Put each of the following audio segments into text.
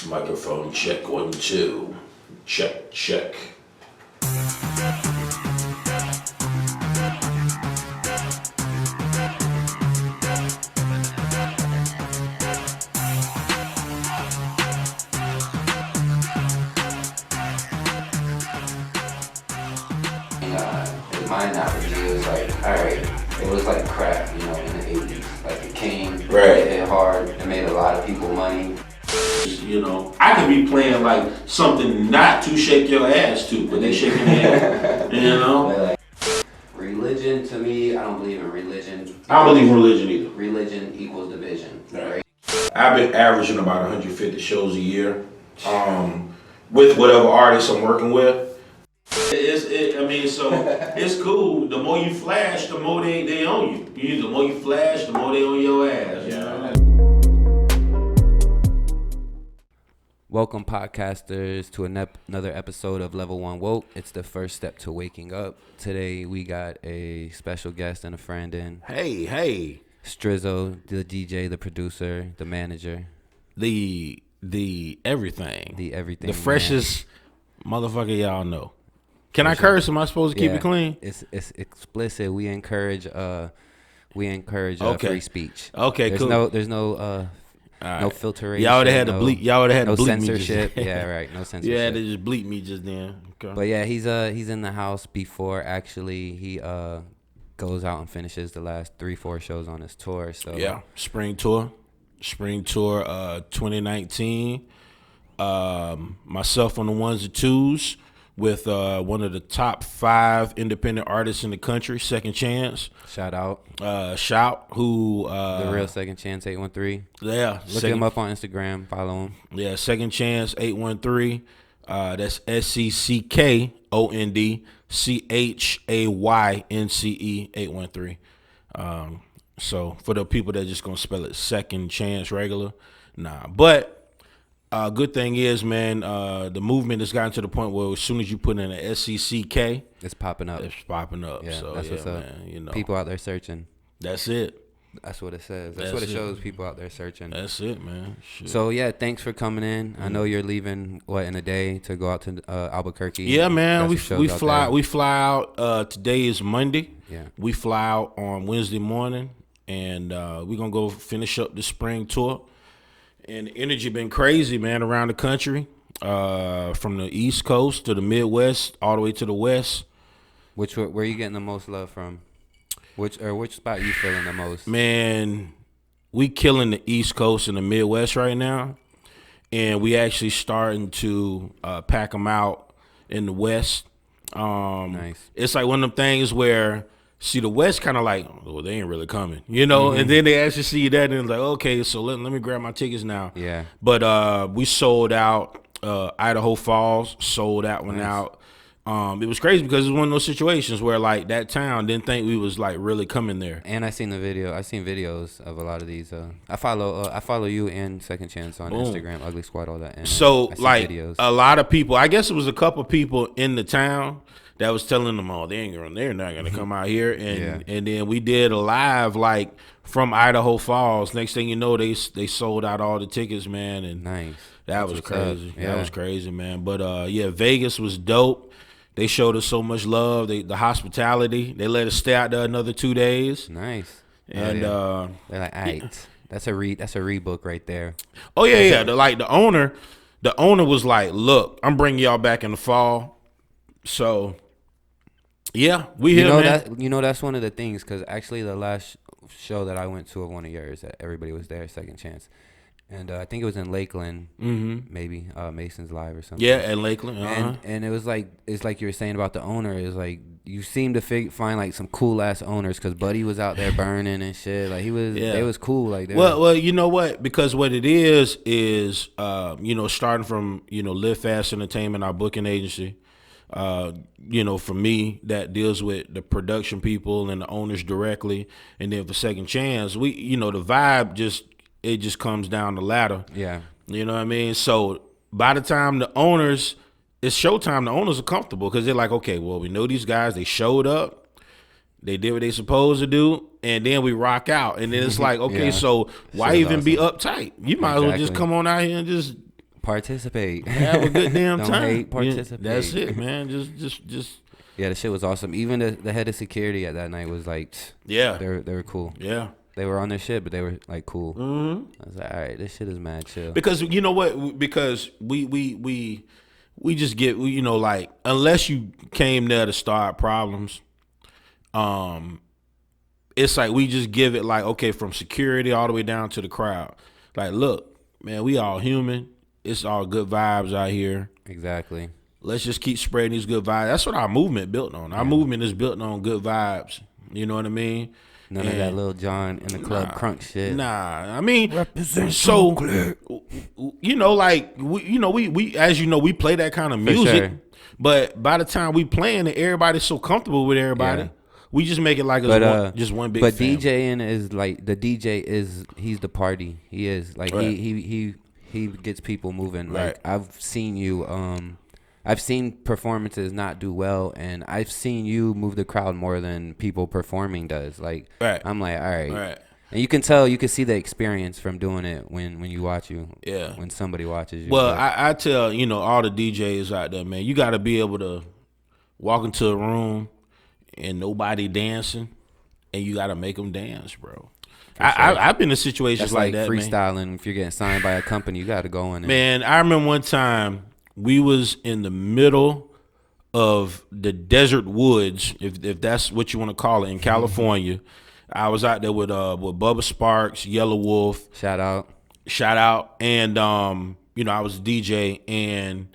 Microphone check 1 2. Check. My analogy is like, alright, it was like crack, in the 80s. Like it came, Right. It hit hard, it made a lot of people money. I could be playing like something not to shake your ass to, but they shaking their ass, Like, religion, to me, I don't believe in religion. I don't believe in religion either. Religion equals division, right? I've been averaging about 150 shows a year, with whatever artists I'm working with. So it's cool. The more you flash, the more they own you. The more you flash, the more they own your ass. Yeah. Welcome, podcasters, to another episode of Level 1 Woke. It's the first step to waking up. Today, we got a special guest and a friend in. Hey. Strizzo, the DJ, the producer, the manager. The everything. The everything. The freshest motherfucker y'all know. Can I curse? Am I supposed to keep it clean? It's explicit. We encourage free speech. Okay, there's cool. There's no filtration. Y'all would have had to bleep. Y'all would have had to bleep censorship. me. Yeah, right. No censorship. You had to just bleep me just then. Okay. But yeah, he's in the house before actually he goes out and finishes the last 3-4 shows on his tour. So yeah, spring tour 2019. Myself on the ones and twos with one of the top 5 independent artists in the country, Second Chance. Shout out. Who the real Second Chance 813. Yeah. Look him up on Instagram, follow him. Yeah, Second Chance 813. That's SECKONDCHAYNCE 813. So for the people that just gonna spell it Second Chance regular, nah. But good thing is, man, the movement has gotten to the point where as soon as you put in a SECK, it's popping up. Yeah, so that's what's up. Man, people out there searching. That's it. That's what it says. That's what it shows. People out there searching. That's it, man. Shit. So yeah, thanks for coming in. I know you're leaving in a day to go out to Albuquerque. Yeah, man. We fly out. Today is Monday. Yeah. We fly out on Wednesday morning, and we're gonna go finish up the spring tour. And the energy been crazy, man, around the country, from the East Coast to the Midwest, all the way to the West. Where are you getting the most love from? Which spot you feeling the most? Man, we killing the East Coast and the Midwest right now, and we actually starting to pack them out in the West. Nice. It's like one of them things where, see, the West kind of like, well, they ain't really coming, and then they actually see that and it's like, okay, so let me grab my tickets now. Yeah. But we sold out Idaho Falls, sold that one out. It was crazy because it was one of those situations where like that town didn't think we was like really coming there. And I seen videos of a lot of these. I follow you and Second Chance on Instagram, Ugly Squad, all that. And so like videos. A lot of people, I guess it was a couple people in the town that was telling them, oh, they're not gonna come out here. And then we did a live like from Idaho Falls. Next thing you know, they sold out all the tickets, man. And nice. That was crazy. Yeah. That was crazy, man. But Vegas was dope. They showed us so much love. The hospitality. They let us stay out there another 2 days. Nice. And they're like, all right, that's a rebook right there. Oh yeah. The owner was like, look, I'm bringing y'all back in the fall. So yeah, we here, man. That's one of the things, because actually the last show that I went to of one of yours, that everybody was there, Second Chance. And I think it was in Lakeland, maybe Mason's Live or something. Yeah, at Lakeland. And it was like, it's like you were saying about the owner. Is like you seem to find like some cool ass owners, because Buddy was out there burning and shit. Like they was cool. Like well, you know what? Because what it is starting from Live Fast Entertainment, our booking agency. For me, that deals with the production people and the owners directly, and then for Second Chance, we the vibe just comes down the ladder. Yeah. You know what I mean? So by the time it's showtime, the owners are comfortable because they're like, okay, well, we know these guys, they showed up, they did what they supposed to do, and then we rock out. And then it's like, okay, so why even be uptight? You might as well just come on out here and just Participate. Have a good damn Don't time. hate, participate. That's it, man. Just. Yeah, the shit was awesome. Even the head of security at that night was like, Yeah. they were cool. Yeah. They were on their shit, but they were like cool. Mm-hmm. I was like, all right, this shit is mad chill. Because you know what? Because we just get, you know, like, unless you came there to start problems, it's like we just give it like, okay, from security all the way down to the crowd. Like, look, man, we all human. It's all good vibes out here. Exactly. Let's just keep spreading these good vibes. That's what our movement built on. Our movement is built on good vibes. You know what I mean? None of that Lil Jon in the club crunk shit. Nah, I mean, so you know, like we as you know, we play that kind of music. Sure. But by the time we playing it, everybody's so comfortable with everybody. Yeah. We just make it like it's just one big. But family. DJing is like he's the party. He is like Right. he gets people moving. Right. Like I've seen you. I've seen performances not do well, and I've seen you move the crowd more than people performing does. Like, Right. I'm like, all right. Right. And you can tell, you can see the experience from doing it when you watch you. Yeah. When somebody watches you. Well, I tell, you know, all the DJs out there, man, you got to be able to walk into a room and nobody dancing, and you got to make them dance, bro. I've been in situations that's like that, freestyling. man. If you're getting signed by a company, you got to go in there. Man, I remember one time we was in the middle of the desert woods, if that's what you want to call it, in California. I was out there with Bubba Sparks, Yellow Wolf. Shout out. And you know, I was a DJ, and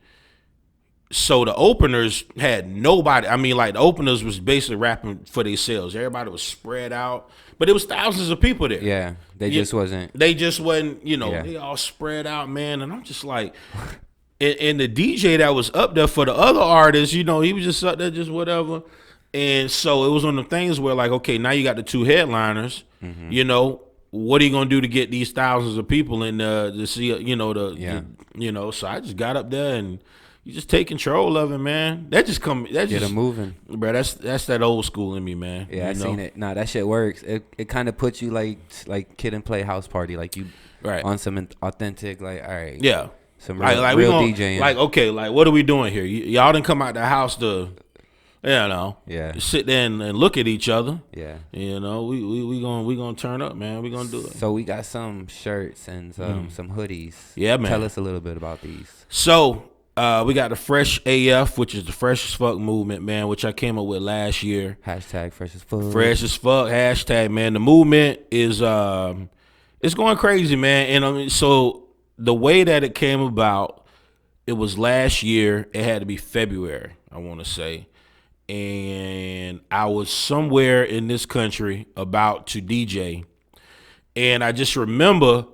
so the openers had nobody. I mean, like, the openers was basically rapping for themselves. Everybody was spread out, but it was thousands of people there. Yeah, they just wasn't, you know, Yeah. they all spread out, man. And I'm just like, and the DJ that was up there for the other artists, you know, he was just up there, just whatever. And so it was one of the things where, like, okay, now you got the two headliners. Mm-hmm. You know, what are you gonna do to get these thousands of people in to see? You know, you know. So I just got up there and you just take control of it, man. Get them moving, bro. That's that old school in me, man. Yeah, I know? seen it. Nah, that shit works. It kind of puts you like Kid and Play House Party, like you Right on some authentic, like, all right, yeah. some real, like real we DJing. Like, okay, like, what are we doing here? Y'all didn't come out the house to, you know, sit there and look at each other. Yeah, you know, we gonna turn up, man. We gonna do it. So we got some shirts and some hoodies. Yeah, man. Tell us a little bit about these. So we got the Fresh AF, which is the Fresh as Fuck movement, man, which I came up with last year. Hashtag Fresh as Fuck. Fresh as Fuck hashtag, man. The movement is it's going crazy, man. And so the way that it came about, it was last year. It had to be February, I want to say. And I was somewhere in this country about to DJ. And I just remember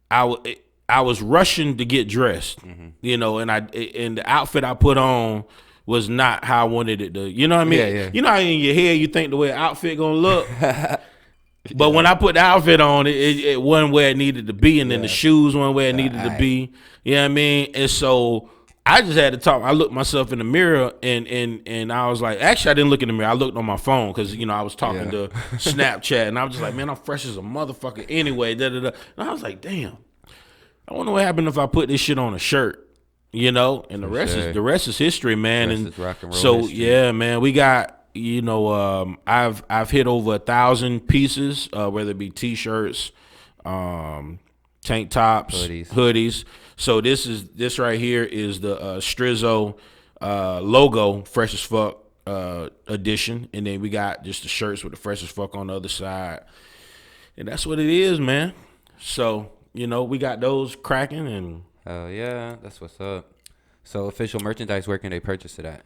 I was rushing to get dressed, you know, and the outfit I put on was not how I wanted it to, you know what I mean? Yeah. You know how in your head you think the way an outfit gonna look? But when I put the outfit on, it wasn't where it needed to be, and then the shoes weren't where it needed to be. You know what I mean? And so I just had to talk. I looked myself in the mirror, and I was like, actually, I didn't look in the mirror. I looked on my phone because, you know, I was talking to Snapchat, and I was just like, man, I'm fresh as a motherfucker anyway. And I was like, damn, I wonder what happened if I put this shit on a shirt, you know? And the rest is history, man. The rest is rock and roll so history. yeah, man, we got. You know, I've hit over 1,000 pieces, whether it be T-shirts, tank tops, hoodies. So this right here is the Strizzo logo, Fresh as Fuck edition, and then we got just the shirts with the Fresh as Fuck on the other side, and that's what it is, man. So, you know, we got those cracking, and yeah, that's what's up. So official merchandise, where can they purchase it at?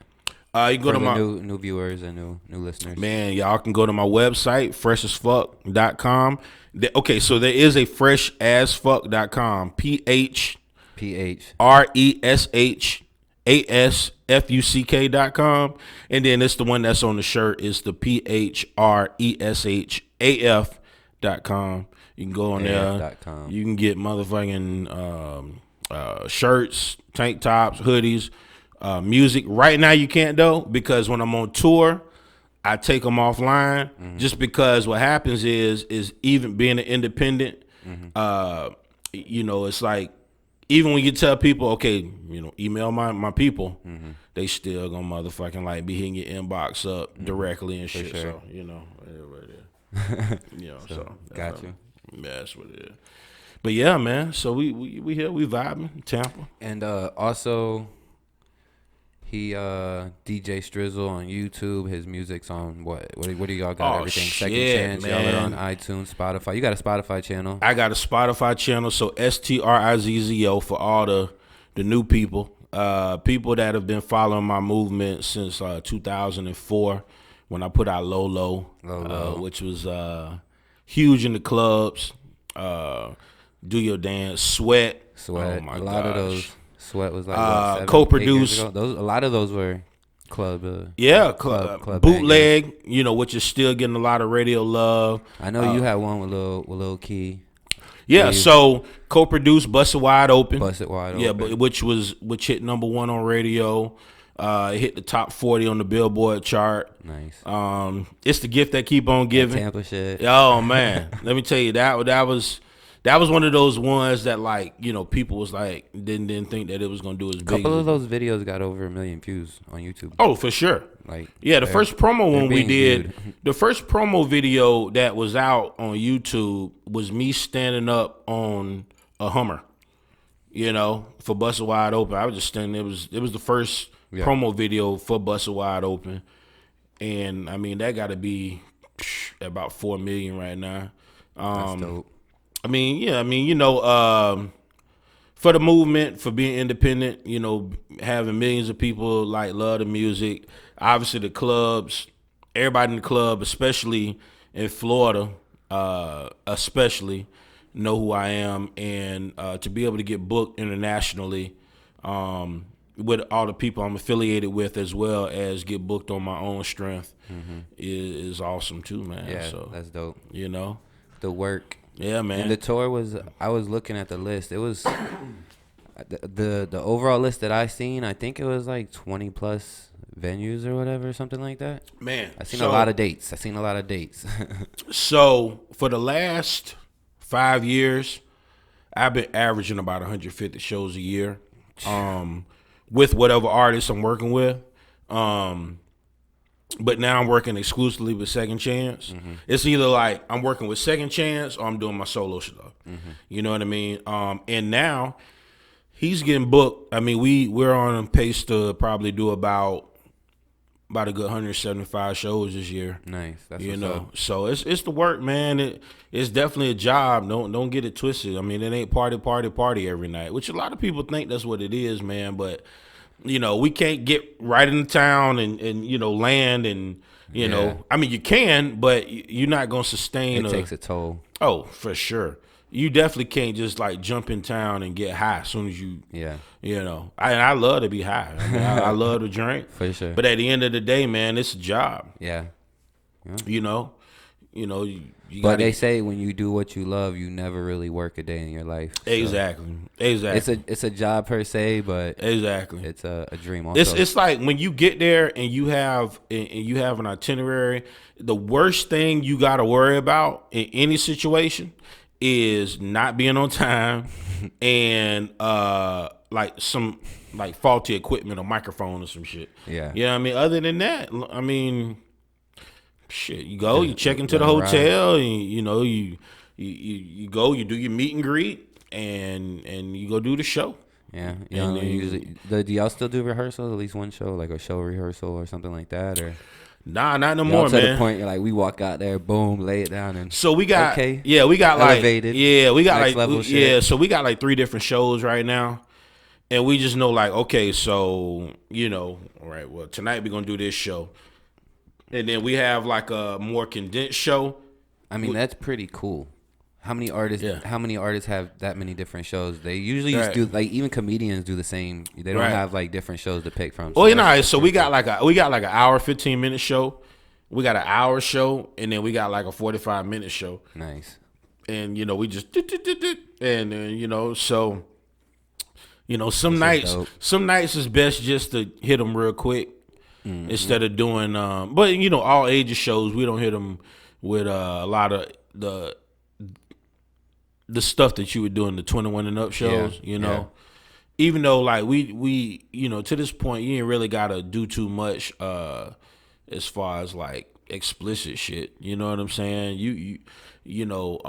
You can go For to the my new viewers and new listeners. Man, y'all can go to my website, freshasfuck.com. Okay, so there is a freshasfuck.com. PHRESHASFUCK.com. And then it's the one that's on the shirt. It's the PHRESHAF.com. You can go on there. You can get motherfucking shirts, tank tops, hoodies. Music right now you can't though, because when I'm on tour I take them offline, just because what happens is even being an independent, you know, it's like even when you tell people, okay, email my people, they still gonna motherfucking like be hitting your inbox up directly and shit. sure. So whatever it is. So got you. Yeah, that's what it is. But yeah, man. So we here, we vibing Tampa, and also he DJ Strizzo on YouTube. His music's on what do y'all got? Everything shit, Second Chance. man. Y'all are on iTunes, Spotify. You got a Spotify channel? I got a Spotify channel, so STRIZZO for all the new people, people that have been following my movement since 2004 when I put out Lolo, which was huge in the clubs. Do Your Dance, Sweat. Oh my a lot gosh. of those. Sweat was like what, 7, co-produced. 8 years ago? A lot of those were club. Club bootleg. Which is still getting a lot of radio love. I know you had one with Lil Key. Yeah, so co-produced Bust It Wide Open. Yeah, but which hit number 1 on radio. It hit the top 40 on the Billboard chart. Nice. It's the gift that keep on giving. That Tampa shit. Oh man, let me tell you that was one of those ones that like people was like didn't think that it was gonna do as big. A couple of those videos got over 1 million views on YouTube. Oh, for sure. Like the first promo one we did, viewed. the first promo video that was out on YouTube was me standing up on a Hummer. For Bust It Wide Open. I was just standing. It was the first promo video for Bust It Wide Open, and I mean that got to be about 4 million right now. That's dope. for the movement, for being independent, having millions of people like love the music. Obviously the clubs, everybody in the club, especially in Florida, especially know who I am, and to be able to get booked internationally, with all the people I'm affiliated with, as well as get booked on my own strength, is awesome too, man. Yeah, so that's dope. The work. Yeah, man. And the tour was, I was looking at the list. It was the overall list that I seen. I think it was like 20 plus venues or whatever, something like that. Man, I seen a lot of dates. So for the last 5 years, I've been averaging about 150 shows a year, with whatever artists I'm working with. But now I'm working exclusively with Second Chance. It's either like I'm working with Second Chance or I'm doing my solo stuff. You know what I mean? And now he's getting booked. I mean, we're on pace to probably do about a good 175 shows this year. Nice. That's So it's the work, man. It's definitely a job. Don't get it twisted. I mean, it ain't party every night, which a lot of people think that's what it is, man. But we can't get right into town and land and I mean, you can, but you're not gonna sustain. It takes a toll. Oh, for sure. You definitely can't just like jump in town and get high as soon as you. Yeah. I love to be high. I mean, I love to drink. For sure. But at the end of the day, man, it's a job. Yeah. But they say when you do what you love, you never really work a day in your life. So Exactly. It's a job per se, but Exactly. it's a dream also. It's like when you get there and you have an itinerary, the worst thing you got to worry about in any situation is not being on time and like some like faulty equipment or microphone or some shit. Yeah. You know what I mean? Other than that, I mean, shit, you check into the hotel, and you go, you do your meet and greet, and you go do the show. Yeah, usually. Do y'all still do rehearsals? At least one show, like a show rehearsal or something like that, or? Nah, not no more, to man. the point you're like, we walk out there, boom, lay it down, and so we got elevated, we got next like level shit. So we got like 3 different shows right now, and we just know like, okay, so all right, well tonight we're gonna do this show, and then we have like a more condensed show. I mean, that's pretty cool. How many artists? Yeah. How many artists have that many different shows? They usually just do, like, even comedians do the same. They don't have like different shows to pick from. So we got like an hour 15-minute show, we got an hour show, and then we got like a 45-minute show. Nice. And we just and then so some nights is best just to hit them real quick instead of doing but all ages shows, we don't hit them with a lot of the the stuff that you would do in the 21 and up shows, Yeah, you know. Even though like we you know, to this point you ain't really gotta do too much as far as like explicit shit. You know what I'm saying? You know,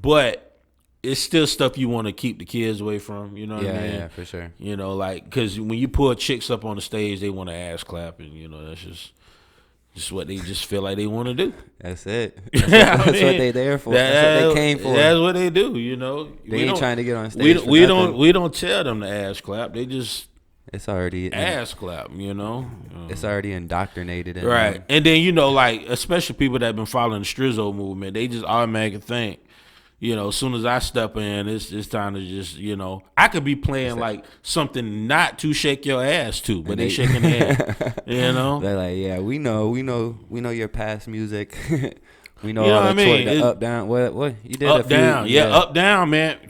but it's still stuff you want to keep the kids away from. You know what I mean? Yeah, for sure. You know, like, because when you pull chicks up on the stage, they want to ass clap, and you know that's just what they just feel like they want to do. That's it. That's what they there for. That's what they came for. That's what they do. You know, they ain't trying to get on stage. We don't tell them to ass clap. They just it's already ass clap. You know, it's already indoctrinated. In right. them. And then you know, like especially people that have been following the strizzo movement, they just automatically think. You know, as soon as I step in, it's time to just, you know, I could be playing like something not to shake your ass to, but they shaking their head. You know, they're like, yeah, we know your past music. We know you know all what I the mean? the up down. What you did? Up down, yeah, up down, man.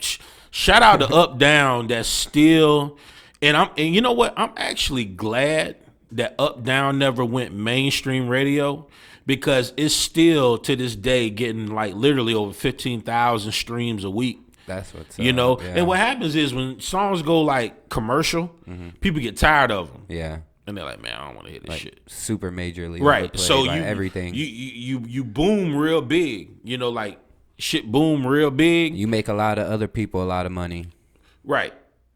Shout out to up down. That's still, and you know what? I'm actually glad that up down never went mainstream radio. Because it's still to this day getting like literally over 15,000 streams a week. That's what's you know. Yeah. And what happens is when songs go like commercial, people get tired of them. Yeah. And they're like, man, I don't want to hear this like shit. Super majorly, right? So everything you boom real big. You know, like shit boom real big. You make a lot of other people a lot of money. Right.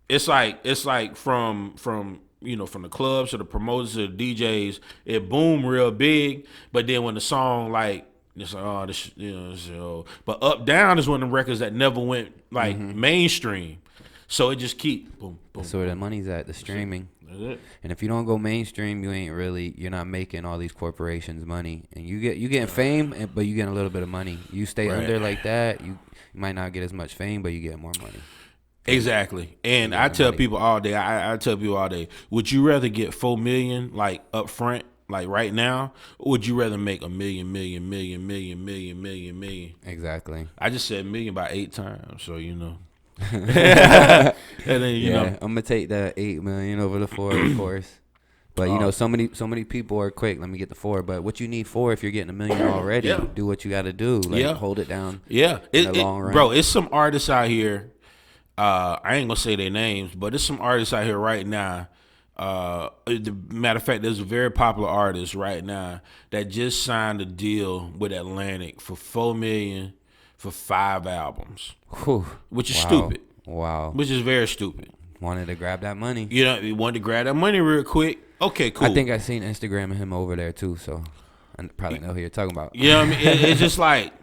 It's like from you know, from the clubs to the promoters to the DJs, it boom real big. But then when the song like it's like, oh, this, you know, so, but Up Down is one of the records that never went like mainstream. So it just keep boom, boom. That's where the money's at, the streaming. That's it. And if you don't go mainstream, you're not making all these corporations money. And you getting fame, but you getting a little bit of money. You stay under like that, you might not get as much fame, but you get more money. Exactly. And I tell people all day, I tell people all day, would you rather get 4 million like up front, like right now, or would you rather make a million? Exactly. I just said million about 8 times, so you know. And then you know, I'm gonna take the 8 million over the 4, of course. But you know, so many people are quick. Let me get the 4. But what you need 4 if you're getting $1 million already? Do what you got to do. Like, hold it down. Yeah, in the long run. Bro. It's some artists out here. I ain't gonna say their names, but there's some artists out here right now. Matter of fact, there's a very popular artist right now that just signed a deal with Atlantic for $4 million for 5 albums, which is stupid. Wow, which is very stupid. Wanted to grab that money. You know, he wanted to grab that money real quick. Okay, cool. I think I seen Instagram of him over there too, so I probably know who you're talking about. You know what I mean? It's just like.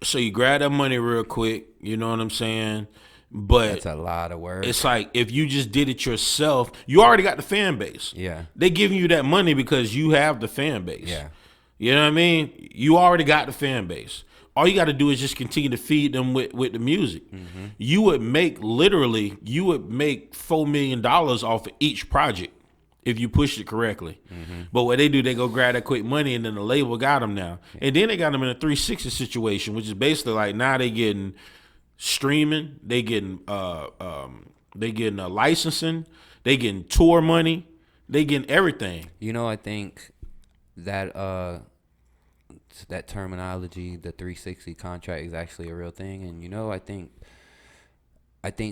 So you grab that money real quick, you know what I'm saying? But that's a lot of work. It's like if you just did it yourself, you already got the fan base. Yeah. They giving you that money because you have the fan base. Yeah. You know what I mean? You already got the fan base. All you got to do is just continue to feed them with the music. Mm-hmm. You would make $4 million off of each project if you pushed it correctly. Mm-hmm. But what they do, they go grab that quick money, and then the label got them now. And then they got them in a 360 situation, which is basically like now they getting streaming, they getting licensing, they getting tour money, they getting everything. You know, I think that that terminology, the 360 contract, is actually a real thing. And you know, I think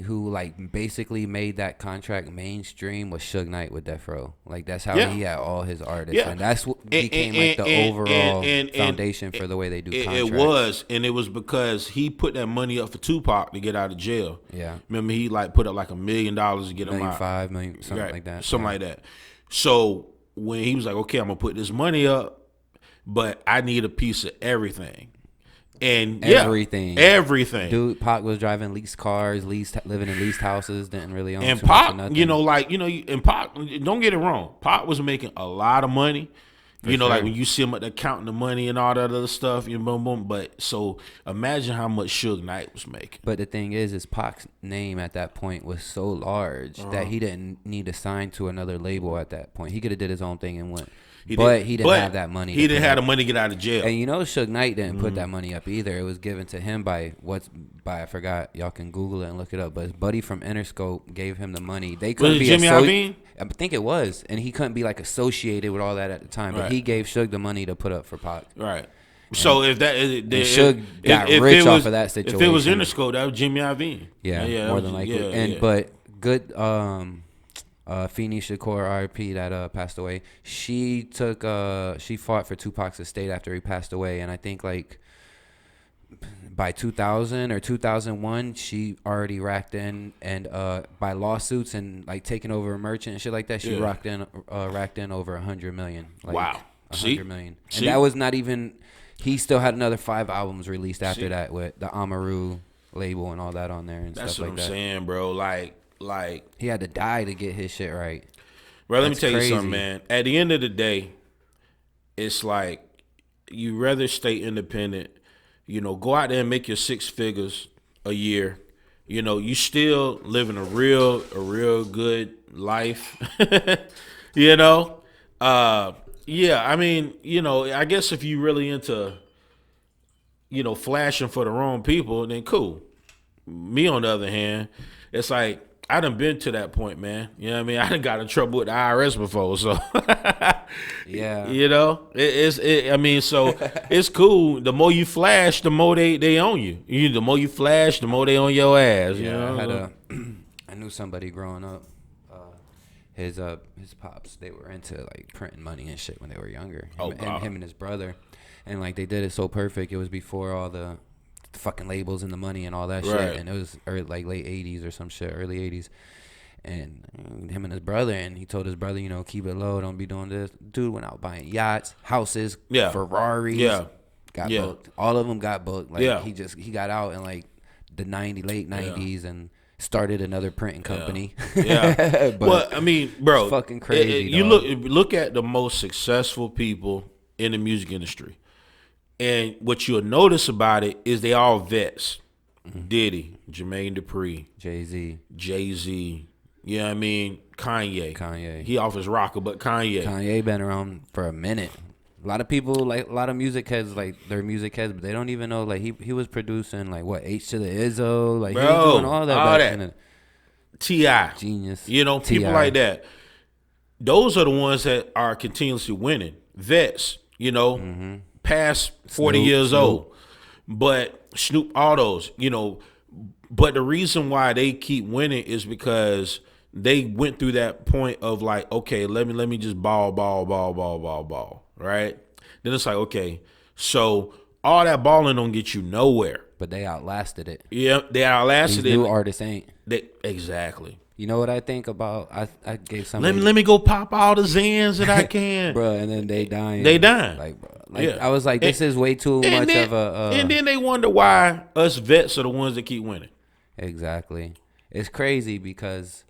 who like basically made that contract mainstream was Suge Knight with Death Row. Like that's how he had all his artists, and that's what became like the overall foundation for the way they do contracts. It was because he put that money up for Tupac to get out of jail. Yeah, remember he like put up like $1 million to get him out. $5 million, something like that. Something like that. So when he was like, okay, I'm gonna put this money up, but I need a piece of everything. And everything. Dude, Pac was driving leased cars, living in leased houses, didn't really own. And Pac, and Pac, don't get it wrong, Pac was making a lot of money. Like when you see him up there counting the money and all that other stuff, boom, boom. But so imagine how much Suge Knight was making. But the thing is Pac's name at that point was so large that he didn't need to sign to another label at that point. He could have did his own thing and went. He didn't have that money. He didn't have the money to get out of jail. And Suge Knight didn't put that money up either. It was given to him by I forgot. Y'all can Google it and look it up. But his buddy from Interscope gave him the money. They couldn't be Jimmy Iovine? I think it was, and he couldn't be like associated with all that at the time. But he gave Suge the money to put up for Pac. Right. So if that And Suge got rich off of that situation. If it was Interscope, that was Jimmy Iovine. Yeah, more than likely. But good Feeny Shakur RP that passed away. She fought for Tupac's estate after he passed away, and I think like by 2000 or 2001 she already racked in, and by lawsuits and like taking over a merchant and shit like that, she racked in over 100 million. Like, wow. 100 million. And that was not even. He still had another 5 albums released after that with the Amaru label and all that on there and That's stuff like that. That's what I'm saying, bro. Like he had to die to get his shit right. Bro, let me tell you something, man. At the end of the day, it's like you rather stay independent. You know, go out there and make your 6 figures a year. You know, you still living a real good life. You know? Yeah, I mean, you know, I guess if you really into, you know, flashing for the wrong people, then cool. Me, on the other hand, it's like, I done been to that point, man. You know what I mean? I done got in trouble with the IRS before, so. Yeah. You know? I mean, so it's cool. The more you flash, the more they own you. The more you flash, the more they own your ass. Yeah, you know? I knew somebody growing up. His pops, they were into like printing money and shit when they were younger. Him and his brother, and like they did it so perfect. It was before all the fucking labels and the money and all that shit, and it was like late 80s or some shit, early 80s. And him and his brother, and he told his brother, you know, keep it low, don't be doing this. Dude went out buying yachts, houses, Ferraris, got booked. All of them got booked. Like he got out in like the late 90s and started another printing company. Yeah. Well, I mean, bro, it's fucking crazy. You look at the most successful people in the music industry, and what you'll notice about it is they all vets. Mm-hmm. Diddy, Jermaine Dupri, Jay-Z. You know what I mean? Kanye. He off his rocker, but Kanye been around for a minute. A lot of people, like a lot of music heads, like they're music heads, but they don't even know. Like he was producing like what H to the Izzo, like he was doing all that. T.I. Genius, you know, people like that. Those are the ones that are continuously winning. Vets, you know, past 40 years old, but Snoop, all those, you know. But the reason why they keep winning is because they went through that point of like, okay, let me just ball. Right? Then it's like, okay, so all that balling don't get you nowhere. But they outlasted it. Yeah, they outlasted These it. New artists ain't. Exactly. You know what I think about? I gave somebody. Let me go pop all the Zans that I can, bro. And then they dying. Like, bro, I was like, this is way too much of a. And then they wonder why us vets are the ones that keep winning. Exactly. It's crazy because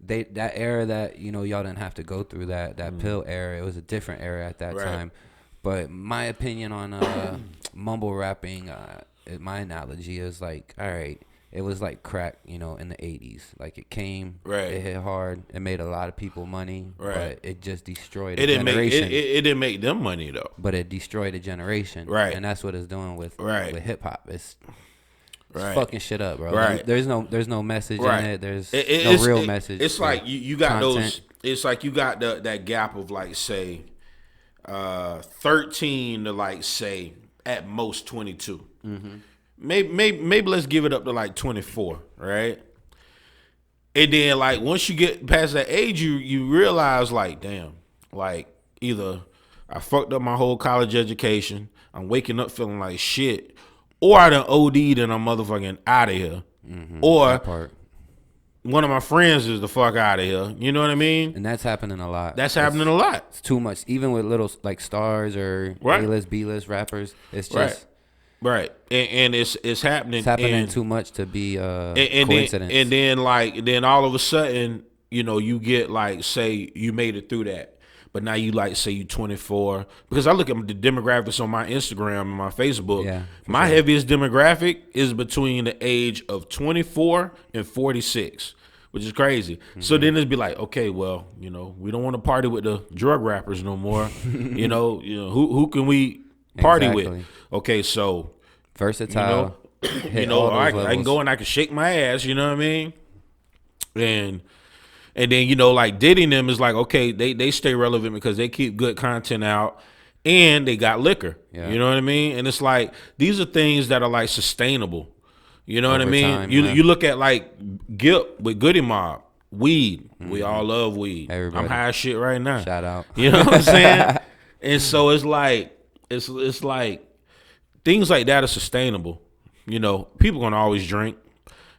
that era that, you know, y'all didn't have to go through that pill era. It was a different era at that time. But my opinion on mumble rapping, my analogy is like, all right, it was like crack, you know, in the 80s. Like it came, it hit hard, it made a lot of people money, but it just destroyed a generation. It didn't make them money though. But it destroyed a generation. Right. And that's what it's doing with hip hop. It's fucking shit up, bro. Right. There's no message in it. There's no real message. It's like you got content. It's like you got that gap of like say 13 to like say at most 22. Mm-hmm. Maybe let's give it up to like 24, right? And then like once you get past that age, you realize like, damn, like either I fucked up my whole college education, I'm waking up feeling like shit, or I done OD'd and I'm motherfucking out of here. Mm-hmm, or one of my friends is the fuck out of here. You know what I mean? And that's happening a lot. Happening a lot. It's too much. Even with little like stars or A-list, B-list rappers, it's just right. And it's happening. It's happening too much to be coincidence. Then all of a sudden, you know, you get like say you made it through that. But now you like say you 24, because I look at the demographics on my Instagram and my Facebook. Yeah, my heaviest demographic is between the age of 24 and 46, which is crazy. Mm-hmm. So then it'd be like, okay, well, you know, we don't want to party with the drug rappers no more. you know, who can we party with? Okay, so versatile. I can go and I can shake my ass. You know what I mean? And then, you know, like Diddy and them is like, okay, they stay relevant because they keep good content out. and they got liquor. Yeah. You know what I mean? And it's like these are things that are like sustainable. You know what I Over mean? time, You look at like Gip with Goody Mob, weed. We all love weed. Everybody. I'm high as shit right now. Shout out. You know what I'm saying? And so it's like it's like things like that are sustainable. You know, people gonna always drink.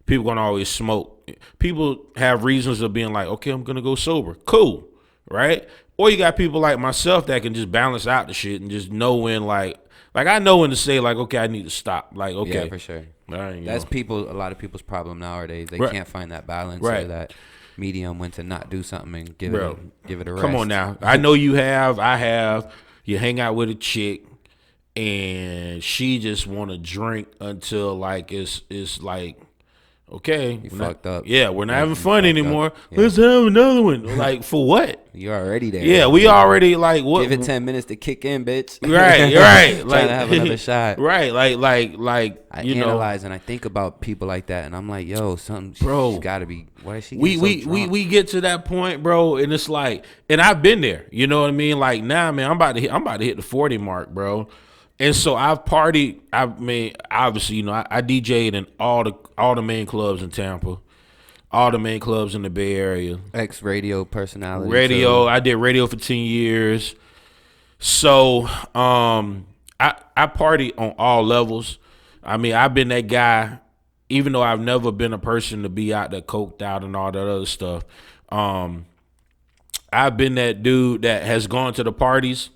People gonna always smoke. People have reasons of being like, okay, I'm gonna go sober. Cool, right? Or you got people like myself that can just balance out the shit and just know when like I know when to say like, okay, I need to stop. Like, okay, Yeah, for sure. all right, That's a lot of people's problem nowadays. They Right. can't find that balance Right. or that medium when to not do something and give Bro, it a rest. come on now. I know you have. I have. You hang out with a chick, and she just want to drink until like it's like, okay, You we're not- fucked up. Yeah, we're not Yeah, having you fun fucked anymore. up. Yeah. Let's have another one. Like for what? You're already there. Yeah, we already like what? Give it 10 minutes to kick in, bitch. Right. Trying Like to have another shot. Right. Like I you know. analyze and I think about people like that, and I'm like, yo, Bro. she's got to be. Why is she? We getting so drunk? we get to that point, bro, and it's like, and I've been there. You know what I mean? Like now, man, I'm about to hit the 40 mark, bro. And so I've partied. I mean, obviously, you know, I DJ'd in all the main clubs in Tampa, all the main clubs in the Bay Area. Ex radio personality. Radio, too. I did radio for 10 years. So I party on all levels. I mean, I've been that guy, even though I've never been a person to be out there coked out and all that other stuff. I've been that dude that has gone to the parties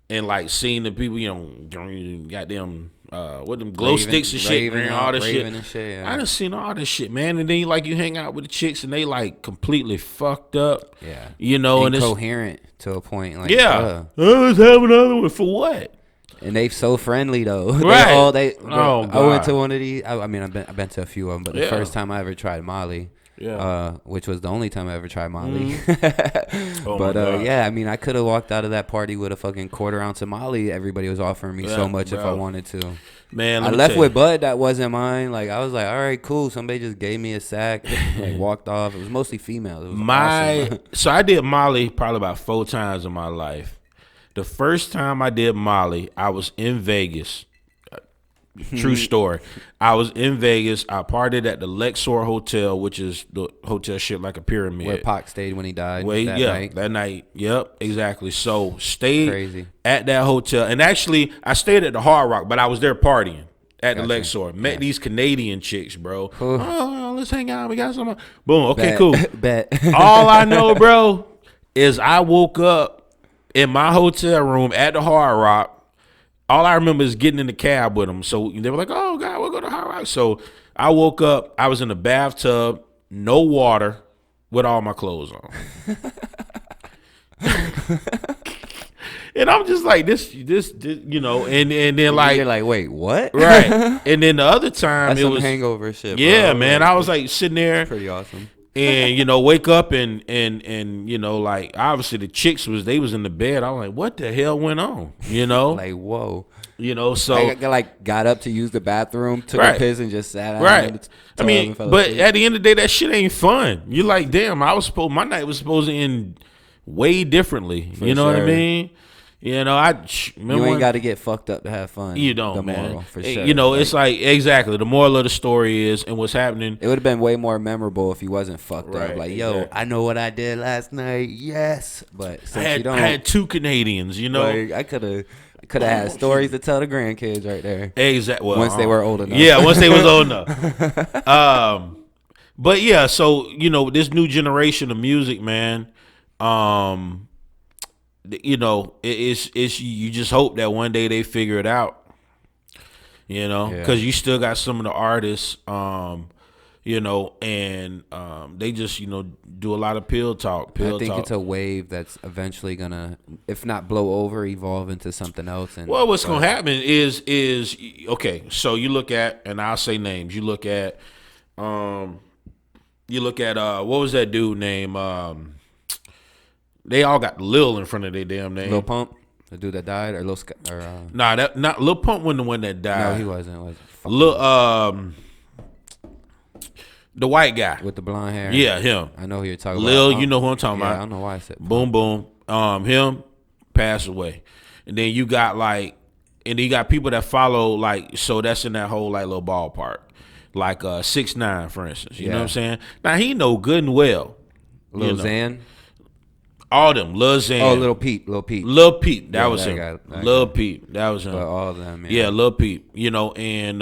and like seen the people, you know, got them what them glow sticks and shit, man, all this shit. And shit yeah. I done seen all this shit, man. And then like you hang out with the chicks and they like completely fucked up. Yeah. You know, and it's incoherent to a point. Like, yeah. Let's have another one for what? And they so friendly though. Right. I God. went to one of these. I mean, I've been to a few of them, but the Yeah. first time I ever tried Molly, which was the only time I ever tried Molly. Oh but my God. yeah, I mean, I could have walked out of that party with a fucking quarter ounce of Molly. Everybody was offering me so Yeah, much if I bro. wanted to. Man, I let me left tell with you. bud that wasn't mine. Like I was like, all right, cool. Somebody just gave me a sack, like walked off. It was mostly females. It was awesome. So I did Molly probably about 4 times in my life. The first time I did Molly, I was in Vegas. True story. I was in Vegas. I partied at the Lexor Hotel, which is the hotel shaped like a pyramid. Where Pac stayed when he died. Wait, that yeah, night. that night. Yep, exactly. So stayed Crazy. at that hotel, and actually I stayed at the Hard Rock, but I was there partying at the Gotcha. Lexor. Met these Canadian chicks, bro. Ooh. Oh, let's hang out. We got some. Boom. Okay, Bet. cool. Bet. All I know, bro, is I woke up in my hotel room at the Hard Rock. All I remember is getting in the cab with them. So they were like, oh, God, we'll go to Hard Rock. So I woke up. I was in the bathtub, no water, with all my clothes on. And I'm just like, this, you know, and then like, you're like, wait, what? right. And then the other time That's it some was, hangover shit. yeah, bro. man. I was like sitting there Pretty awesome. and, you know, wake up and, you know, like obviously the chicks they was in the bed. I was like, what the hell went on? You know, Like, whoa. you know, so. I like got up to use the bathroom, took Right. a piss, and just sat down. Right. in the I tub mean, and fell but asleep. at the end of the day, that shit ain't fun. You're like, damn, my night was supposed to end way differently. You know what I sure. mean? You know, remember you ain't when- got to get fucked up to have fun. You don't, the man. moral, for Eh, sure. You know, it's like exactly the moral of the story is, and what's happening. it would have been way more memorable if he wasn't fucked Right, up. Like, yo, exactly. I know what I did last night. Yes, but since I you don't, had 2 Canadians. You know, like, I could have had stories to tell the grandkids right there. exactly. Well, Once they were old enough. Yeah, once they was old enough. But yeah, so you know, this new generation of music, man. You know, it's you just hope that one day they figure it out. You know, Yeah. because you still got some of the artists, you know, and they just, you know, do a lot of pill talk. I think it's a wave that's eventually gonna, if not blow over, evolve into something else. And Well, what's gonna happen is okay. So you look at, and I'll say names. You look at what was that dude name? They all got Lil in front of their damn name. Lil Pump, the dude that died, or Nah, that not Lil Pump wasn't the one that no, died. he wasn't. Fuck. Lil the white guy. With the blonde hair. Yeah, him. I know who you're talking Lil, about. you know who I'm talking Yeah, I about. don't know why I said Boom boom. Him passed away. and then you got like, and then you got people that follow like, so that's in that whole like little ballpark, like 6ix9ine, for instance. You know what I'm saying? Now he know good and well, Lil Xan. all them, Lil Xan. Oh, Lil Peep. Lil Peep, that was that him. guy, Lil Peep, that was him. But all of them, yeah, Lil Peep. You know, and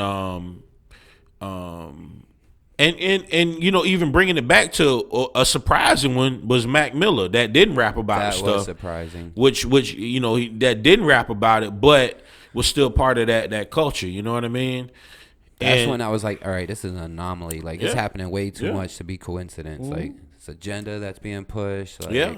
you know, even bringing it back to a surprising one was Mac Miller that didn't rap about that stuff. was surprising. Which you know, that didn't rap about it, but was still part of that culture. You know what I mean? That's when I was like, all right, this is an anomaly. Like, it's happening way too much to be coincidence. Mm-hmm. Like, it's agenda that's being pushed. Like, Yeah.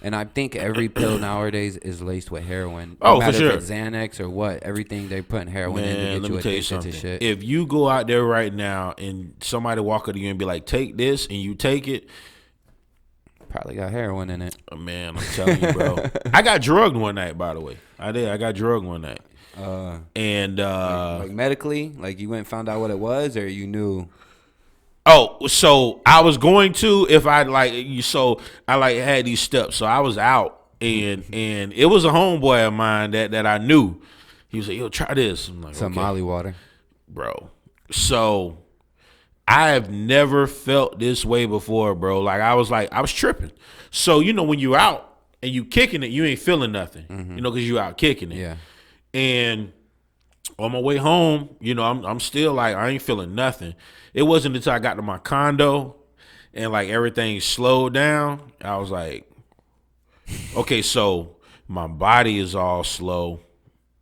And I think every pill nowadays is laced with heroin. Oh, no matter for sure. if it's Xanax or what, everything they putting heroin in to Man, get let you me tell you addicted to something. shit. If you go out there right now and somebody walk up to you and be like, take this, and you take it, Probably got heroin in it. man, I'm telling you, bro. I got drugged one night, by the way. I did. I got drugged one night. And Like medically, like you went and found out what it was, or you knew. oh, so I was going to if I like you. So I like had these steps. So I was out, and it was a homeboy of mine that I knew. He was like, "Yo, try this." I'm like, Some okay, Molly water. bro. So I have never felt this way before, bro. Like I was tripping. So you know when you out and you kicking it, you ain't feeling nothing. You know, because you out kicking it. Yeah. And on my way home, you know, I'm still like, I ain't feeling nothing. It wasn't until I got to my condo and like everything slowed down. I was like, okay, so my body is all slow.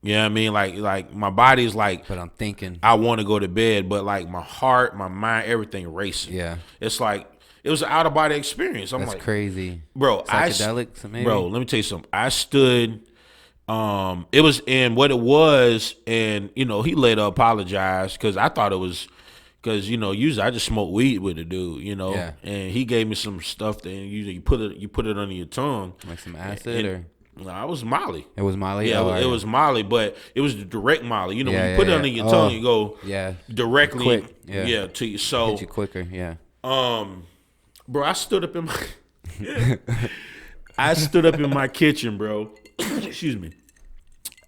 You know what I mean? Like my body is like, But I'm thinking. I want to go to bed, but like my heart, my mind, everything racing. Yeah. It's like, it was an out of body experience. I'm That's like, crazy. bro, Psychedelics, maybe? Bro, let me tell you something. I stood. It was in what it was, and you know he later apologized because I thought it was because you know usually I just smoke weed with the dude, you know, and he gave me some stuff that you put it under your tongue, Like some acid or. No, it was Molly. It was Molly. Yeah, it was Molly, but it was the direct Molly. You know, when you Yeah, put it yeah, under yeah. your tongue, you go directly, Quick, yeah. to you. So Hit you quicker, yeah. bro, I stood up in my I stood up in my kitchen, bro. Excuse me.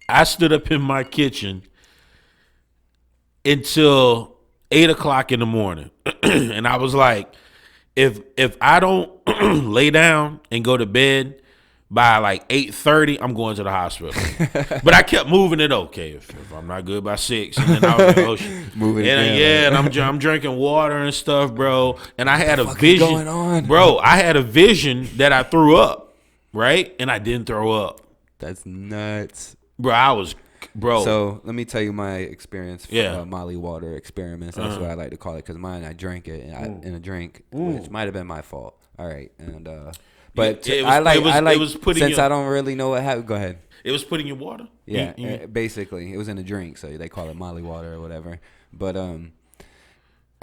I stood up in my kitchen until 8:00 in the morning. And I was like, if I don't lay down and go to bed by like 8:30, I'm going to the hospital. But I kept moving it. Okay, if I'm not good by 6, and then I was like, oh shit. Moving it and down, yeah, and I'm drinking water and stuff, bro. And I had a fuck is vision, going on? bro. I had a vision that I threw up, right, and I didn't throw up, That's nuts. bro. I was, bro. So let me tell you my experience for Yeah. Molly water experiments. That's what I like to call it because mine, I drank it in a drink, which might have been my fault. All right, and but It was- I like it was putting since your- I don't really know what happened. Go ahead. It was putting in water. Yeah, You- basically, it was in a drink, so they call it Molly water or whatever. But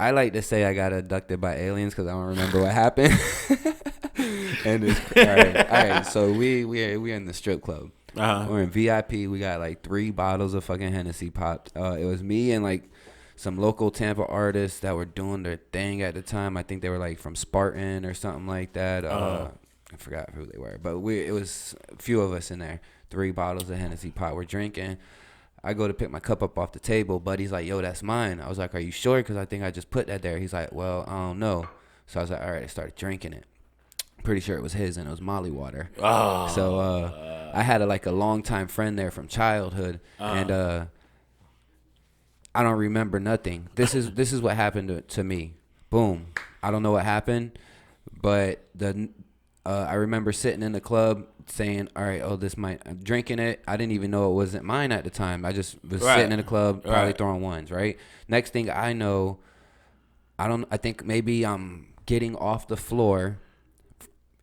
I like to say I got abducted by aliens because I don't remember what happened. And it's, all right. So we're in the strip club. We're in VIP. We got like 3 bottles of fucking Hennessy popped. It was me and like some local Tampa artists that were doing their thing at the time. I think they were like from Spartan or something like that. I forgot who they were, but it was a few of us in there. 3 bottles of Hennessy pop. We're drinking. I go to pick my cup up off the table. Buddy's like, yo, that's mine. I was like, are you sure? Because I think I just put that there. He's like, well, I don't know. So I was like, all right. I started drinking it. Pretty sure it was his, and it was Molly water. So I had a longtime friend there from childhood, and I don't remember nothing. This is what happened to me. Boom. I don't know what happened, but I remember sitting in the club saying, all right, I'm drinking it. I didn't even know it wasn't mine at the time. I just was sitting in the club, probably throwing ones, right? Next thing I know, I think maybe I'm getting off the floor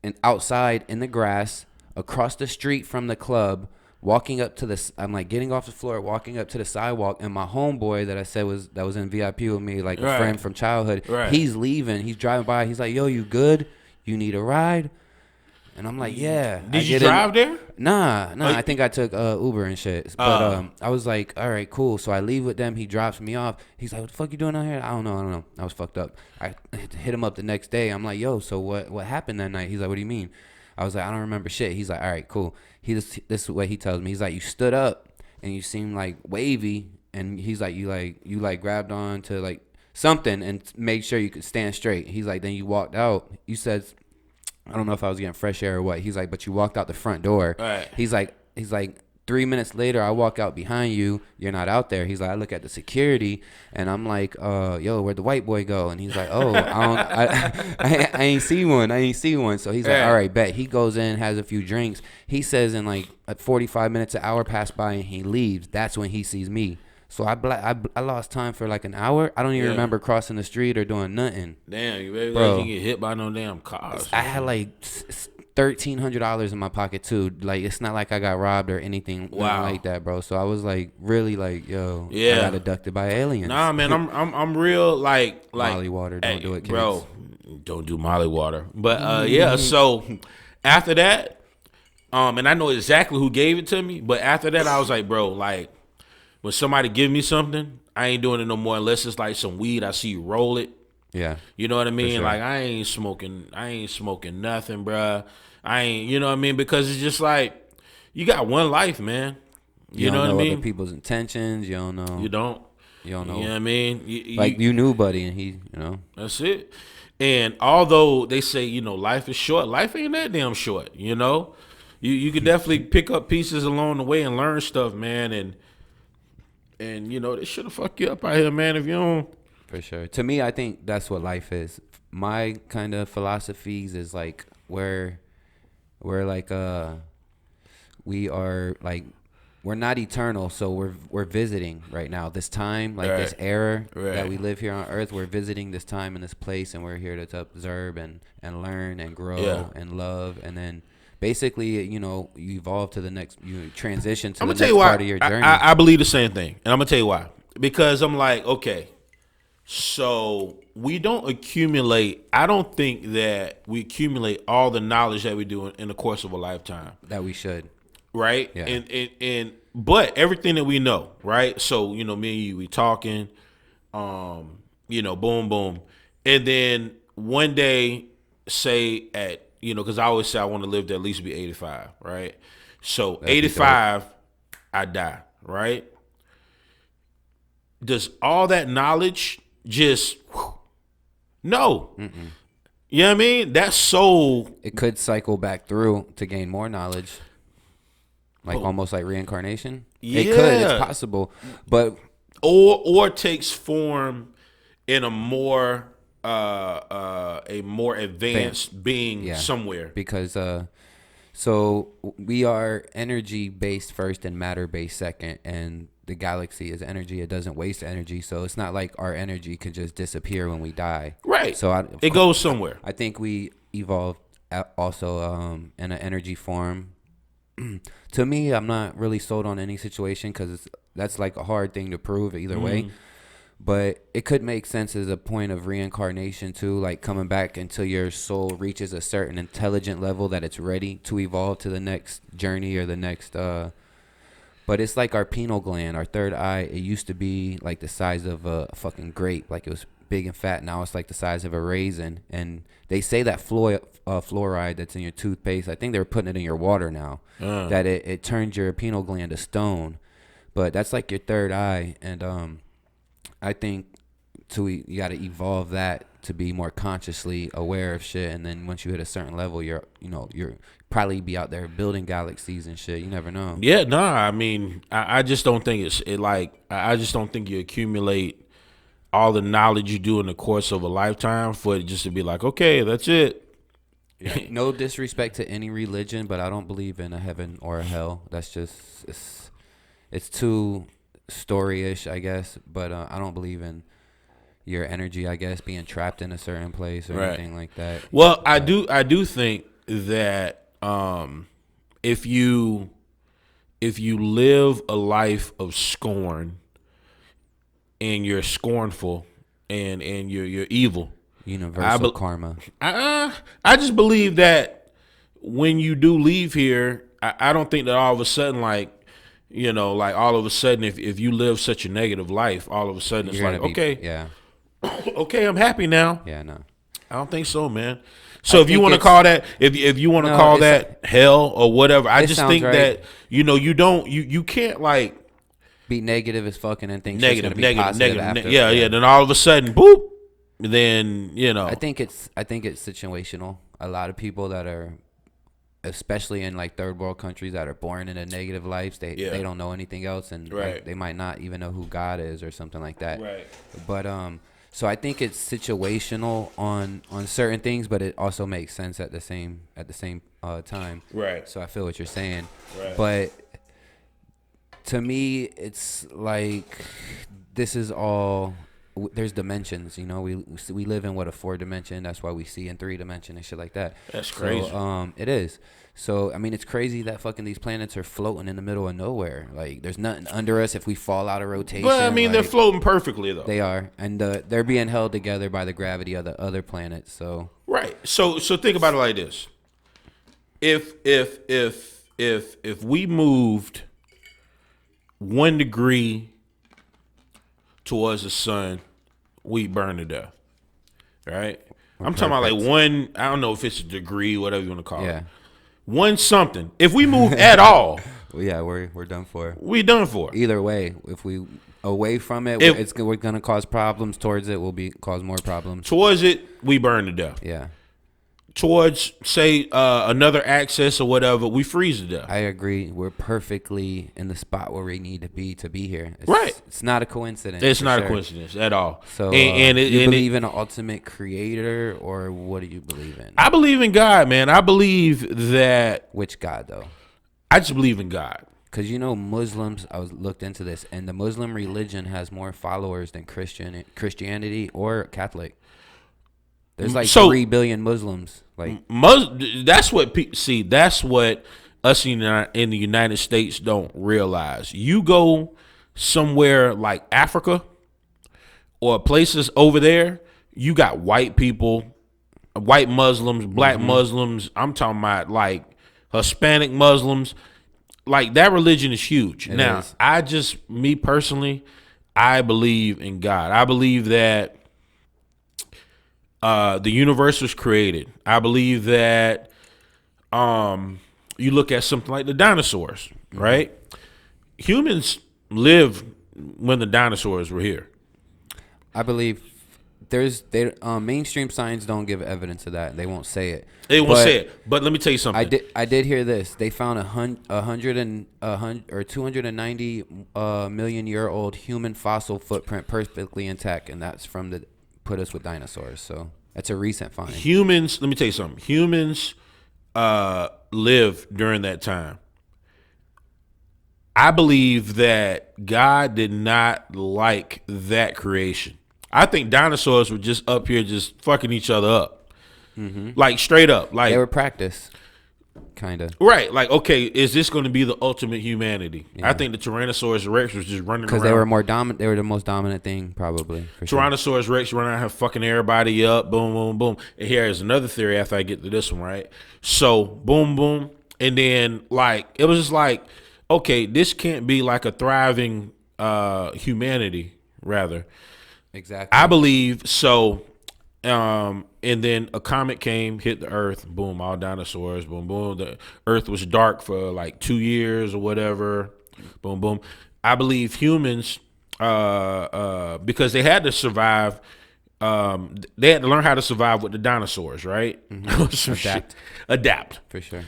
and outside in the grass across the street from the club, walking up to I'm like getting off the floor, walking up to the sidewalk, and my homeboy that I said was in VIP with me, like a friend from childhood, he's leaving. He's driving by. He's like, yo, you good? You need a ride? And I'm like, yeah. Did you drive there? Nah. I think I took Uber and shit. But I was like, all right, cool. So I leave with them. He drops me off. He's like, what the fuck you doing out here? I don't know. I was fucked up. I hit him up the next day. I'm like, yo, so what happened that night? He's like, what do you mean? I was like, I don't remember shit. He's like, all right, cool. This is what he tells me. He's like, you stood up and you seemed like wavy, and he's like, you grabbed on to like something and made sure you could stand straight. He's like, then you walked out. You said, I don't know if I was getting fresh air or what. He's like, but you walked out the front door. Right. He's like 3 minutes later, I walk out behind you. You're not out there. He's like, I look at the security, and I'm like, yo, where'd the white boy go? And he's like, oh, I ain't see one. So he's like, all right, bet. He goes in, has a few drinks. He says in like 45 minutes, an hour passed by, and he leaves. That's when he sees me. So I lost time for like an hour. I don't even remember crossing the street or doing nothing. Damn, you better let you get hit by no damn cars. I had like $1,300 in my pocket too. Like, it's not like I got robbed or anything like that, bro. So I was like, really, like, yo, I got abducted by aliens. Nah, man, I'm real like Molly water, don't do it, kids. bro. Don't do Molly water. But yeah, so after that, and I know exactly who gave it to me. But after that, I was like, bro, like when somebody give me something, I ain't doing it no more unless it's like some weed. I see you roll it. Yeah, you know what I mean. Sure. Like I ain't smoking nothing, bruh. I ain't, you know what I mean? Because it's just like, you got one life, man. You know what I mean? Other people's intentions. You don't know. You don't know. You know what I mean? You knew Buddy, and he, you know. That's it. And although they say, you know, life is short, life ain't that damn short, you know? You could definitely pick up pieces along the way and learn stuff, man. And you know, they should have fucked you up out here, man, if you don't. For sure. To me, I think that's what life is. My kind of philosophies is like we're like we are like, we're not eternal, so we're visiting right now. This time, like this era that we live here on Earth, we're visiting this time and this place, and we're here to observe and learn and grow and love, and then basically, you know, you evolve to the next, you transition to the next part of your journey. I believe the same thing, and I'm gonna tell you why. Because I'm like, okay, so we don't accumulate. I don't think that we accumulate all the knowledge that we do in the course of a lifetime. That we should. Right? Yeah. And but everything that we know, right? So, you know, me and you, we talking, you know, boom, boom. And then one day, say at, you know, because I always say I want to live to at least be 85, right? So that'd 85, I die, right? Does all that knowledge just, no. Mm-mm. You know what I mean? That's so. It could cycle back through to gain more knowledge. Like almost like reincarnation. Yeah. It could, it's possible. But or takes form in a more advanced being somewhere. Because so we are energy based first and matter based second, and the galaxy is energy. It doesn't waste energy, so it's not like our energy can just disappear when we die. Right. So it goes somewhere. I think we evolved also in an energy form. To me, I'm not really sold on any situation because that's like a hard thing to prove either way. But it could make sense as a point of reincarnation too, like coming back until your soul reaches a certain intelligent level that it's ready to evolve to the next journey or the next. But it's like our pineal gland, our third eye. It used to be like the size of a fucking grape, like it was big and fat. Now it's like the size of a raisin. And they say that fluoride that's in your toothpaste, I think they're putting it in your water now, that it turns your pineal gland to stone. But that's like your third eye. And I think you got to evolve that to be more consciously aware of shit. And then once you hit a certain level, you're probably be out there building galaxies and shit. You never know. Yeah, nah. I mean, I just don't think I just don't think you accumulate all the knowledge you do in the course of a lifetime for it just to be like, okay, that's it. Yeah. No disrespect to any religion, but I don't believe in a heaven or a hell. That's just it's too story-ish, I guess. But I don't believe in your energy, I guess, being trapped in a certain place or anything like that. Well, I do think that if you live a life of scorn and you're scornful and you're evil, universal karma. I just believe that when you do leave here, I don't think that all of a sudden, like, you know, like all of a sudden, if you live such a negative life, all of a sudden it's like, okay, I'm happy now. Yeah, no. I don't think so, man. So if you want to call that, if you want to call that hell or whatever, I just think that you can't like be negative as fucking and think negative. After, yeah. Then all of a sudden, boop. Then I think it's situational. A lot of people that are, especially in like third world countries, that are born into negative lives, they don't know anything else, and like, they might not even know who God is or something like that. Right. But so I think it's situational on certain things, but it also makes sense at the same time. Right. So I feel what you're saying. Right. But to me, it's like this is all. There's dimensions, we live in a 4-dimension. That's why we see in 3-dimension and shit like that. That's crazy. So, it is. So I mean, it's crazy that fucking these planets are floating in the middle of nowhere. Like there's nothing under us if we fall out of rotation. But I mean, they're floating perfectly though. They are, and they're being held together by the gravity of the other planets. So right. So think about it like this: if we moved 1 degree towards the sun, we burn to death. Right? I'm talking about like one, I don't know if it's a degree, whatever you want to call it. One something. If we move at all, well, yeah, we're done for. We done for. Either way, if we away from it, we're gonna cause problems. Towards it, will cause more problems. Towards it, we burn to death. Yeah. Towards, say, another axis or whatever, we freeze to death. I agree. We're perfectly in the spot where we need to be here. Right. It's not a coincidence. It's not a coincidence at all. So, you believe in an ultimate creator, or what do you believe in? I believe in God, man. I believe that. Which God, though? I just believe in God. Because, Muslims, I looked into this, and the Muslim religion has more followers than Christianity or Catholic. There's like 3 billion Muslims. Like that's what that's what us in the United States don't realize. You go somewhere like Africa or places over there, you got white people, white Muslims, black Muslims. I'm talking about like Hispanic Muslims. Like that religion is huge. Me personally, I believe in God. I believe that the universe was created. I believe that you look at something like the dinosaurs, right? Humans lived when the dinosaurs were here. I believe mainstream science don't give evidence of that. They won't say it. They won't say it. But let me tell you something. I did hear this. They found 290 million-year-old human fossil footprint perfectly intact, and that's put us with dinosaurs. So that's a recent find. Humans, let me tell you something. Humans lived during that time. I believe that God did not like that creation. I think dinosaurs were just up here just fucking each other up. Like straight up. Like they were practice. Kind of. Right. Like, okay, is this going to be the ultimate humanity? Yeah. I think the Tyrannosaurus Rex was just running around. Because they were more dominant. They were the most dominant thing, probably. Tyrannosaurus Rex running around here fucking everybody up. Boom, boom, boom. And here's another theory after I get to this one, right? So, boom, boom. And then, like, it was just like, okay, this can't be like a thriving humanity, rather. Exactly. I believe so. And then a comet came, hit the Earth, boom, all dinosaurs, boom, boom. The Earth was dark for like 2 years or whatever, boom, boom. I believe humans, because they had to survive, they had to learn how to survive with the dinosaurs, right? Adapt. For sure.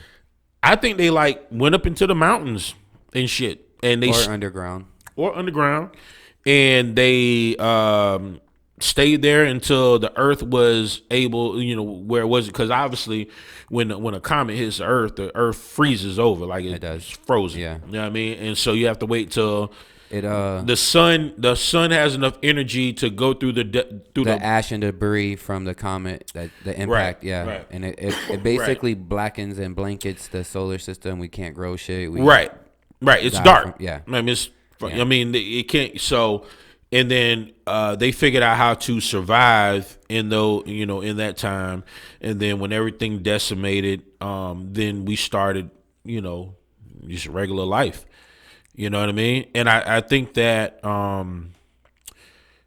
I think they like went up into the mountains and shit, and they underground, and they stayed there until the Earth was able, where it was, because obviously when a comet hits the Earth freezes over, like it does, frozen. Yeah, you know what I mean. And so you have to wait till it the sun has enough energy to go through the ash and debris from the comet, the impact. Right. And it basically blackens and blankets the solar system. We can't grow shit. Right. It's dark. Yeah. I mean, I mean, it can't. So. And then they figured out how to survive in that time. And then when everything decimated, then we started, just regular life. You know what I mean? And I think that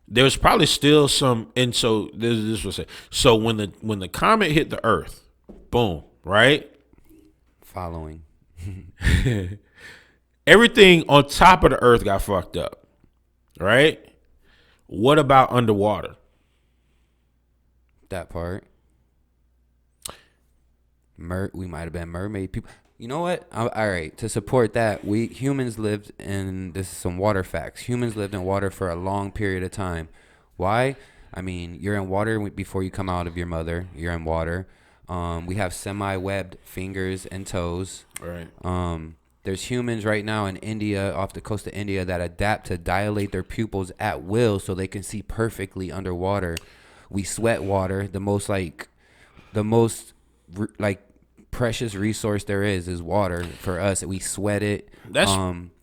there's probably still some, and so this was it. So when the comet hit the Earth, boom, right? Following. Everything on top of the Earth got fucked up, right? What about underwater? That part. We might have been mermaid people. You know what? All right. To support that, we humans lived in, this is some water facts. Humans lived in water for a long period of time. Why? I mean, you're in water before you come out of your mother. You're in water. We have semi-webbed fingers and toes. Right. There's humans right now in India, off the coast of India, that adapt to dilate their pupils at will so they can see perfectly underwater. We sweat water. The most precious resource there is water for us. We sweat it. That's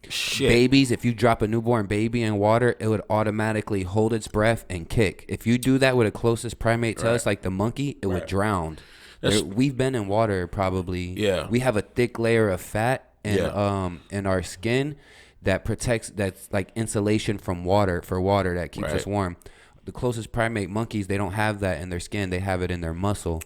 shit. Babies, if you drop a newborn baby in water, it would automatically hold its breath and kick. If you do that with a closest primate to us, like the monkey, it would drown. We've been in water probably. Yeah. We have a thick layer of fat in our skin that's like insulation from water that keeps us warm. The closest primate, monkeys, they don't have that in their skin. They have it in their muscle.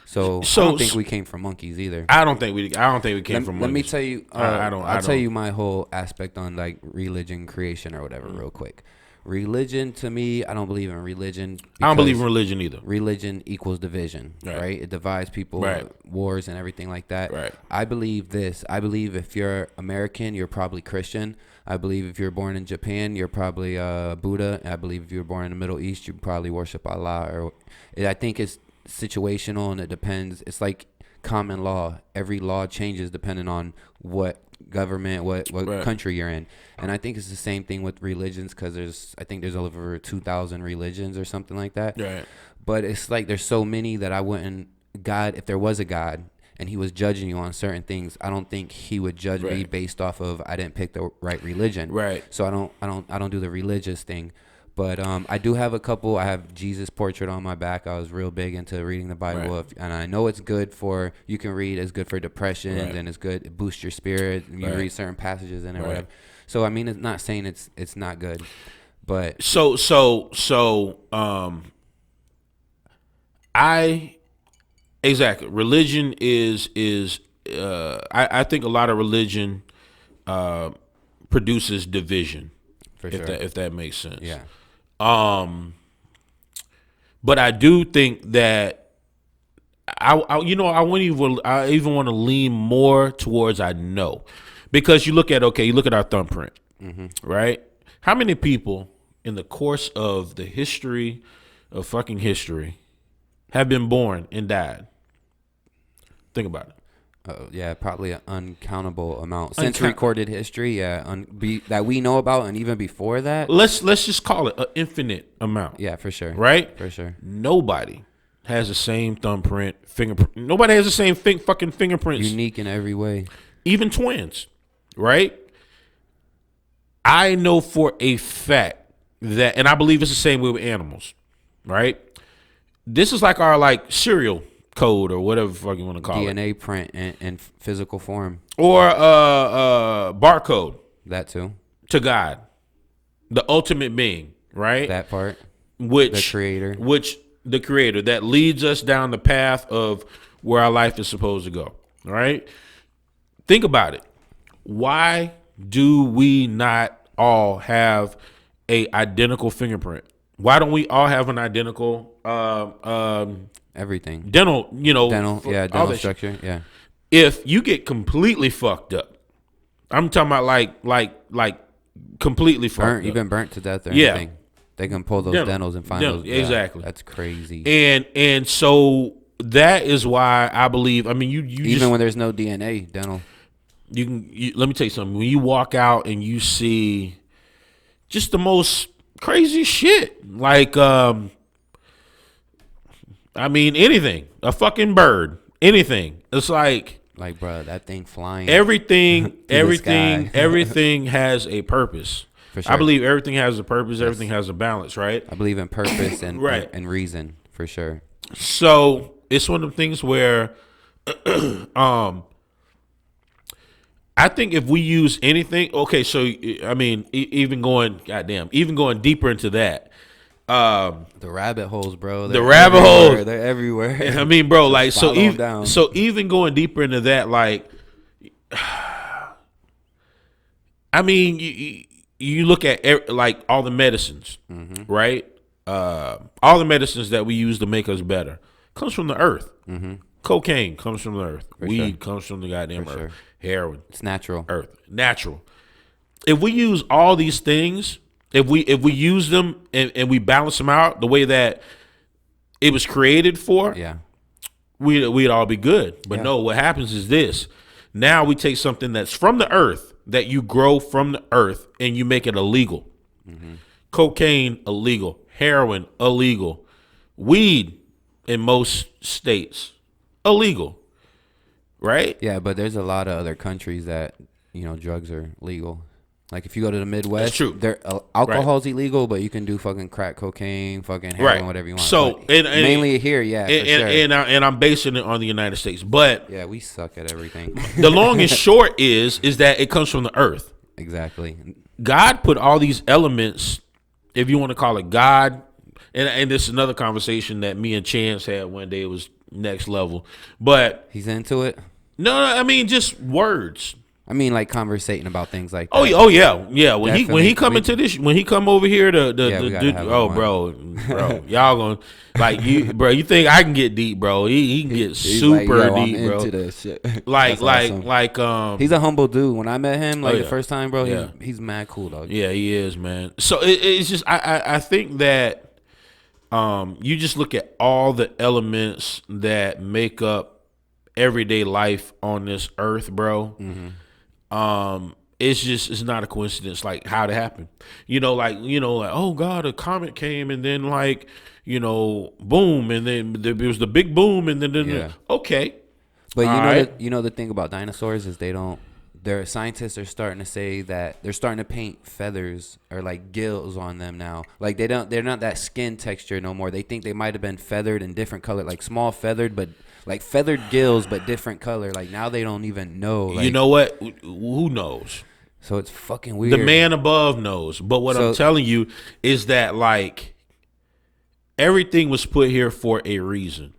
So I don't think we came from monkeys either. I don't think we came from monkeys. Let me tell you. I'll tell you my whole aspect on like religion, creation, or whatever, real quick. Religion, to me, I don't believe in religion. I don't believe in religion either. Religion equals division, right? It divides people, wars and everything like that. Right. I believe this. I believe if you're American, you're probably Christian. I believe if you're born in Japan, you're probably Buddha. I believe if you're born in the Middle East, you probably worship Allah. I think it's situational and it depends. It's like common law. Every law changes depending on what government, what country you're in. And I think it's the same thing with religions, because I think there's over 2,000 religions or something like that. Right. But it's like there's so many that I wouldn't, if there was a God and he was judging you on certain things, I don't think he would judge me based off of I didn't pick the right religion. Right. So I don't do the religious thing. But I do have a couple. I have Jesus portrait on my back. I was real big into reading the Bible, and I know it's good for, you can read, it's good for depression, and it's good, it boosts your spirit. You read certain passages in it, or whatever. So I mean, it's not saying it's not good, but exactly, religion is I think a lot of religion produces division, for sure, if that makes sense. Yeah. But I do think that I even want to lean more towards I know, because you look at our thumbprint, right? How many people in the course of the history of fucking history have been born and died? Think about it. Yeah, probably an uncountable amount since recorded history. Yeah, that we know about, and even before that. Let's just call it an infinite amount. Yeah, for sure. Right? For sure. Nobody has the same thumbprint, fingerprint. Nobody has the same fucking fingerprints. Unique in every way. Even twins, right? I know for a fact that, and I believe it's the same way with animals, right? This is like our serial code or whatever the fuck you want to call DNA print in physical form, or barcode. That too. To God, the ultimate being, right? That part. The creator that leads us down the path of where our life is supposed to go. All right. Think about it. Why do we not all have a identical fingerprint? Why don't we all have an identical everything. Dental structure. Yeah. If you get completely fucked up, I'm talking about like completely fucked up. You've been burnt to death or anything. They can pull those dentals and find those. Exactly. That's crazy. And so that is why I believe. I mean, you even just, when there's no DNA, dental. Let me tell you something. When you walk out and you see just the most crazy shit, anything, a fucking bird, anything. It's like, bro, that thing flying. Everything has a purpose. For sure. I believe everything has a purpose. Yes. Everything has a balance, right? I believe in purpose and and reason, for sure. So it's one of the things where, I think if we use anything, okay. So I mean, even going deeper into that, The rabbit holes, bro. The rabbit holes. They're everywhere. I mean, bro, like follow so them even going deeper into that, like, I mean, you look at like all the medicines, right? All the medicines that we use to make us better comes from the earth. Cocaine comes from the earth. Weed comes from the goddamn earth. Heroin, It's natural. earth, natural. If we use all these things, if we use them and we balance them out the way that it was created for, Yeah. we'd all be good. But Yeah. no, what happens is this. Now we take something that's from the earth, that you grow from the earth, and you make it illegal. Cocaine, illegal. Heroin, illegal. Weed, in most states, illegal. Right? Yeah, but there's a lot of other countries that, drugs are legal. Like if you go to the Midwest, That's true. Alcohol's illegal, but you can do fucking crack cocaine, fucking heroin, whatever you want. So But and mainly here, yeah, for sure. and I'm basing it on the United States, but Yeah, we suck at everything. the long and short is that it comes from the earth. Exactly. God put all these elements, if you want to call it God, and this is another conversation that me and Chance had one day. It was next level, but He's into it. no, I mean just words. I mean, like conversating about things like that. Oh yeah. When he Definitely. come into this, when he come over here to Yeah, we gotta have him on. bro, y'all gonna like you, bro. You think I can get deep, bro? He can get He's super like, yo, deep, I'm bro. into this shit. Like That's awesome. He's a humble dude. When I met him, like yeah. the first time, bro, Yeah. he's mad cool, dog. Yeah, he is, man. So it's just I think that you just look at all the elements that make up everyday life on this earth, bro. It's not a coincidence like how it happened. Like oh God, a comet came and then like boom, and then there was the big boom, and then Yeah. okay. But All right. the thing about dinosaurs is their scientists are starting to say that they're starting to paint feathers or like gills on them now. Like they're not that skin texture no more. They think they might have been feathered in different color, like small feathered, but like feathered gills, but different color. Like now they don't even know. Like, You know what? Who knows? So it's fucking weird. The man above knows. But what I'm telling you is that like everything was put here for a reason.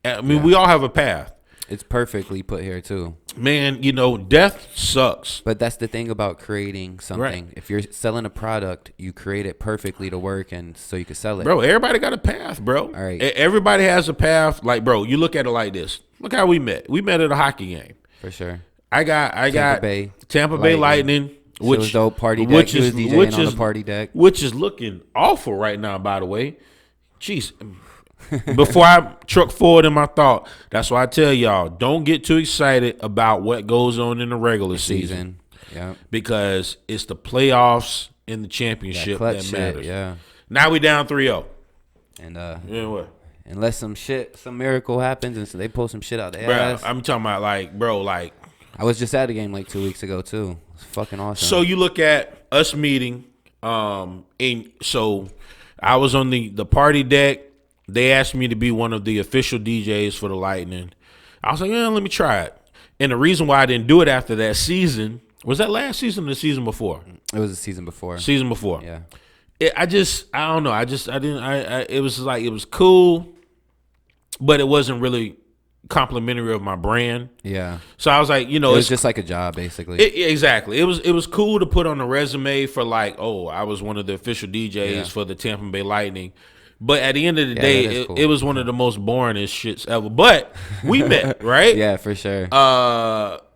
I mean, we all have a path. It's perfectly put here too. Man, death sucks. But that's the thing about creating something. Right. If you're selling a product, you create it perfectly to work and so you can sell it. Bro, everybody got a path, bro. All right. Everybody has a path. Like, bro, you look at it like this. Look how we met. We met at a hockey game. For sure. I got Tampa Bay Lightning, Which was dope party deck. He was DJing on the party deck. Which is looking awful right now, by the way. Jeez. Before I truck forward in my thought, that's why I tell y'all, don't get too excited about what goes on in the regular season. Yeah. Because it's the playoffs and the championship that matters. Yeah. Now we down 3-0. And Yeah, what? unless some miracle happens and so they pull some shit out their Bro, ass. I'm talking about like I was just at a game like 2 weeks ago too. It's fucking awesome. so you look at us meeting, and so I was on the party deck. They asked me to be one of the official DJs for the Lightning. I was like, yeah, let me try it. And the reason why I didn't do it after that season, was that last season or the season before? It was the season before. Season before. Yeah. I don't know. It was like, it was cool, but it wasn't really complimentary of my brand. Yeah. So I was like, It was just like a job basically. Exactly. It was cool to put on a resume for like, oh, I was one of the official DJs for the Tampa Bay Lightning. But at the end of the day, cool. it was one of the most boringest shits ever. But we met, right? Yeah, for sure.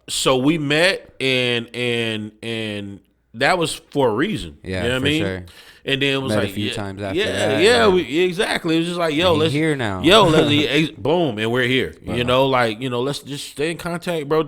So we met, and that was for a reason. Yeah, you know what for I mean? sure. And then it was Met a like few times after that. Yeah, exactly. It was just like, yo, And let's here now. Yo, let's boom, and we're here. Let's just stay in contact, bro.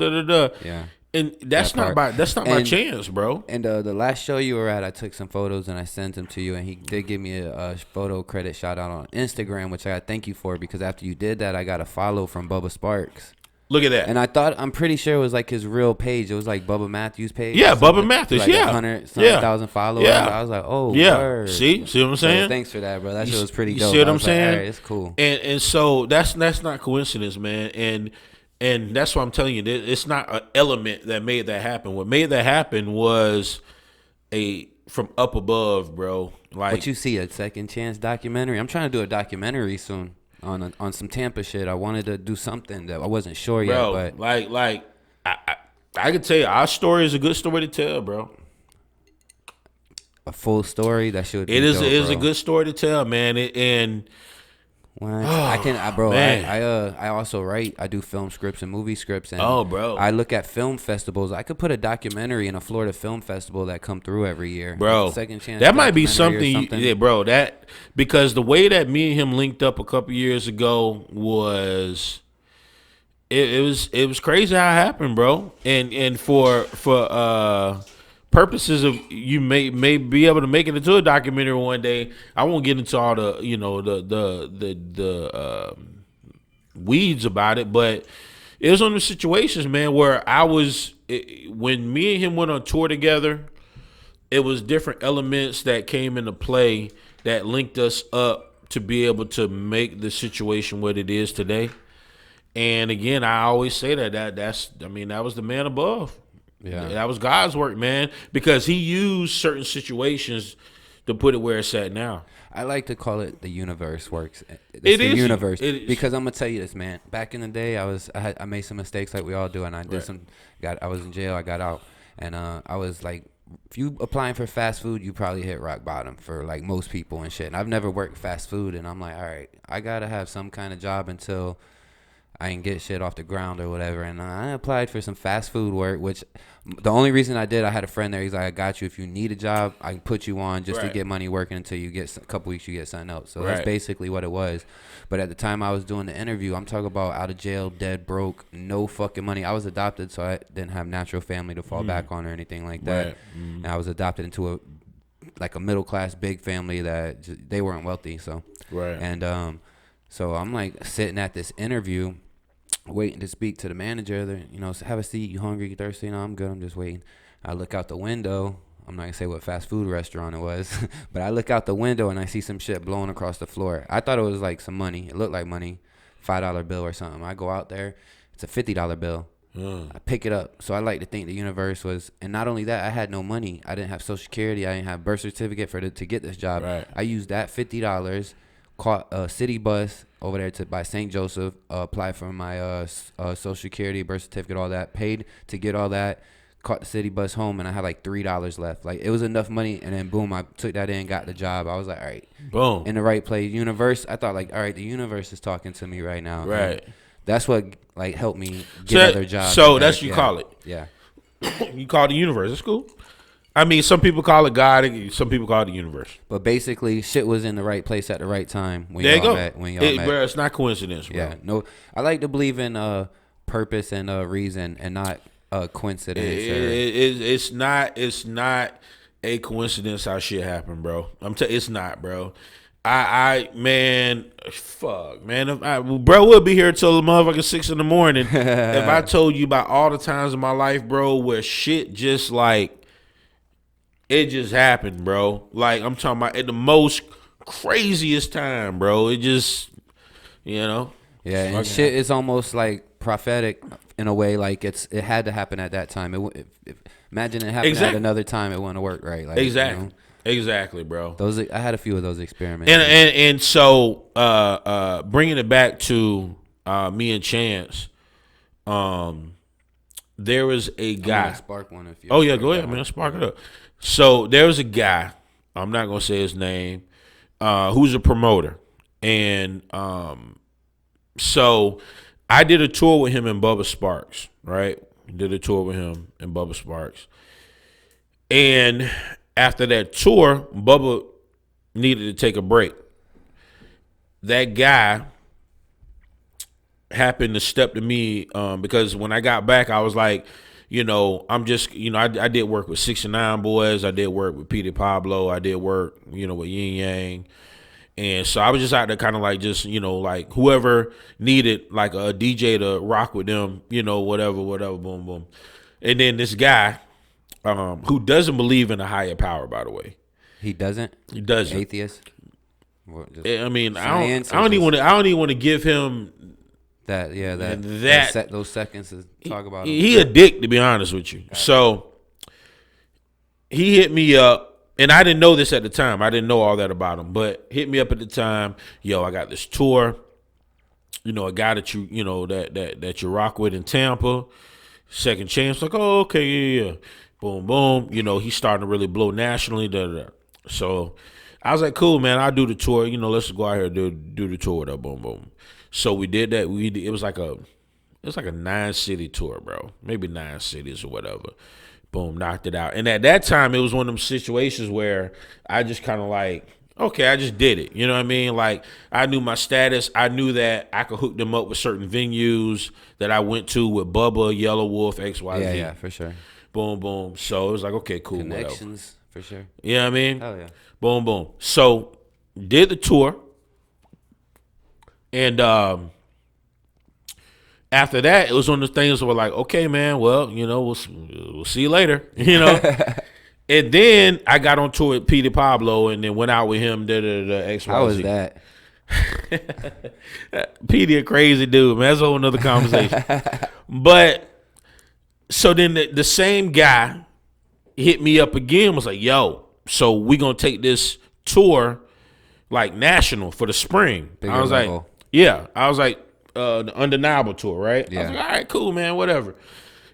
Yeah. And that's That not part. my chance, bro. And the last show you were at, I took some photos and I sent them to you, and he did give me a photo credit shout out on Instagram, which I thank you for, because after you did that, I got a follow from Bubba Sparks. Look at that. And I'm pretty sure it was like his real page. It was like Bubba Matthews' page. Yeah, So Bubba like, Matthews, like yeah. 100,000 followers. Yeah. I was like, oh, yeah. word. See what I'm saying? So thanks for that, bro. That shit was pretty You dope. see what I I'm was like, saying? all right, it's cool. And so that's not coincidence, man. And that's what I'm telling you. It's not an element that made that happen. What made that happen was a from up above, bro. Like, But you see a Second Chance documentary. I'm trying to do a documentary soon on some Tampa shit. I wanted to do something that I wasn't sure yet, bro, but I could tell you our story is a good story to tell, bro. a full story that should. It is dope, a good story to tell, man. And what? man. I also write. I do film scripts and movie scripts, and bro, I look at film festivals. I could put a documentary in a Florida film festival that come through every year, bro. Second Chance. That might be documentary something, yeah, bro. That because the way that me and him linked up a couple years ago was. It was crazy how it happened, bro. And for purposes of you may be able to make it into a documentary one day. I won't get into all the the weeds about it, but it was one of the situations, man, where when me and him went on tour together, it was different elements that came into play that linked us up to be able to make the situation what it is today. And again, I always say that was the man above. Yeah, that was God's work, man, because he used certain situations to put it where it's at now. I like to call it the universe works. It the is universe it is. Because I'm gonna tell you this, man. Back in the day, I made some mistakes like we all do, and I did I was in jail. I got out, and I was like, if you applying for fast food, you probably hit rock bottom for like most people and shit. And I've never worked fast food, and I'm like, all right, I gotta have some kind of job until I can get shit off the ground or whatever. And I applied for some fast food work, which the only reason I did, I had a friend there. He's like, I got you. If you need a job, I can put you on just to get money working until you get a couple weeks, you get something else. So that's basically what it was. But at the time I was doing the interview, I'm talking about out of jail, dead broke, no fucking money. I was adopted, so I didn't have natural family to fall back on or anything like that. And I was adopted into a middle class big family that they weren't wealthy. So and so I'm like sitting at this interview, waiting to speak to the manager. Have a seat. You hungry? You thirsty? No, I'm good. I'm just waiting. I look out the window. I'm not gonna say what fast food restaurant it was, but I look out the window and I see some shit blowing across the floor. I thought it was like some money. It looked like money, $5 bill or something. I go out there. It's a $50 bill. I pick it up. So I like to think the universe was, and not only that, I had no money. I didn't have Social Security. I didn't have birth certificate to get this job. I used that $50. Caught a city bus over there by St. Joseph, applied for my Social Security, birth certificate, all that, paid to get all that, caught the city bus home, and I had like $3 left. Like, it was enough money, and then boom, I took that in, got the job. I was like, all right, boom, in the right place. Universe, I thought like, all right, the universe is talking to me right now. Right. And that's what like helped me get other jobs. So that's what you call it. Yeah. You call it the universe. That's cool. I mean, some people call it God. Some people call it the universe. But basically, shit was in the right place at the right time when there y'all you met. Bro, it's not coincidence, bro. Yeah, no. I like to believe in purpose and reason, and not coincidence. It's not a coincidence how shit happened, bro. It's not, bro. Fuck, man. Bro, we'll be here till the motherfucking 6 a.m. If I told you about all the times in my life, bro, where shit just like. It just happened, bro. Like, I'm talking about at the most craziest time, bro. It just, Yeah, and shit is almost like prophetic in a way. Like, it had to happen at that time. Imagine it happened at another time, it wouldn't have worked right. Like, exactly. Exactly, bro. I had a few of those experiments. And so, bringing it back to me and Chance, there was a guy. I'm gonna spark one if you. Oh, yeah, go ahead, man. Spark it up. So there was a guy, I'm not gonna say his name, who's a promoter, and so I did a tour with him in Bubba Sparks, right? Did a tour with him in Bubba Sparks, and after that tour, Bubba needed to take a break. That guy happened to step to me because when I got back, I was like. I'm just, I did work with 69 Boys. I did work with Peter Pablo. I did work, with Yin Yang. And so I was just out there kind of like just, like whoever needed like a DJ to rock with them, whatever, boom, boom. And then this guy who doesn't believe in a higher power, by the way. He doesn't? He doesn't. Atheist? I mean, I don't even want to give him those seconds to talk about him. He a dick, to be honest with you. So he hit me up and I didn't know this at the time. I didn't know all that about him, but hit me up at the time. Yo, I got this tour. You know, a guy that you know that you rock with in Tampa. Second Chance, like, oh, okay, yeah. Boom, boom. You know, he's starting to really blow nationally. Da, da, da. So I was like, cool, man. I'll do the tour. You know, let's go out here and do the tour. Da, boom, boom. So we did that. It was like a 9-city tour, bro. Maybe 9 cities or whatever. Boom, knocked it out. And at that time, it was one of them situations where I just kind of like, okay, I just did it. You know what I mean? Like, I knew my status. I knew that I could hook them up with certain venues that I went to with Bubba, Yellow Wolf, XYZ. Yeah, for sure. Boom, boom. So it was like, okay, cool. Connections, whatever. for sure. You know what I mean? Hell yeah. Boom, boom. So did the tour. And after that, it was one of the things where like, okay, man, well, you know, we'll see you later. You know? And then I got on tour with Peter Pablo and then went out with him, XYZ. How was that? Petey a crazy dude, man. That's a whole nother conversation. But so then the same guy hit me up again, was like, yo, so we gonna take this tour like national for the spring. Bigger I was level. like, yeah. I was like, the Undeniable tour, right? Yeah. I was like, all right, cool, man, whatever.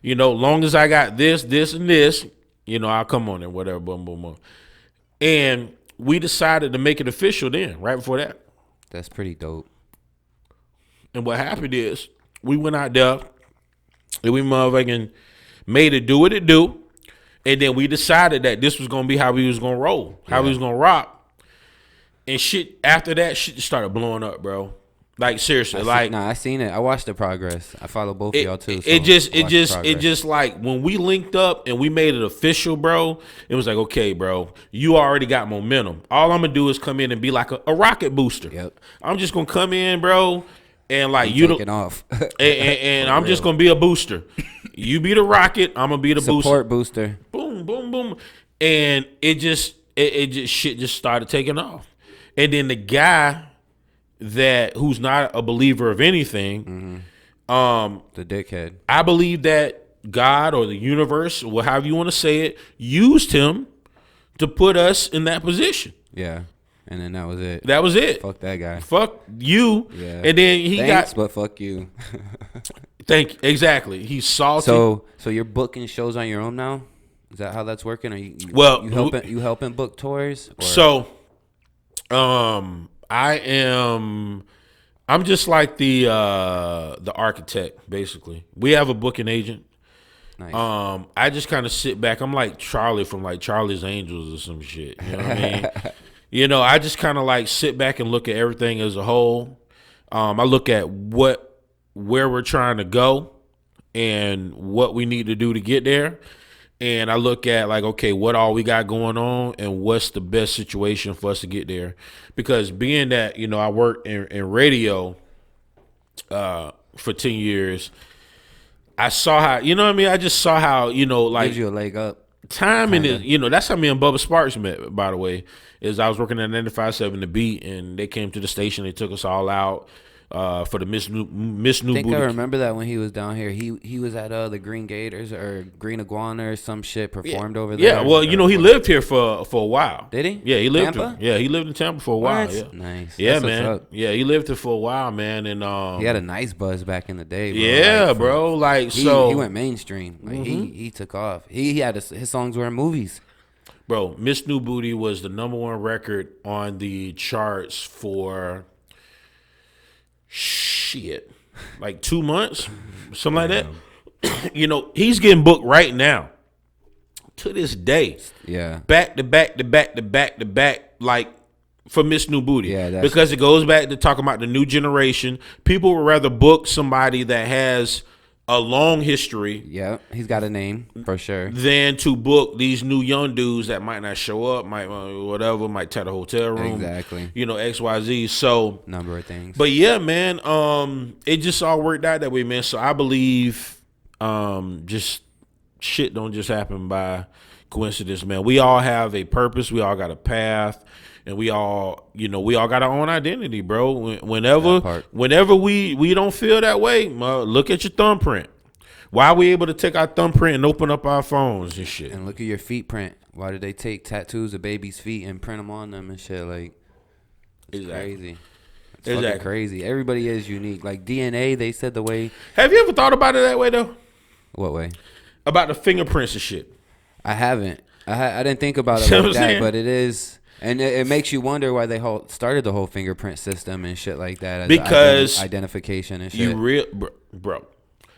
You know, long as I got this, and this, you know, I'll come on there, whatever, boom, boom, boom. And we decided to make it official then, right before that. That's pretty dope. And what happened is we went out there and we motherfucking made it do what it do. And then we decided that this was going to be how we was going to roll, how we was going to rock. And shit, after that, shit just started blowing up, bro. Like, seriously, I seen it. I watched the progress. I follow both of y'all too. So it just like when we linked up and we made it official, bro. It was like, okay, bro, you already got momentum. All I'm gonna do is come in and be like a rocket booster. Yep. I'm just gonna come in, bro, and like taking off. and I'm just gonna be a booster. You be the rocket, I'm gonna be the support booster. Boom, boom, boom, and it just shit just started taking off, and then the guy who's not a believer of anything, the dickhead. I believe that God or the universe, or however you want to say it, used him to put us in that position. Yeah. And then that was it. That was it. Fuck that guy. Fuck you. Yeah. And then Thanks, but fuck you. Exactly. He's salty. So you're booking shows on your own now? Is that how that's working? Are you helping book tours? Or? So, I'm just like the architect, basically. We have a booking agent. Nice. I just kind of sit back. I'm like Charlie from like Charlie's Angels or some shit. You know what I mean? You know, I just kind of like sit back and look at everything as a whole. I look at where we're trying to go and what we need to do to get there. And I look at like, okay, what all we got going on and what's the best situation for us to get there. Because being that, you know, I worked in radio for 10 years, I saw how, you know what I mean? I just saw how, you know, like. Gives you a leg up. Timing is, you know, that's how me and Bubba Sparks met, by the way, is I was working at 95.7 The Beat, and they came to the station, they took us all out. For the Miss New I think Booty. I remember that when he was down here. He was at the Green Gators or Green Iguana or some shit, performed over there. Yeah, well, you know, he lived here for a while. Did he? Yeah, he lived Tampa? here. Yeah, he lived in Tampa for a while. What? Yeah. Nice. Yeah, That's what's man. up. Yeah, he lived here for a while, man. And he had a nice buzz back in the day, bro. Yeah, like, bro. Like, he went mainstream. Like he took off. He had his songs were in movies. Bro, Miss New Booty was the #1 record on the charts for shit, like 2 months, something like that. You know, he's getting booked right now to this day. Yeah. Back to back, like for Miss New Booty. Yeah, because it goes back to talking about the new generation. People would rather book somebody that has a long history. Yeah, he's got a name for sure. Than to book these new young dudes that might not show up, might whatever, might take a hotel room. Exactly. You know, XYZ. So number of things. But yeah, man, it just all worked out that way, man. So I believe just shit don't just happen by coincidence, man. We all have a purpose, we all got a path, and we all got our own identity, bro. Whenever we don't feel that way, look at your thumbprint. Why are we able to take our thumbprint and open up our phones and shit? And look at your feet print. Why did they take tattoos of babies' feet and print them on them and shit? Like, it's crazy. It's fucking crazy. Everybody is unique. Like DNA, they said the way. Have you ever thought about it that way though? What way? About the fingerprints and shit. I haven't. I didn't think about it like that, but it is, and it makes you wonder why they started the whole fingerprint system and shit like that. As because identification and shit. You bro.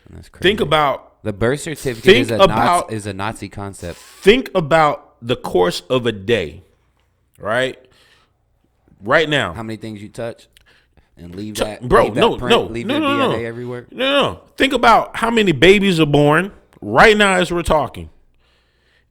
That's crazy. Think about the birth certificate is a Nazi concept. Think about the course of a day, right? Right now, how many things you touch and leave no DNA everywhere. No. Think about how many babies are born right now as we're talking.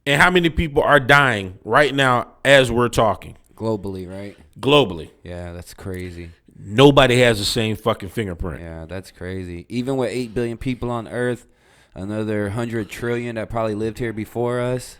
And how many people are dying right now as we're talking? Globally, right? Globally. Yeah, that's crazy. Nobody has the same fucking fingerprint. Yeah, that's crazy. Even with 8 billion people on Earth, another 100 trillion that probably lived here before us.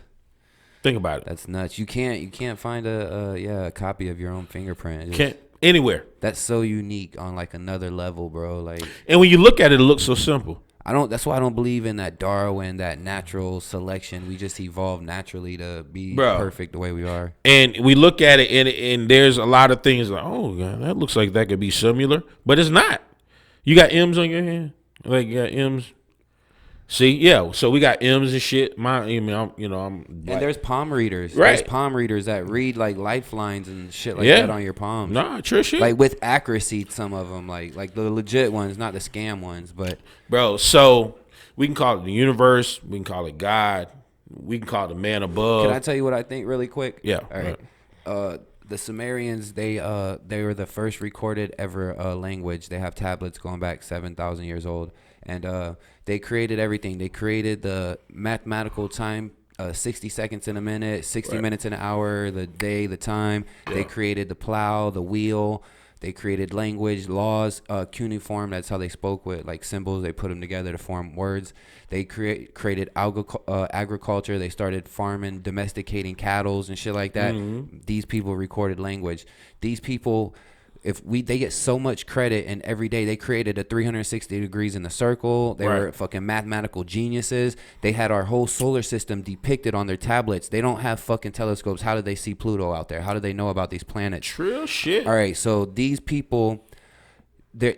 Think about it. That's nuts. You can't find a copy of your own fingerprint. Can't anywhere. That's so unique on like another level, bro. Like, and when you look at it, it looks so simple. That's why I don't believe in that Darwin, that natural selection. We just evolved naturally to be perfect the way we are. And we look at it, and there's a lot of things like, oh, God, that looks like that could be similar, but it's not. You got M's on your hand? Like, you got M's? See, yeah. So we got M's and shit. I'm and there's palm readers. Right. There's palm readers that read like lifelines and shit like that on your palms. Nah, true shit. Like with accuracy, some of them, like the legit ones, not the scam ones. But bro, so we can call it the universe. We can call it God. We can call it the man above. Can I tell you what I think really quick? Yeah. All right. The Sumerians, they were the first recorded ever language. They have tablets going back 7,000 years old. And they created everything. They created the mathematical time, 60 seconds in a minute, 60 minutes in an hour, the day, the time. Yeah. They created the plow, the wheel. They created language, laws, cuneiform. That's how they spoke with like symbols. They put them together to form words. They created agriculture. They started farming, domesticating cattle and shit like that. Mm-hmm. These people recorded language. These people... they get so much credit, and every day they created a 360 degrees in the circle. They were fucking mathematical geniuses. They had our whole solar system depicted on their tablets. They don't have fucking telescopes. How did they see Pluto out there? How do they know about these planets? True shit. All right, so these people, they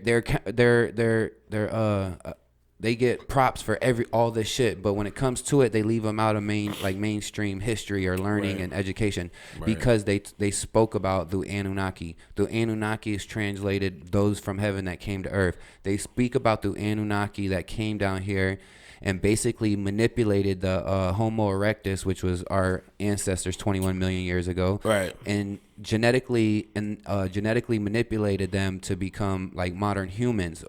get props for all this shit, but when it comes to it, they leave them out of mainstream history or learning and education because they spoke about the Anunnaki. The Anunnaki is translated those from heaven that came to earth. They speak about the Anunnaki that came down here and basically manipulated the Homo erectus, which was our ancestors 21 million years ago, and genetically manipulated them to become like modern humans,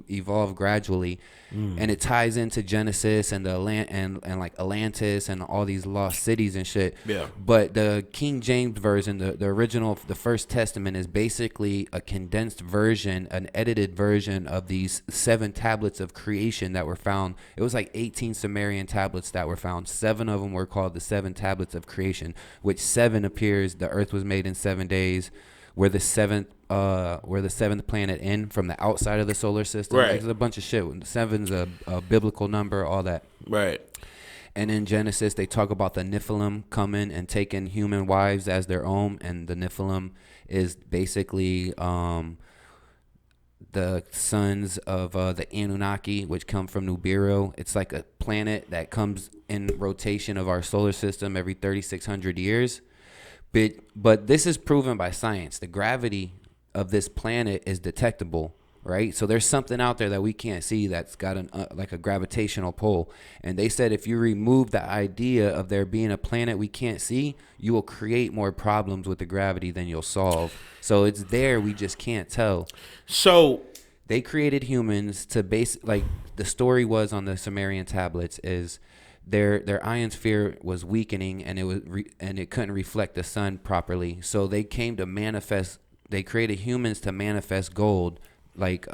evolve gradually. And it ties into Genesis and the and like Atlantis and all these lost cities and shit. Yeah. But the King James version, the original, the First Testament, is basically a condensed version, an edited version of these 7 tablets of creation that were found. It was like 18 Sumerian tablets that were found. 7 of them were called the 7 tablets of creation, which 7 appears the earth was made in 7 days. We're the seventh planet in from the outside of the solar system. Right. There's a bunch of shit. 7's a biblical number, all that. Right. And in Genesis, they talk about the Nephilim coming and taking human wives as their own. And the Nephilim is basically the sons of the Anunnaki, which come from Nibiru. It's like a planet that comes in rotation of our solar system every 3,600 years. But this is proven by science. The gravity of this planet is detectable, right? So there's something out there that we can't see that's got like a gravitational pull. And they said if you remove the idea of there being a planet we can't see, you will create more problems with the gravity than you'll solve. So it's there, we just can't tell. So they created humans to like the story was on the Sumerian tablets is their ionosphere was weakening and it couldn't reflect the sun properly. So they came to manifest. They created humans to manifest gold, like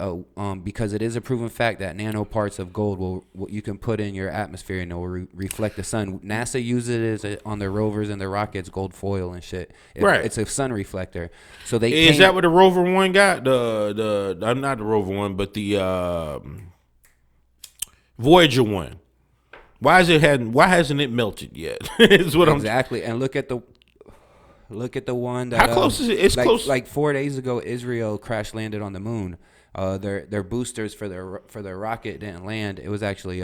because it is a proven fact that nanoparts of gold you can put in your atmosphere and it will reflect the sun. NASA uses it on their rovers and their rockets, gold foil and shit. It's a sun reflector. So is that what the Rover 1 got? I'm not the Rover 1, but the Voyager 1. Why hasn't it melted yet? Is what exactly. And look at the one that how close is it? It's like, close. Like 4 days ago, Israel crash landed on the moon. Their boosters for their rocket didn't land. It was actually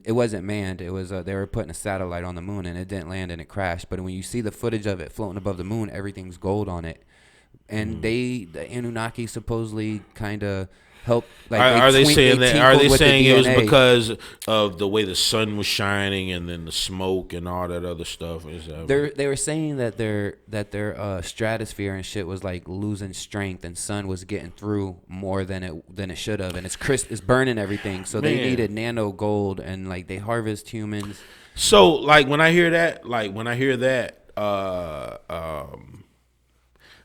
it wasn't manned. It was they were putting a satellite on the moon and it didn't land and it crashed. But when you see the footage of it floating above the moon, everything's gold on it. And the Anunnaki supposedly kind of help. Like are they saying that? Are they saying it was DNA. because of the way the sun was shining and then the smoke and all that other stuff? They were saying that their stratosphere and shit was like losing strength and sun was getting through more than it should have, and it's burning everything. So they needed nano gold, and like they harvest humans. So like when I hear that,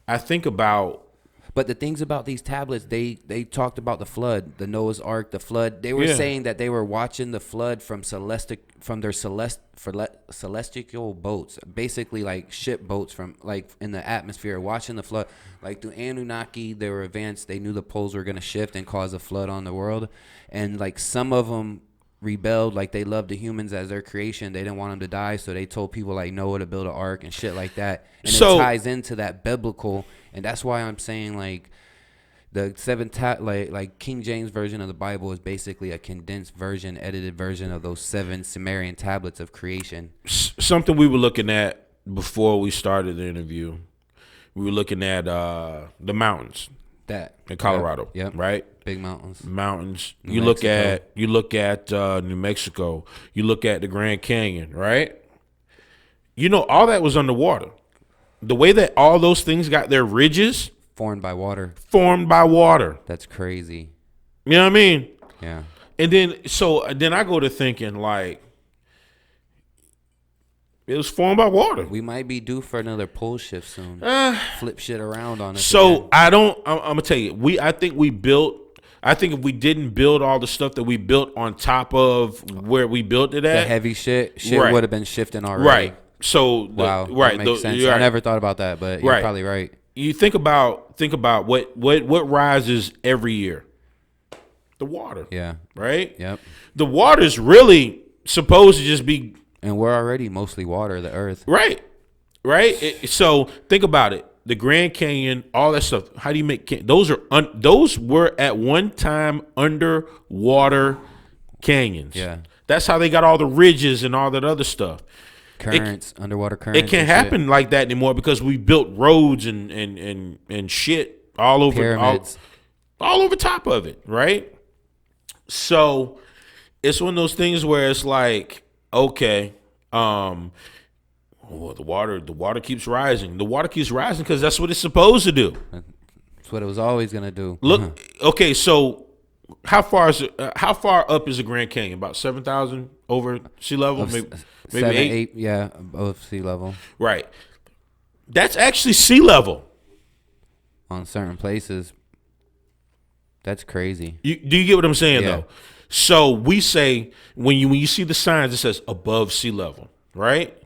I think about. But the things about these tablets, they talked about the flood, the Noah's Ark, the flood. They were saying that they were watching the flood from their celestial boats, basically like ship boats from like in the atmosphere, watching the flood. Like the Anunnaki, they were advanced. They knew the poles were gonna shift and cause a flood on the world, and like some of them rebelled. Like they loved the humans as their creation. They didn't want them to die, so they told people like Noah to build an ark and shit like that. And it ties into that biblical. And that's why I'm saying like the like King James version of the Bible is basically a condensed version, edited version of those 7 Sumerian tablets of creation. Something we were looking at before we started the interview. We were looking at the mountains in Colorado. Yep. Right. Big mountains. You look at New Mexico. You look at the Grand Canyon. Right. You know, all that was underwater. The way that all those things got their ridges formed by water. That's crazy. You know what I mean? Yeah. And then I go to thinking like it was formed by water. We might be due for another pole shift soon. Flip shit around on us. So again. I'm gonna tell you, I think if we didn't build all the stuff that we built on top of where we built it at, the heavy shit right. would have been shifting already. Right. So wow, right, that makes sense. Right. I never thought about that, but you're probably right. You think about what rises every year. The water. Yeah. Right? Yep. The water's really supposed to just be, and we're already mostly water, the earth. Right. So think about it. The Grand Canyon, all that stuff. How do you make those were at one time underwater canyons. Yeah. That's how they got all the ridges and all that other stuff. Currents, underwater currents. It can't happen like that anymore because we built roads and shit all over pyramids, all over top of it, right? So it's one of those things where it's like, okay, well, the water keeps rising. The water keeps rising because that's what it's supposed to do. That's what it was always gonna do. Look, okay, so how far up is the Grand Canyon? About 7,000 over sea level, maybe 7, 8, yeah, above sea level. Right. That's actually sea level on certain places. That's crazy. Do you get what I'm saying though? So we say when you see the signs, it says above sea level, right?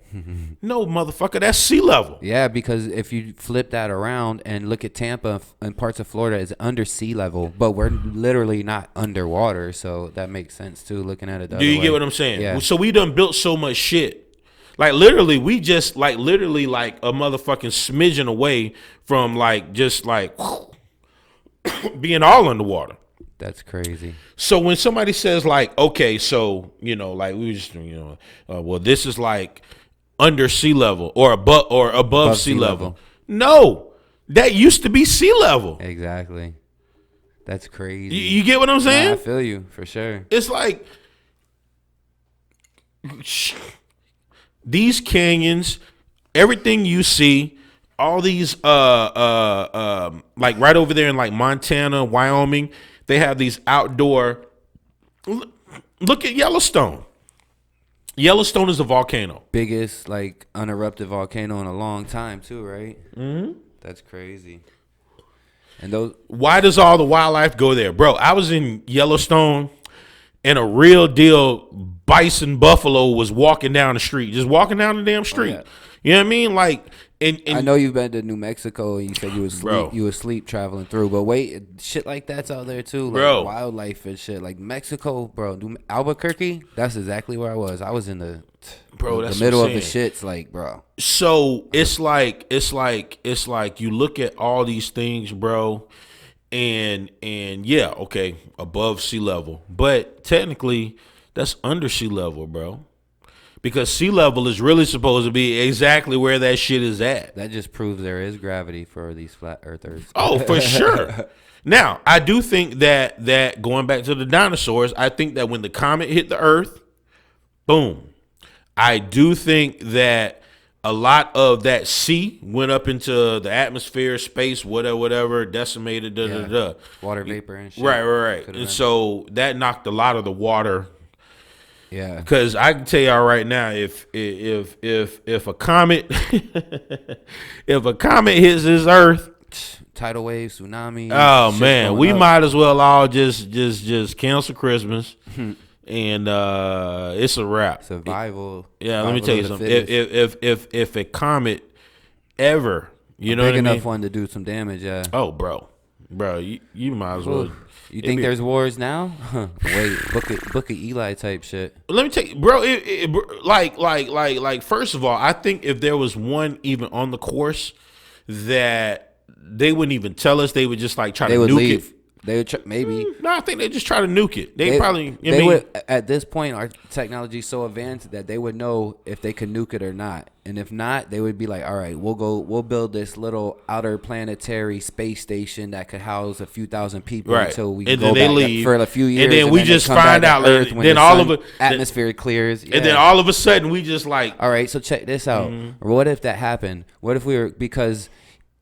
No, motherfucker, that's sea level. Yeah, because if you flip that around and look at Tampa and parts of Florida, it's under sea level, but we're literally not underwater, so that makes sense too. Looking at it, do you get what I'm saying? Yeah. So we done built so much shit, like literally, we just like a motherfucking smidgen away from like just like being all underwater. That's crazy. So when somebody says like, okay, so like we just well, this is like under sea level or above sea level. No, that used to be sea level. Exactly. That's crazy. You get what I'm saying? I feel you for sure. It's like these canyons, everything you see, all these like right over there in like Montana, Wyoming, they have these outdoor. Look at Yellowstone. Yellowstone is a volcano. Biggest like unerupted volcano in a long time too, right? Mm-hmm. That's crazy. And those. Why does all the wildlife go there, bro? I was in Yellowstone, and a real deal bison buffalo was walking down the street, just walking down the damn street. Oh, yeah. You know what I mean? Like, I know you've been to New Mexico and you said Bro. you was sleep traveling through, but wait, shit like that's out there too, like Bro. wildlife and shit. Like Mexico, bro, Albuquerque, that's exactly where I was. I was in the That's middle what of I'm the saying. shits, like, bro. So it's like you look at all these things, bro, and yeah, okay, above sea level, but technically that's under sea level, bro, because sea level is really supposed to be exactly where that shit is at. That just proves there is gravity for these flat earthers. Oh, for sure. Now, I do think that going back to the dinosaurs, I think that when the comet hit the Earth, boom. I do think that a lot of that sea went up into the atmosphere, space, whatever, decimated, Water vapor and shit. Right. Could've And been. so that knocked a lot of the water. Yeah. Because I can tell y'all right now, if a comet if a comet hits this Earth, Tidal wave, tsunami. oh shit's man, going we up. might as well all just cancel Christmas, and it's a wrap. Survival. Yeah, let me tell you survival of the something. fittest. If a comet ever, you know Big what I mean? enough one to do some damage, yeah. Oh, bro, you might as well. Ooh. You think there's wars now? Wait, book a Eli type shit. Let me tell you, bro. Like. First of all, I think if there was one even on the course, that they wouldn't even tell us. They would just like try They to would nuke leave. it. They would maybe. No, I think they just try to nuke it. They probably. They would at this point. Our technology is so advanced that they would know if they could nuke it or not. And if not, they would be like, all right, we'll build this little outer planetary space station that could house a few thousand people Right. until we And go then they back leave. for a few years. And then we they just come back find to out Earth later. when Then the all sun of it- atmosphere clears. And then all of a sudden we just like. All right, so check this out. Mm-hmm. What if that happened? What if we were, because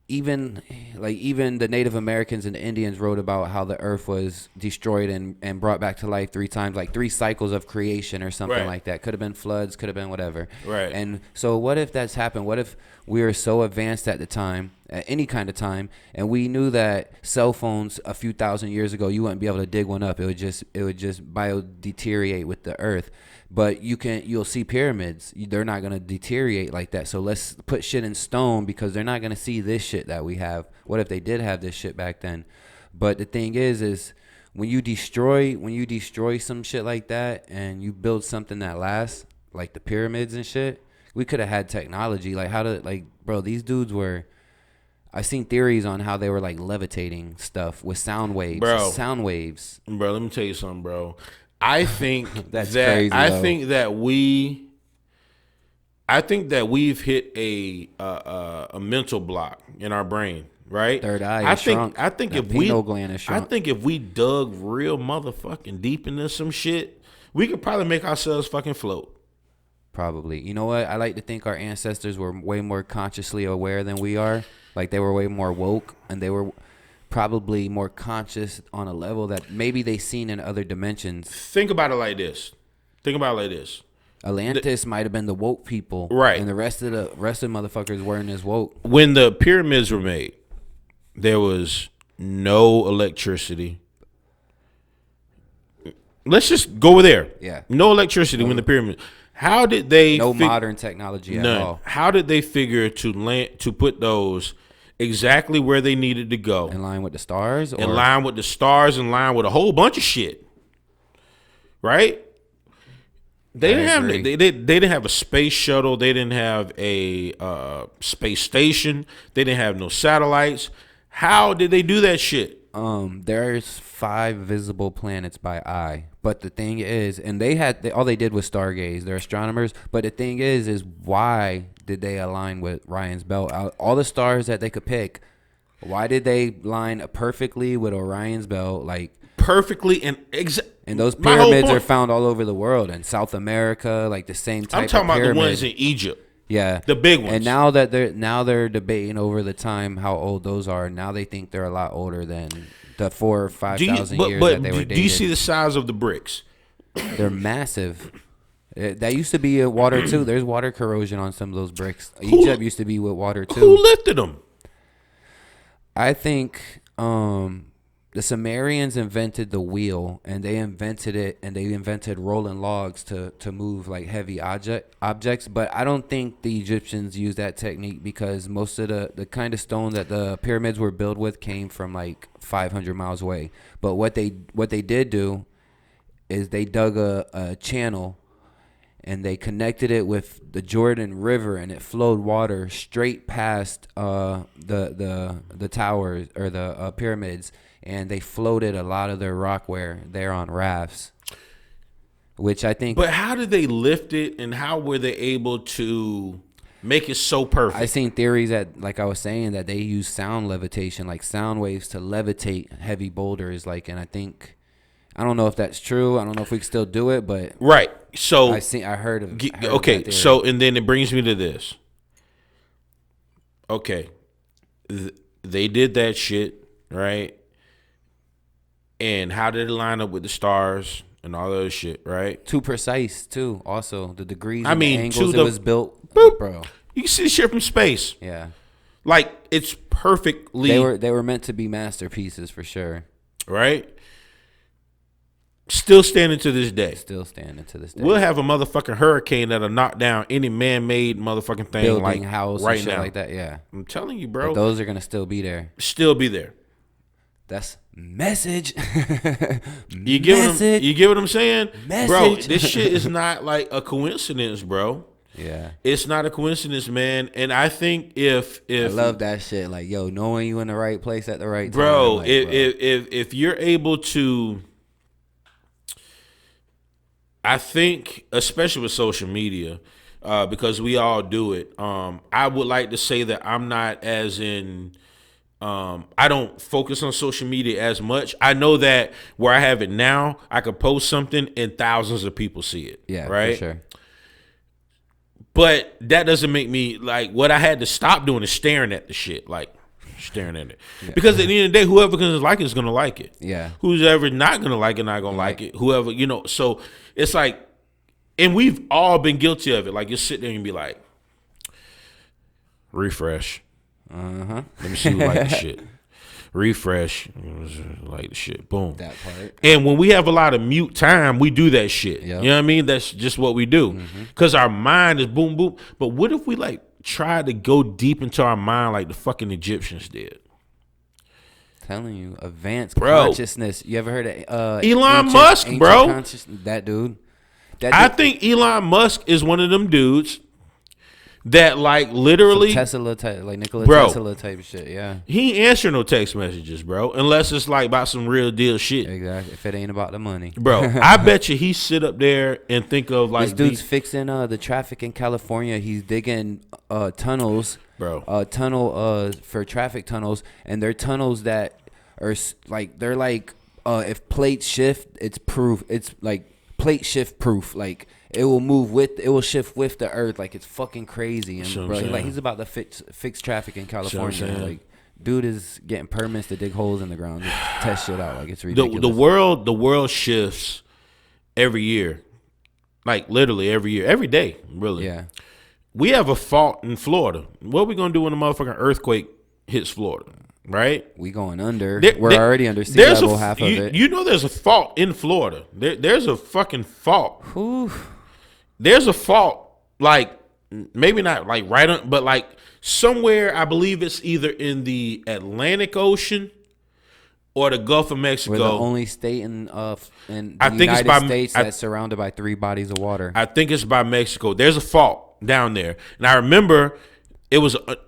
even the Native Americans and the Indians wrote about how the earth was destroyed and brought back to life 3 times, like 3 cycles of creation or something Right. like that. Could have been floods, could have been whatever. Right. And so what if that's happened? What if we were so advanced at the time, at any kind of time, and we knew that cell phones a few thousand years ago, you wouldn't be able to dig one up. It would just bio deteriorate with the earth. But you'll see pyramids. They're not gonna deteriorate like that. So let's put shit in stone because they're not gonna see this shit that we have. What if they did have this shit back then? But the thing is when you destroy some shit like that and you build something that lasts, like the pyramids and shit, we could have had technology. Like bro, these dudes were. I've seen theories on how they were like levitating stuff with sound waves. Bro. Sound waves. Bro, let me tell you something, bro. I think That's that crazy, I though. think that we've hit a mental block in our brain, right? Third eye is shrunk. I think That if we pineal gland is shrunk. I think if we dug real motherfucking deep into some shit, we could probably make ourselves fucking float. Probably. You know what? I like to think our ancestors were way more consciously aware than we are. Like they were way more woke and they were probably more conscious on a level that maybe they seen in other dimensions. Think about it like this. Atlantis might have been the woke people. Right. And the rest of the motherfuckers weren't as woke. When the pyramids were made, there was no electricity. Let's just go over there. Yeah. No electricity when the pyramids. How did they No modern technology at all. How did they figure to put those exactly where they needed to go? In line with the stars? In line with the stars, in line with a whole bunch of shit. Right? They didn't have a space shuttle. They didn't have a space station. They didn't have no satellites. How did they do that shit? There's 5 visible planets by eye, but the thing is, and all they did was stargaze. They're astronomers, but the thing is why did they align with Orion's belt? All the stars that they could pick, why did they line perfectly with Orion's belt? Like Perfectly and those pyramids are found all over the world in South America, like the same type. I'm talking of about the pyramid. ones in Egypt. Yeah, The big ones. And now they're debating over the time how old those are. Now they think they're a lot older than the 4,000 or 5,000 years that they were dated. Do you see the size of the bricks? They're massive. That used to be a water too. There's water corrosion on some of those bricks. Egypt used to be with water too. Who lifted them? I think the Sumerians invented the wheel, and they invented rolling logs to move like heavy objects. But I don't think the Egyptians used that technique, because most of the kind of stone that the pyramids were built with came from like 500 miles away. But what they did do is they dug a channel, and they connected it with the Jordan River, and it flowed water straight past the towers, or the pyramids, and they floated a lot of their rockware there on rafts, which I think. But how did they lift it, and how were they able to make it so perfect? I seen theories that, like I was saying, that they use sound levitation, like sound waves, to levitate heavy boulders. Like, and I don't know if that's true. I don't know if we can still do it, but right. So I heard of. Okay, so and then it brings me to this. Okay, they did that shit, right? And how did it line up with the stars and all that other shit, right? Too precise too. Also, the degrees. I mean, the angles it was built, boop, bro. You can see the shit from space. Yeah, like it's perfectly. They were meant to be masterpieces for sure. Right. Still standing to this day. We'll have a motherfucking hurricane that'll knock down any man-made motherfucking thing, building, like house, right and shit now, like that. Yeah, I'm telling you, bro. But those are gonna still be there. That's message. You get what I'm saying, message. Bro? This shit is not like a coincidence, bro. Yeah, it's not a coincidence, man. And I think if I love that shit, like, yo, knowing you in the right place at the right time, bro. Like, If you're able to. I think, especially with social media, because we all do it. I would like to say that I'm not as in. I don't focus on social media as much. I know that where I have it now, I could post something and thousands of people see it. Yeah, right. For sure. But that doesn't make me like. What I had to stop doing is staring at the shit, like staring at it. Yeah. Because at the end of the day, whoever can like it is gonna like it. Yeah. Who's ever not gonna like it, not gonna like it. Whoever, so. It's like, and we've all been guilty of it. Like, you sit there and be like, refresh. Let me see who like the shit. Refresh. Like the shit. Boom. That part. And when we have a lot of mute time, we do that shit. Yep. You know what I mean? That's just what we do. Because our mind is boom, boom. But what if we like try to go deep into our mind like the fucking Egyptians did? Telling you, advanced consciousness. You ever heard of Elon Musk, bro? That dude. I think Elon Musk is one of them dudes that like literally some Tesla type, like Nikola Tesla type shit. Yeah, he ain't answer no text messages, bro, unless it's like about some real deal shit. Exactly. If it ain't about the money, bro. I bet you he sit up there and think of like this dude's fixing the traffic in California. He's digging tunnels, bro. Tunnel for traffic tunnels, and they're tunnels that are like they're like if plates shift, it's proof. It's like plate shift proof. Like it will shift with the earth. Like it's fucking crazy. And bro, he's about to fix traffic in California. Like dude is getting permits to dig holes in the ground, just test shit out. Like it's ridiculous. The world shifts every year, like literally every year, every day. Really. Yeah. We have a fault in Florida. What are we gonna do when a motherfucking earthquake hits Florida? Right? We going under. We're already under sea level, half of it. You know there's a fault in Florida. There's a fucking fault. Whew. There's a fault, like maybe not like right on, but like somewhere. I believe it's either in the Atlantic Ocean or the Gulf of Mexico. We're the only state in the United States that's surrounded by 3 bodies of water. I think it's by Mexico. There's a fault down there, and I remember.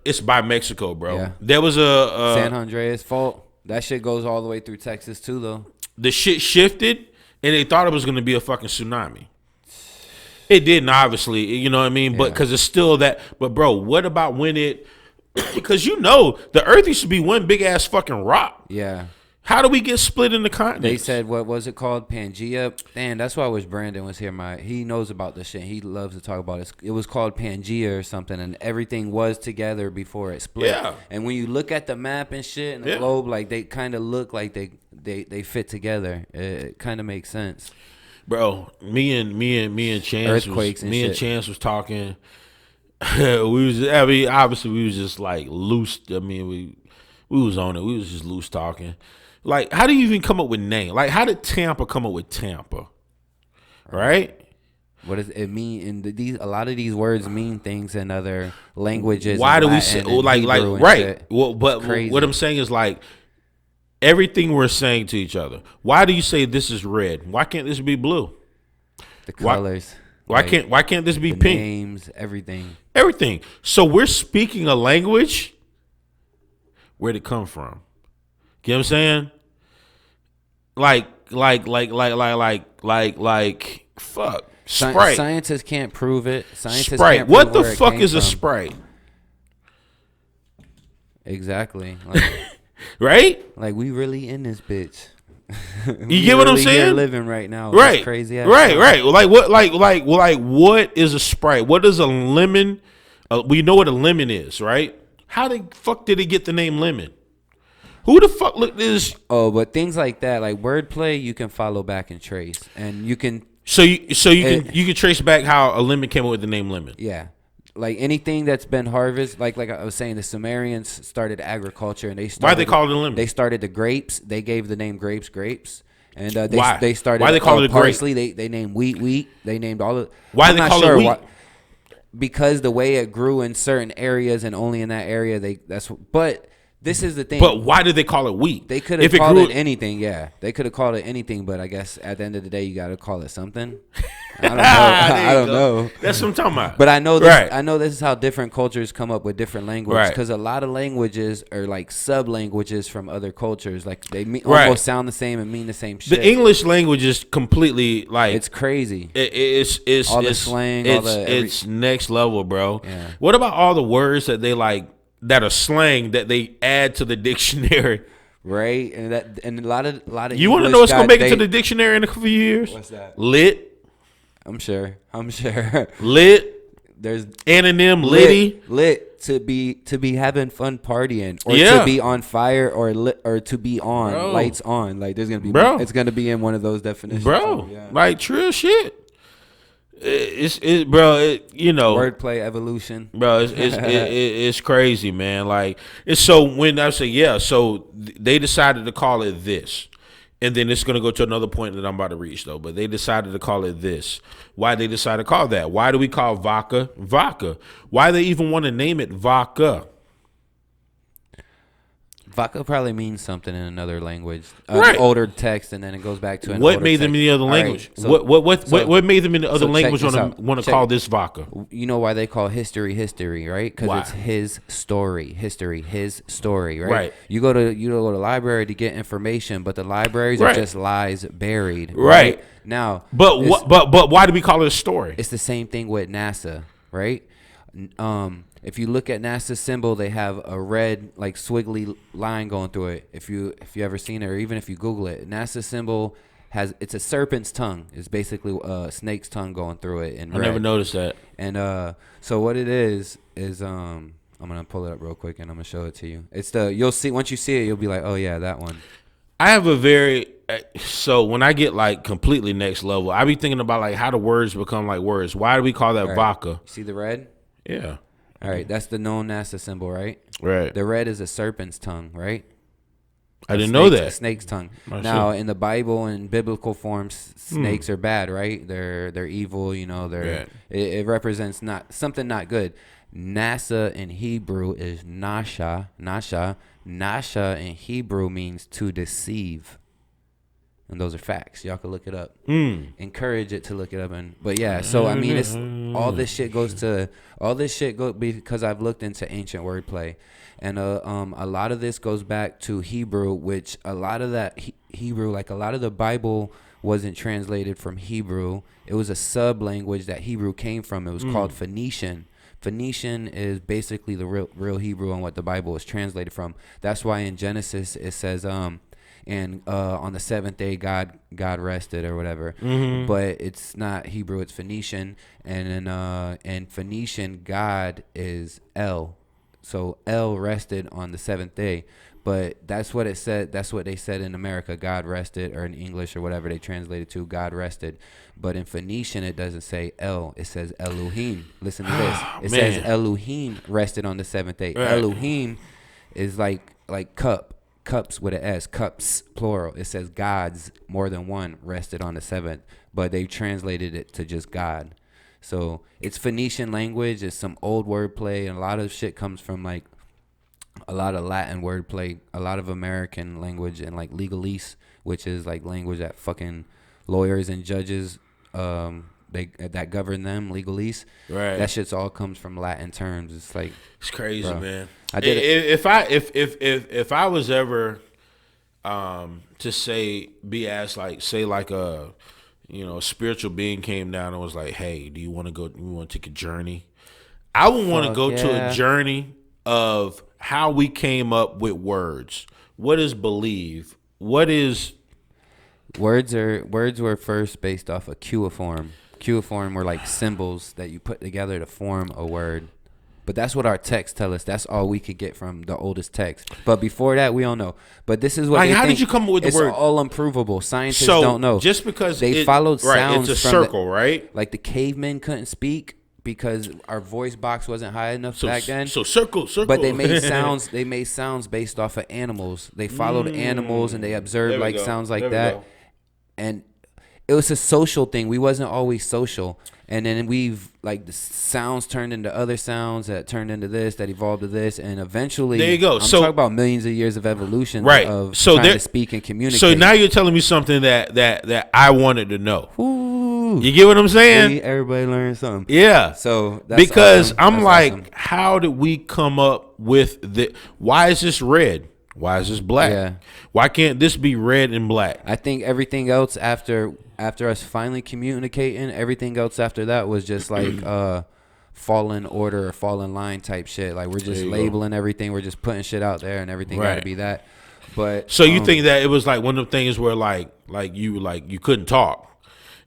It's by Mexico, bro. Yeah. There was a San Andreas fault. That shit goes all the way through Texas too, though. The shit shifted, and they thought it was going to be a fucking tsunami. It didn't, obviously. You know what I mean? Yeah. But because it's still that. But bro, what about when it? Because the Earth used to be one big ass fucking rock. Yeah. How do we get split into continents? They said, what was it called? Pangea. Damn, that's why I wish Brandon was here. He knows about this shit. He loves to talk about it. It was called Pangea or something, and everything was together before it split. Yeah. And when you look at the map and shit and the globe, like they kind of look like they fit together. It kind of makes sense. Bro, me and Chance was talking. Obviously we was just like loose. I mean, we was on it. We was just loose talking. Like, how do you even come up with name? Like, how did Tampa come up with Tampa? Right? What does it mean? And these a lot of these words mean things in other languages. Why do we Latin say and Hebrew and right? shit. Well, but Crazy. what I'm saying is like everything we're saying to each other. Why do you say this is red? Why can't this be blue? The colors. Why can't this be the pink? Names, everything. Everything. So we're speaking a language. Where'd it come from? You know what I'm saying? Like, fuck. Sprite. Scientists can't prove it. Scientists Sprite. can't What prove the where it fuck came is a from. Sprite? Exactly. Like, Right? like we really in this bitch. You get what I'm saying? Living right now. Right. Crazy ass right. time. Right. Like what? Like what is a Sprite? What is a lemon? We know what a lemon is, right? How the fuck did it get the name lemon? Who the fuck looked this? Oh, but things like that, like wordplay, you can follow back and trace, and you can. So you can trace back how a lemon came up with the name lemon. Yeah. Like anything that's been harvested, like I was saying, the Sumerians started agriculture, and they started. Why they call it a lemon? They started the grapes. They gave the name grapes, and Why? they started. Why they call it a grape? parsley? They named wheat. They named all of. Why I'm they not call sure it wheat? why, because the way it grew in certain areas, and only in that area, But this is the thing. But why did they call it wheat? They could have called it anything. Yeah, they could have called it anything. But I guess at the end of the day, you got to call it something. I don't know. I don't know. That's what I'm talking about. But I know this. Right. I know this is how different cultures come up with different language. Right. Because a lot of languages are like sub languages from other cultures. Like they Right. almost sound the same and mean the same shit. The English language is completely like It's crazy. It's All the it's, slang, It's, all the it's next level, bro. Yeah. What about all the words that they like that are slang that they add to the dictionary? Right, and a lot of You want to know what's gonna make it to the dictionary in a couple years? What's that? Lit, I'm sure. lit, There's anonym, litty. lit to be having fun partying, or Yeah. to be on fire, or lit, or to be on Bro. lights on. Like there's gonna be, Bro. It's gonna be in one of those definitions, Bro, so, yeah. like true shit. You know, Wordplay evolution. bro, it's crazy, man. Like it's so when I say so they decided to call it this, and then it's gonna go to another point that I'm about to reach though. But they decided to call it this. Why they decided to call that? Why do we call vodka vodka? Why they even want to name it vodka? Vodka probably means something in another language, Right. older text, and then it goes back to an What older made them text. in the other All right, language? so- What made them in the other so check language this want out. to Check- call this vodka? You know why they call history, right? Because Why? it's his story, his story, right? Right. You go to the library to get information, but the libraries Right. are just lies buried. Right. Now, But it's- but why do we call it a story? It's the same thing with NASA, right? If you look at NASA's symbol, they have a red like swiggly line going through it. If you ever seen it, or even if you Google it, NASA's symbol it's a serpent's tongue. It's basically a snake's tongue going through it. And I never noticed that. And so what it is I'm gonna pull it up real quick and I'm gonna show it to you. You'll see once you see it, you'll be like, oh yeah, that one. I have a very so when I get like completely next level, I be thinking about like how the words become like words. Why do we call that All right. vodka? See the red? Yeah. All right, that's the known NASA symbol, right? Right. The red is a serpent's tongue, right? I didn't know A that. snake's tongue. I Now, see. in the Bible and biblical forms, snakes are bad, right? They're evil. You know, it represents something not good. NASA in Hebrew is nasha. Nasha in Hebrew means to deceive. And those are facts. Y'all can look it up. Encourage it to look it up. But yeah, so I mean, it's all this shit because I've looked into ancient wordplay, and a lot of this goes back to Hebrew, which a lot of that Hebrew, like a lot of the Bible wasn't translated from Hebrew. It was a sub language that Hebrew came from. It was called Phoenician. Phoenician is basically the real Hebrew and what the Bible is translated from. That's why in Genesis it says and on the seventh day God rested or whatever. But it's not Hebrew, it's Phoenician, and in Phoenician God is El. So El rested on the seventh day. But that's what it said. That's what they said in America. God rested, or in English or whatever they translated to, God rested. But in Phoenician, it doesn't say El. It says Elohim. Listen to this. It says Elohim rested on the seventh day. Right. Elohim is like cup. cups with an S, cups plural. It says gods, more than one, rested on the seventh, but they translated it to just God. So it's Phoenician language. It's some old wordplay, and a lot of shit comes from like a lot of Latin wordplay, a lot of American language, and like legalese, which is like language that fucking lawyers and judges that govern them, legalese. Right. That shit's all comes from Latin terms. It's like it's crazy, bro. Man. I did If I was ever to be asked like a spiritual being came down and was like, hey, do you want to take a journey? I would want to go to a journey of how we came up with words. What is believe? What is words were first based off of cuneiform. Cuneiform were like symbols that you put together to form a word. But that's what our texts tell us. That's all we could get from the oldest text. But before that, we don't know. But this is what like. How did you come up with the word? It's all unprovable. Scientists don't know. Just because they followed sounds it's a circle, right? Like the cavemen couldn't speak because our voice box wasn't high enough back then. So circle. But they made sounds. They made sounds based off of animals. They followed animals and they observed like sounds like that. And it was a social thing. We wasn't always social. And then we've like the sounds turned into other sounds that turned into this, that evolved to this, and eventually there you go. I'm talking about millions of years of evolution, right? Of trying to speak and communicate. So now you're telling me something that I wanted to know. Ooh. You get what I'm saying? Everybody learn something. Yeah. So that's because awesome. I'm that's like, awesome. How did we come up with the? Why is this red? Why is this black? Yeah. Why can't this be red and black? I think everything else after us finally communicating, everything else after that was just like fallen order or fallen line type shit. Like we're just labeling everything. We're just putting shit out there and everything got to be that. But so you think that it was like one of the things where like you couldn't talk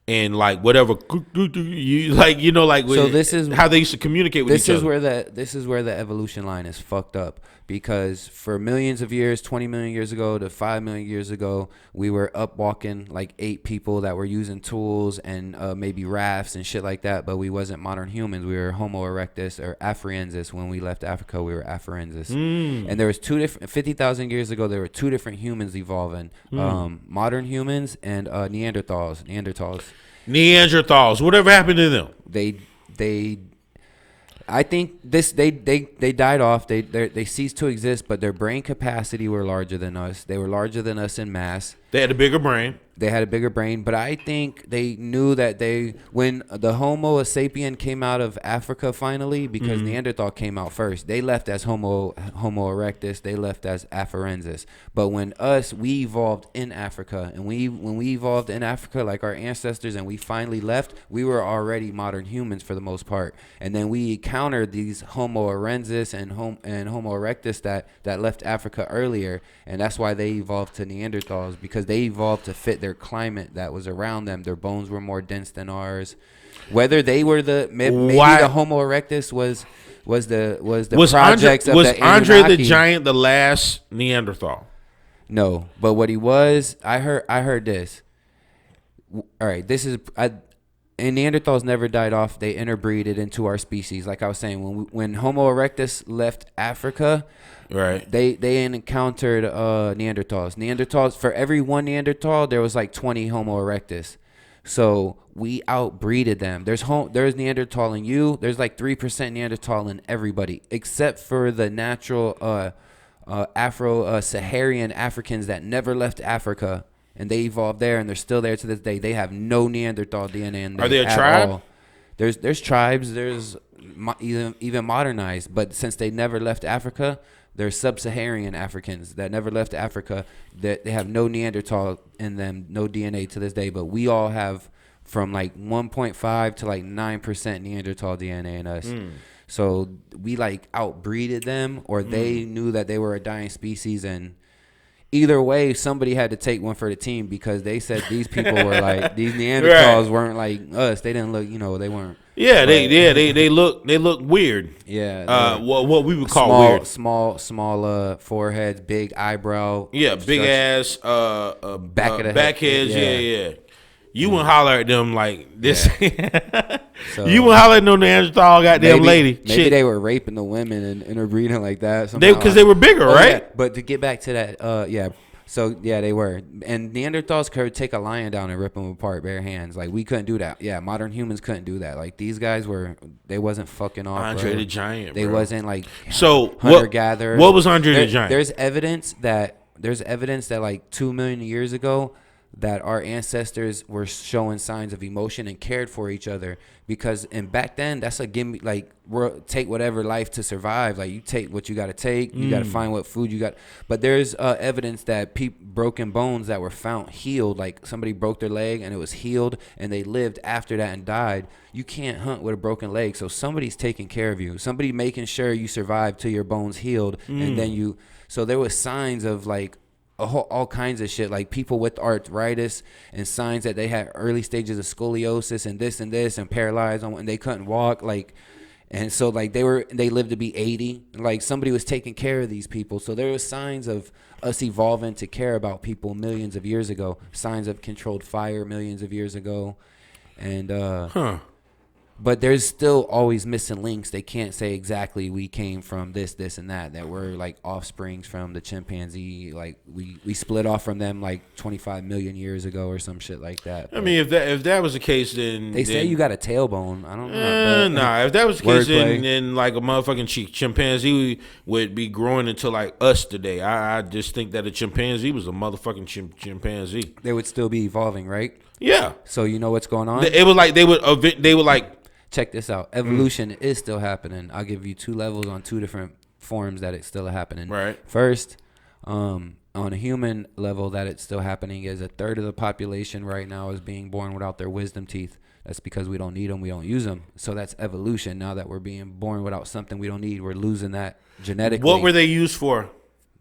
and like whatever you like, so this is how they used to communicate with each other. This is where the evolution line is fucked up. Because for millions of years, 20 million years ago to 5 million years ago, we were up walking like 8 people that were using tools and maybe rafts and shit like that. But we wasn't modern humans. We were Homo erectus or Afarensis. When we left Africa, we were Afarensis. And there was 50,000 years ago, there were 2 different humans evolving. Modern humans and Neanderthals. Whatever happened to them? I think they died off. They ceased to exist, but their brain capacity were larger than us. They were larger than us in mass. They had a bigger brain. They had a bigger brain, but I think they knew that when the Homo sapien came out of Africa finally, because Neanderthal came out first, they left as Homo erectus, they left as Afarensis. But when we evolved in Africa, and when we evolved in Africa, like our ancestors, and we finally left, we were already modern humans for the most part. And then we encountered these Homo erensis and Homo erectus that left Africa earlier, and that's why they evolved to Neanderthals, because they evolved to fit their climate that was around them. Their bones were more dense than ours. Whether they were maybe the Homo erectus was the projects of the Anunnaki. Was Andre the Giant the last Neanderthal? No, but what he was, I heard this. All right, and Neanderthals never died off. They interbreeded into our species. Like I was saying, when Homo erectus left Africa, right, they encountered Neanderthals. For every one Neanderthal, there was like 20 Homo erectus. So we outbreeded them. There's Neanderthal in you. There's like 3% Neanderthal in everybody, except for the natural Afro-Saharan Africans that never left Africa. And they evolved there, and they're still there to this day. They have no Neanderthal DNA in them. Are they a tribe? All. There's tribes. There's even modernized. But since they never left Africa, they're sub-Saharan Africans that never left Africa. That they have no Neanderthal in them, no DNA to this day. But we all have from like 1.5 to like 9% Neanderthal DNA in us. So we like outbreeded them, or they knew that they were a dying species, and either way, somebody had to take one for the team, because they said these people were like, these Neanderthals weren't like us. They didn't look, they weren't. Yeah, they look weird. Yeah. What we would call weird. Small foreheads, big eyebrow. Yeah, big ass back of the back heads. head. You wouldn't holler at them like this. So you wouldn't holler at no Neanderthal goddamn lady. Maybe they were raping the women and interbreeding like that. Because they were bigger, right? Yeah. But to get back to that, yeah. So, yeah, they were. And Neanderthals could take a lion down and rip them apart bare hands. Like, we couldn't do that. Yeah, modern humans couldn't do that. Like, these guys they wasn't fucking off, Andre bro. the Giant, They bro. wasn't, like, so hunter-gatherer. What was Andre the Giant? There's evidence that, like, 2 million years ago, that our ancestors were showing signs of emotion and cared for each other, because back then that's a gimme, like, take whatever life to survive. Like, you take what you got to take, you got to find what food you got. But there's evidence that broken bones that were found healed, like somebody broke their leg and it was healed and they lived after that and died. You can't hunt with a broken leg, so somebody's taking care of you, somebody making sure you survive till your bones healed. And then so there was signs of, like, all kinds of shit, like people with arthritis and signs that they had early stages of scoliosis and this and paralyzed and they couldn't walk, like, and so, like, they lived to be 80. Like, somebody was taking care of these people. So there was signs of us evolving to care about people millions of years ago, signs of controlled fire millions of years ago. And but there's still always missing links. They can't say exactly we came from this, and that we're, like, offsprings from the chimpanzee. Like, we split off from them, like, 25 million years ago or some shit like that. But I mean, if that was the case, then they say you got a tailbone. I don't know. Nah, if that was the case, then like a motherfucking chimpanzee would be growing into, like, us today. I just think that a chimpanzee was a motherfucking chimpanzee. They would still be evolving, right? Yeah. So you know what's going on? It was like they would like. Check this out. Evolution is still happening. I'll give you 2 levels on 2 different forms that it's still happening. Right. First, on a human level that it's still happening is 1/3 of the population right now is being born without their wisdom teeth. That's because we don't need them. We don't use them. So that's evolution. Now that we're being born without something we don't need, we're losing that genetically. What were they used for?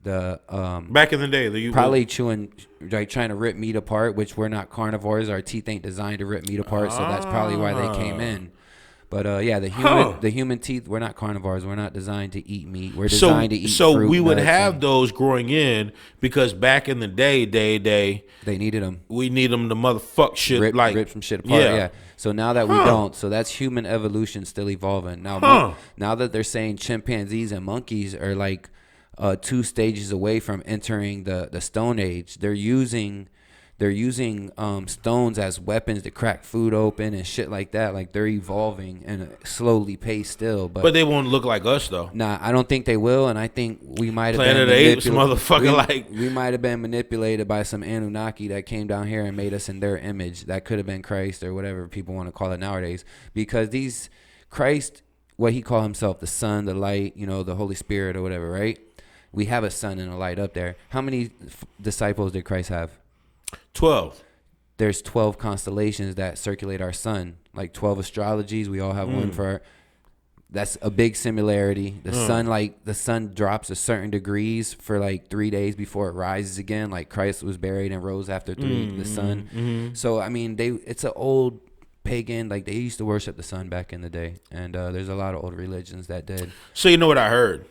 Back in the day, probably chewing, like, trying to rip meat apart, which we're not carnivores. Our teeth ain't designed to rip meat apart. So that's probably why they came in. But yeah, the human teeth, we're not carnivores. We're not designed to eat meat. We're designed to eat fruit. So we would have those growing in because back in the day, they needed them. We need them to motherfuck shit, rip some shit apart. Yeah. So now that we don't, so that's human evolution still evolving. Now that they're saying chimpanzees and monkeys are, like, 2 stages away from entering the Stone Age, they're using stones as weapons to crack food open and shit like that. Like, they're evolving in a slowly pace still, but they won't look like us though. Nah, I don't think they will, and I think we might have Planet of the Apes, motherfucker. We might have been manipulated by some Anunnaki that came down here and made us in their image. That could have been Christ or whatever people want to call it nowadays, because Christ, what he called himself, the sun, the light, the Holy Spirit or whatever, right? We have a sun and a light up there. How many disciples did Christ have? 12. There's 12 constellations that circulate our sun, like 12 astrologies. We all have one for that's a big similarity. The sun drops a certain degrees for, like, 3 days before it rises again. Like, Christ was buried and rose after 3. The sun. So I mean, it's an old pagan. Like, they used to worship the sun back in the day, and there's a lot of old religions that did. So you know what I heard?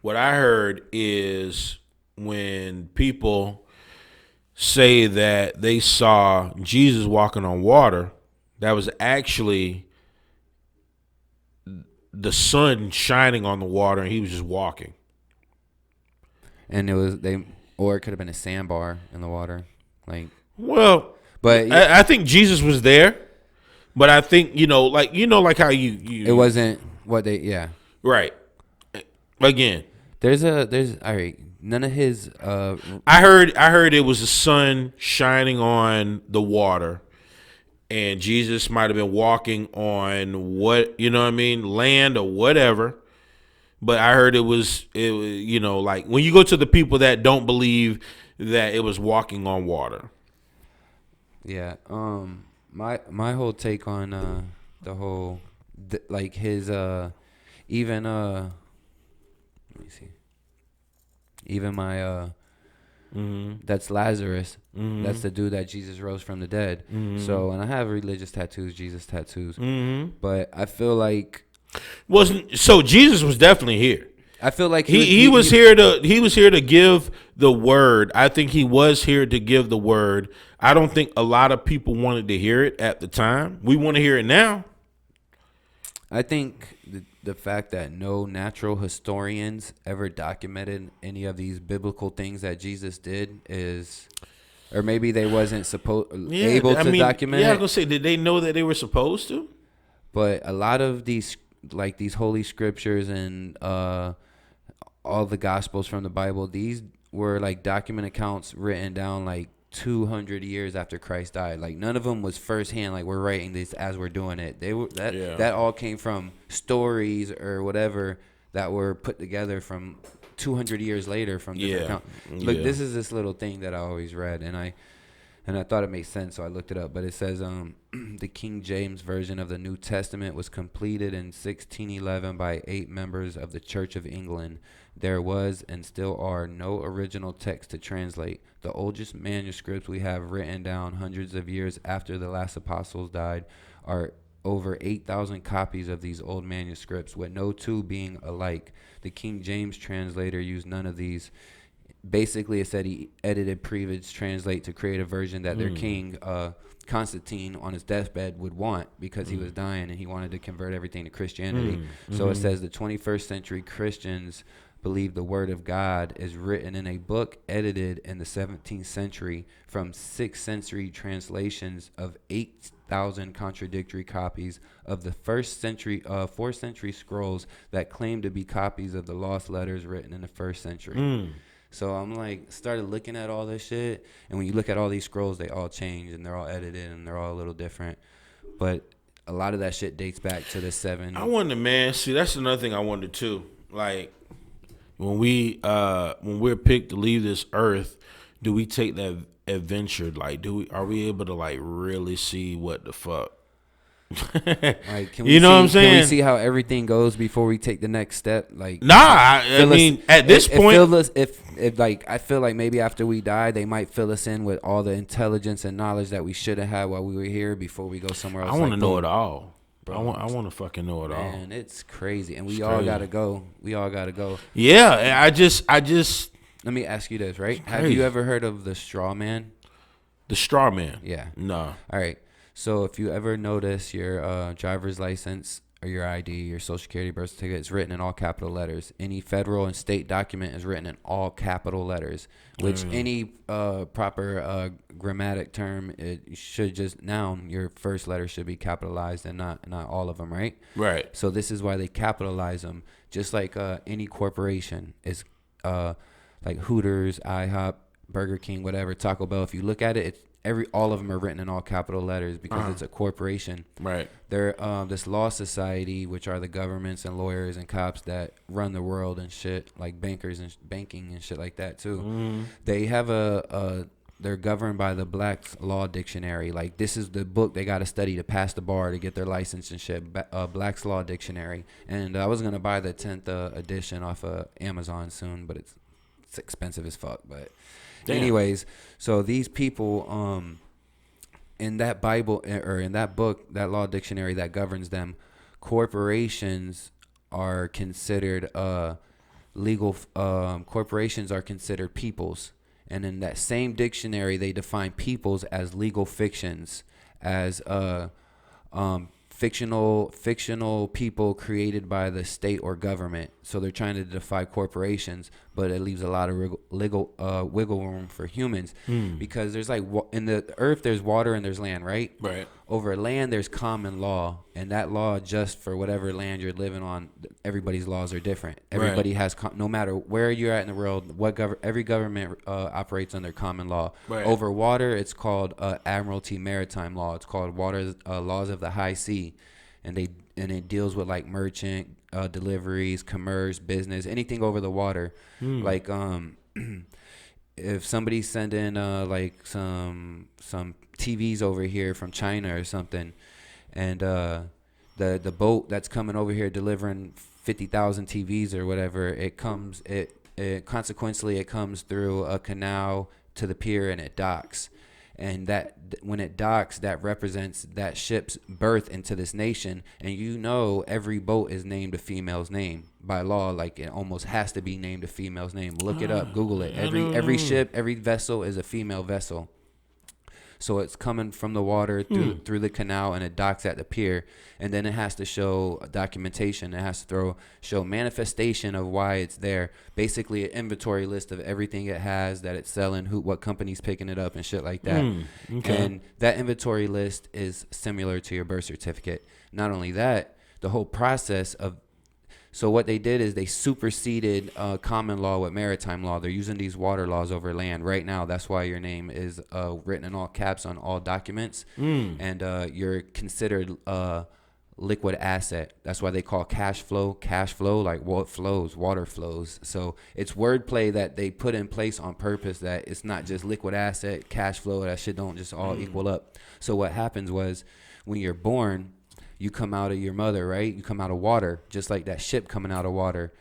What I heard is when people say that they saw Jesus walking on water, that was actually the sun shining on the water and he was just walking. And or it could have been a sandbar in the water. Like, well, but I think Jesus was there, but I think, like how you it wasn't what they, right. Again, there's all right. None of his. I heard it was the sun shining on the water, and Jesus might have been walking on land or whatever. But I heard it was like when you go to the people that don't believe that it was walking on water. Yeah. My whole take on the whole like his even let me see. Even my that's Lazarus. That's the dude that Jesus rose from the dead. So, and I have religious tattoos, Jesus tattoos. But I feel like so Jesus was definitely here. I feel like he was here to give the word. I think he was here to give the word. I don't think a lot of people wanted to hear it at the time. We want to hear it now. I think the fact that no natural historians ever documented any of these biblical things that Jesus did is, or maybe they wasn't able to document Yeah, I it. was gonna say, did they know that they were supposed to? But a lot of these, like these holy scriptures and all the gospels from the Bible, these were like document accounts written down like 200 years after Christ died. Like none of them was firsthand. Like we're writing this as we're doing it. They were that all came from stories or whatever that were put together from 200 years later from different accounts. Look, this is this little thing that I always read, and I thought it made sense, so I looked it up. But it says the King James Version of the New Testament was completed in 1611 by 8 members of the Church of England. There was and still are no original text to translate. The oldest manuscripts we have written down hundreds of years after the last apostles died are over 8,000 copies of these old manuscripts, with no two being alike. The King James translator used none of these. Basically, it said he edited previous translate to create a version that their king, Constantine, on his deathbed would want because he was dying and he wanted to convert everything to Christianity. So it says the 21st century Christians believe the word of God is written in a book edited in the 17th century from 6th century translations of 8,000 contradictory copies of the 4th century scrolls that claim to be copies of the lost letters written in the 1st century. So I'm like, started looking at all this shit, and when you look at all these scrolls, they all change and they're all edited and they're all a little different. But a lot of that shit dates back to the 7. I wonder, man. See, that's another thing I wonder too. Like when we're picked to leave this earth, do we take that adventure? Like, are we able to like really see what the fuck? Like, can we you know what I'm saying? Can we see how everything goes before we take the next step? Like, nah, I mean, at this point, if like I feel like maybe after we die, they might fill us in with all the intelligence and knowledge that we should have had while we were here before we go somewhere else. I want to know it all, bro. I want to fucking know it all. Man, it's crazy, and we all gotta go. We all gotta go. Yeah, I just. Let me ask you this, right? Have you ever heard of the straw man? The straw man? Yeah. No. All right. So if you ever notice your driver's license or your ID, your social security, birth certificate is written in all capital letters. Any federal and state document is written in all capital letters, which any proper grammatic term, it should just noun, your first letter should be capitalized and not all of them, right? Right. So this is why they capitalize them. Just like any corporation is like Hooters, IHOP, Burger King, whatever, Taco Bell. If you look at it, all of them are written in all capital letters because it's a corporation. Right. They're this law society, which are the governments and lawyers and cops that run the world and shit, like bankers and banking and shit like that too. They have they're governed by the Black's Law Dictionary. Like this is the book they got to study to pass the bar to get their license and shit. Black's Law Dictionary. And I was gonna buy the 10th edition off of Amazon soon, but it's expensive as fuck. But damn. Anyways, so these people in that Bible or in that book, that law dictionary that governs them, corporations are considered legal. Corporations are considered peoples, and in that same dictionary, they define peoples as legal fictions, as fictional people created by the state or government. So they're trying to defy corporations, but it leaves a lot of wiggle room for humans because there's like in the earth there's water and there's land, right? Right. Over land there's common law, and that law just for whatever land you're living on, everybody's laws are different. Everybody has no matter where you're at in the world, every government operates under common law. Right. Over water it's called admiralty maritime law. It's called water laws of the high sea, and it deals with like merchant deliveries, commerce, business, anything over the water. Like if somebody's sending like some TVs over here from China or something, and the boat that's coming over here delivering 50,000 TVs or whatever, it comes consequently it comes through a canal to the pier and it docks. and that when it docks, that represents that ship's birth into this nation. And you know, every boat is named a female's name by law. Like, it almost has to be named a female's name. Look it up, Google it. Every ship, every vessel is a female vessel. So it's coming from the water through the canal, and it docks at the pier, and then it has to show documentation. It has to show manifestation of why it's there. Basically, an inventory list of everything it has that it's selling, what company's picking it up, and shit like that. Okay. And that inventory list is similar to your birth certificate. Not only that, the whole process of So what they did is they superseded common law with maritime law. They're using these water laws over land right now. That's why your name is written in all caps on all documents, and you're considered a liquid asset. That's why they call cash flow, like what flows, water flows. So it's wordplay that they put in place on purpose, that it's not just liquid asset, cash flow. That shit don't just all equal up. So what happens was, when you're born, you come out of your mother, right? You come out of water, just like that ship coming out of water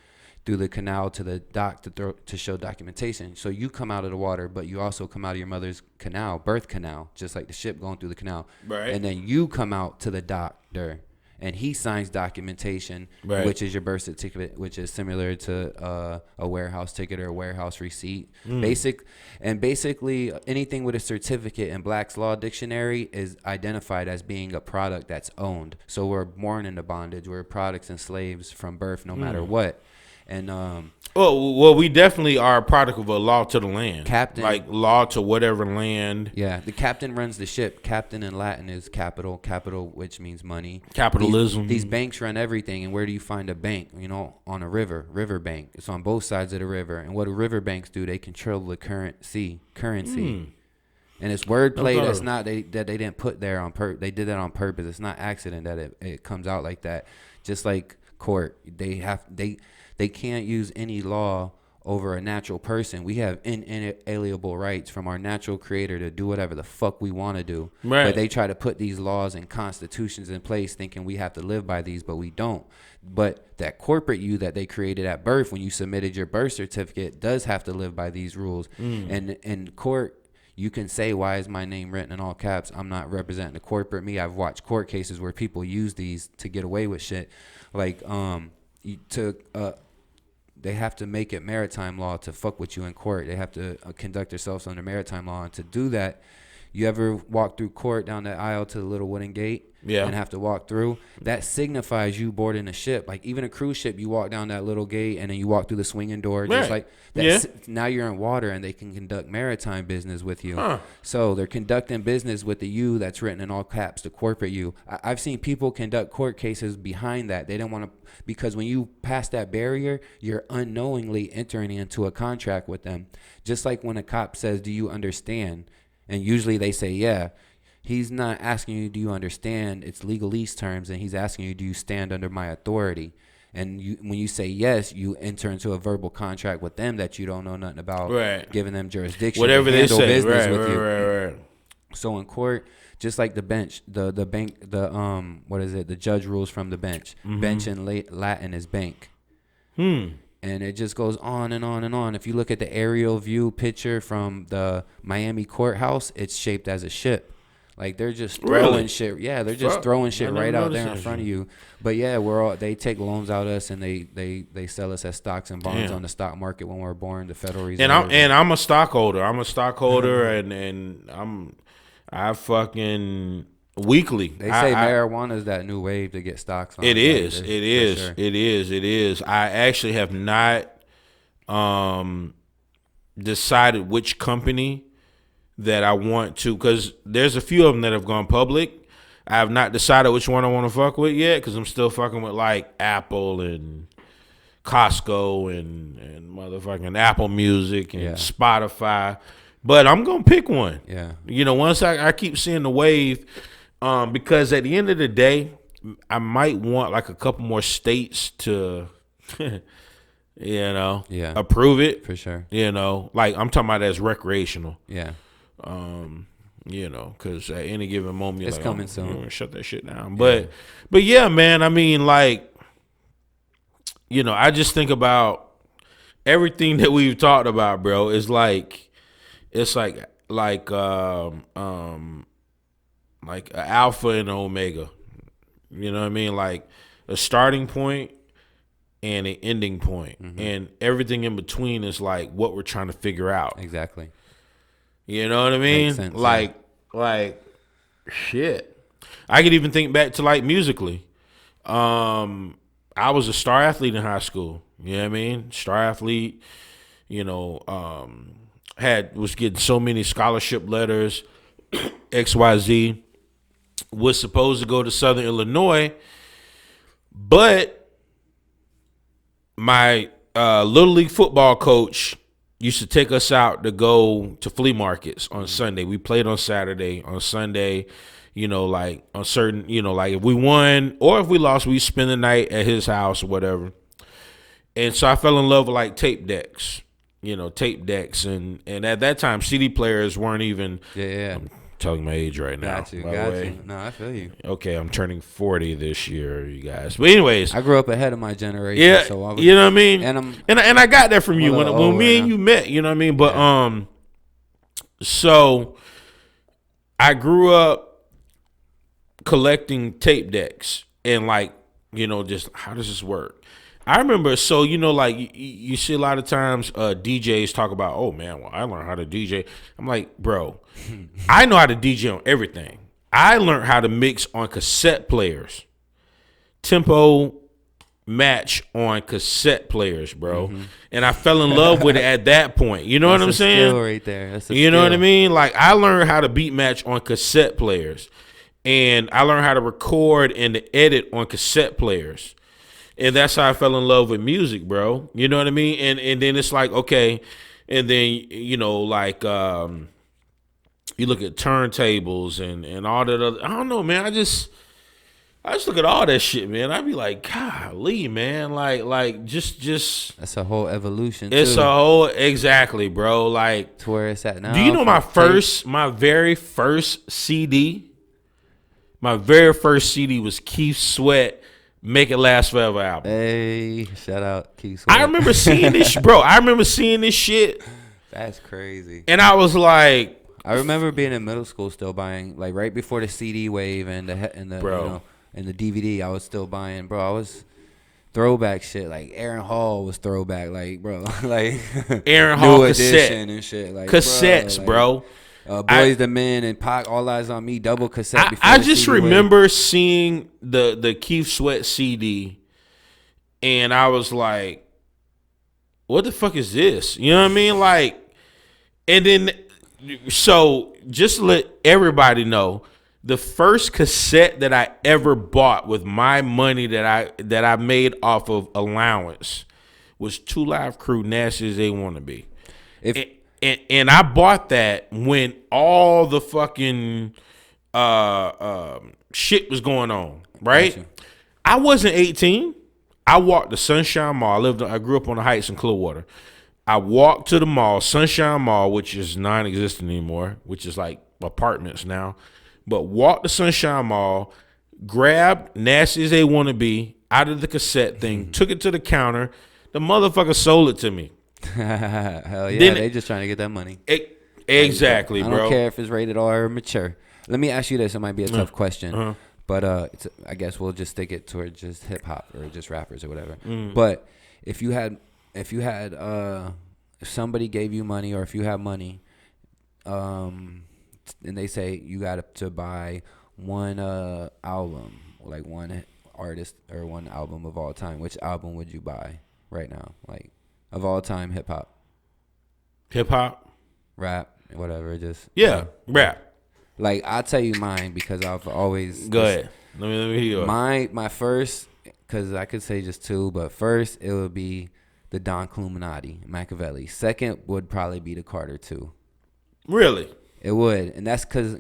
through the canal to the dock to show documentation. So you come out of the water, but you also come out of your mother's canal, birth canal, just like the ship going through the canal. Right. And then you come out to the doctor, and he signs documentation, right, which is your birth certificate, which is similar to a warehouse ticket or a warehouse receipt. Basically, anything with a certificate in Black's Law Dictionary is identified as being a product that's owned. So we're born into bondage. We're products and slaves from birth, no matter what. And well, we definitely are a product of a law to the land. Captain, like law to whatever land. Yeah, the captain runs the ship. Captain in Latin is capital, which means money. Capitalism. These banks run everything. And where do you find a bank? You know, on a river bank. It's on both sides of the river. And what do river banks do? They control the currency. And it's wordplay that's not that they didn't put there on purpose. They did that on purpose. It's not accident that it comes out like that. Just like court, they can't use any law over a natural person. We have inalienable rights from our natural creator to do whatever the fuck we want to do. Right. But they try to put these laws and constitutions in place thinking we have to live by these, but we don't. But that corporate you that they created at birth, when you submitted your birth certificate, does have to live by these rules. And in court, you can say, why is my name written in all caps? I'm not representing the corporate me. I've watched court cases where people use these to get away with shit. Like, they have to make it maritime law to fuck with you in court. They have to conduct themselves under maritime law. And to do that, you ever walk through court down the aisle to the little wooden gate? Yeah. And have to walk through? That signifies you boarding a ship. Like, even a cruise ship, you walk down that little gate and then you walk through the swinging door. Just like that. Yeah. Now you're in water and they can conduct maritime business with you. So they're conducting business with the you that's written in all caps, the corporate you. I've seen people conduct court cases behind that. They don't want to, because when you pass that barrier, you're unknowingly entering into a contract with them. Just like when a cop says, do you understand? And usually they say, yeah. He's not asking you, do you understand? It's legalese terms, and he's asking you, do you stand under my authority? And when you say yes, you enter into a verbal contract with them that you don't know nothing about, right, giving them jurisdiction, whatever they say, business with you. Right. So in court, just like the bench, the bank, the judge rules from the bench. Bench in Latin is bank. And it just goes on and on and on. If you look at the aerial view picture from the Miami courthouse, it's shaped as a ship. Like, they're just throwing shit. Yeah, they're just throwing shit right out there in front of you. But yeah, they take loans out of us and they sell us as stocks and bonds on the stock market when we're born. The Federal Reserve. And I'm a stockholder. And I fucking weekly. They say marijuana is that new wave to get stocks on. It is. I actually have not decided which company that I want to, because there's a few of them that have gone public. I have not decided which one I want to fuck with yet, because I'm still fucking with like Apple and Costco and motherfucking Apple Music and Spotify. But I'm going to pick one. Yeah. You know, once I keep seeing the wave, because at the end of the day, I might want like a couple more states to, approve it. For sure. You know, like I'm talking about as recreational. Yeah. Because at any given moment, it's like, coming soon. Shut that shit down. But yeah, man. I mean, like, I just think about everything that we've talked about, bro. It's like like like an alpha and an omega. You know what I mean? Like a starting point and an ending point. And everything in between is like what we're trying to figure out. Exactly. You know what I mean? Makes sense, like shit. I could even think back to like musically. I was a star athlete in high school. You know what I mean? Star athlete, you know, was getting so many scholarship letters, XYZ, was supposed to go to Southern Illinois, but my little league football coach used to take us out to go to flea markets on Sunday. We played on Saturday. On Sunday, you know, like on certain, you know, like if we won or if we lost, we spend the night at his house or whatever. And so I fell in love with like tape decks, you know, and at that time CD players weren't even. Yeah. I'm telling my age right now. Got you. No, I feel you. Okay, I'm turning 40 this year, you guys. But anyways, I grew up ahead of my generation. yeah, So I was, you know what I mean. And I got that from you when me and you met. You know what I mean. But so I grew up collecting tape decks and like, you know, just how does this work? I remember, so, you know, like you see a lot of times DJs talk about, oh man, well, I learned how to DJ. I'm like, bro, I know how to DJ on everything. I learned how to mix on cassette players, tempo match on cassette players, bro. And I fell in love with it at that point. You know what I'm saying? Skill right there. That's a you know skill. what I mean? Like I learned how to beat match on cassette players, and I learned how to record and to edit on cassette players. And that's how I fell in love with music, bro. You know what I mean? And then it's like, okay, and then, you know, like you look at turntables and all that other, I don't know, man. I just look at all that shit, man. I be like, golly, man. Like just That's a whole evolution. It's too. a whole, exactly, bro. Like To where it's at now. do you know my very first CD? My very first CD was Keith Sweat, Make It Last Forever album. Hey, shout out Keith Sweat. I remember seeing this, bro. I remember seeing this shit, That's crazy. and I was like, I remember being in middle school still buying, like right before the CD wave and the Bro. you know, and the DVD. I was still buying, bro. I was throwback shit. Like Aaron Hall was throwback, like bro, like Aaron Hall New cassette. Edition and shit, like cassettes, bro. Boys the Men and Pac, All Eyes on Me, double cassette. Before I the just CD wave. remember seeing the Keith Sweat CD, and I was like, what the fuck is this? You know what I mean? Like, and then, so just to let everybody know, the first cassette that I ever bought with my money that I made off of allowance was Two Live Crew, Nasty as They Want to Be. And I bought that when all the fucking shit was going on, right? Gotcha. I wasn't 18. I walked to Sunshine Mall. I grew up on the Heights in Clearwater. I walked to the mall, Sunshine Mall, which is non-existent anymore, which is like apartments now. But walked to Sunshine Mall, grabbed Nasty as They Want to Be out of the cassette thing, took it to the counter. The motherfucker sold it to me. Hell yeah, Then they just trying to get that money. Exactly, I bro. don't care if it's rated R or mature. Let me ask you this. It might be a tough question, but I guess we'll just stick it toward just hip hop or just rappers or whatever. But if somebody gave you money, or if you have money, and they say you got to buy one album, like one artist or one album of all time, which album would you buy right now, like of all time? Hip hop, rap, whatever. Just rap. Like I'll tell you mine because I've always Go ahead. Let me hear yours. my first, because I could say just two, but first it would be the Don Cluminati, Machiavelli. Second would probably be the Carter 2. Really? It would, and that's because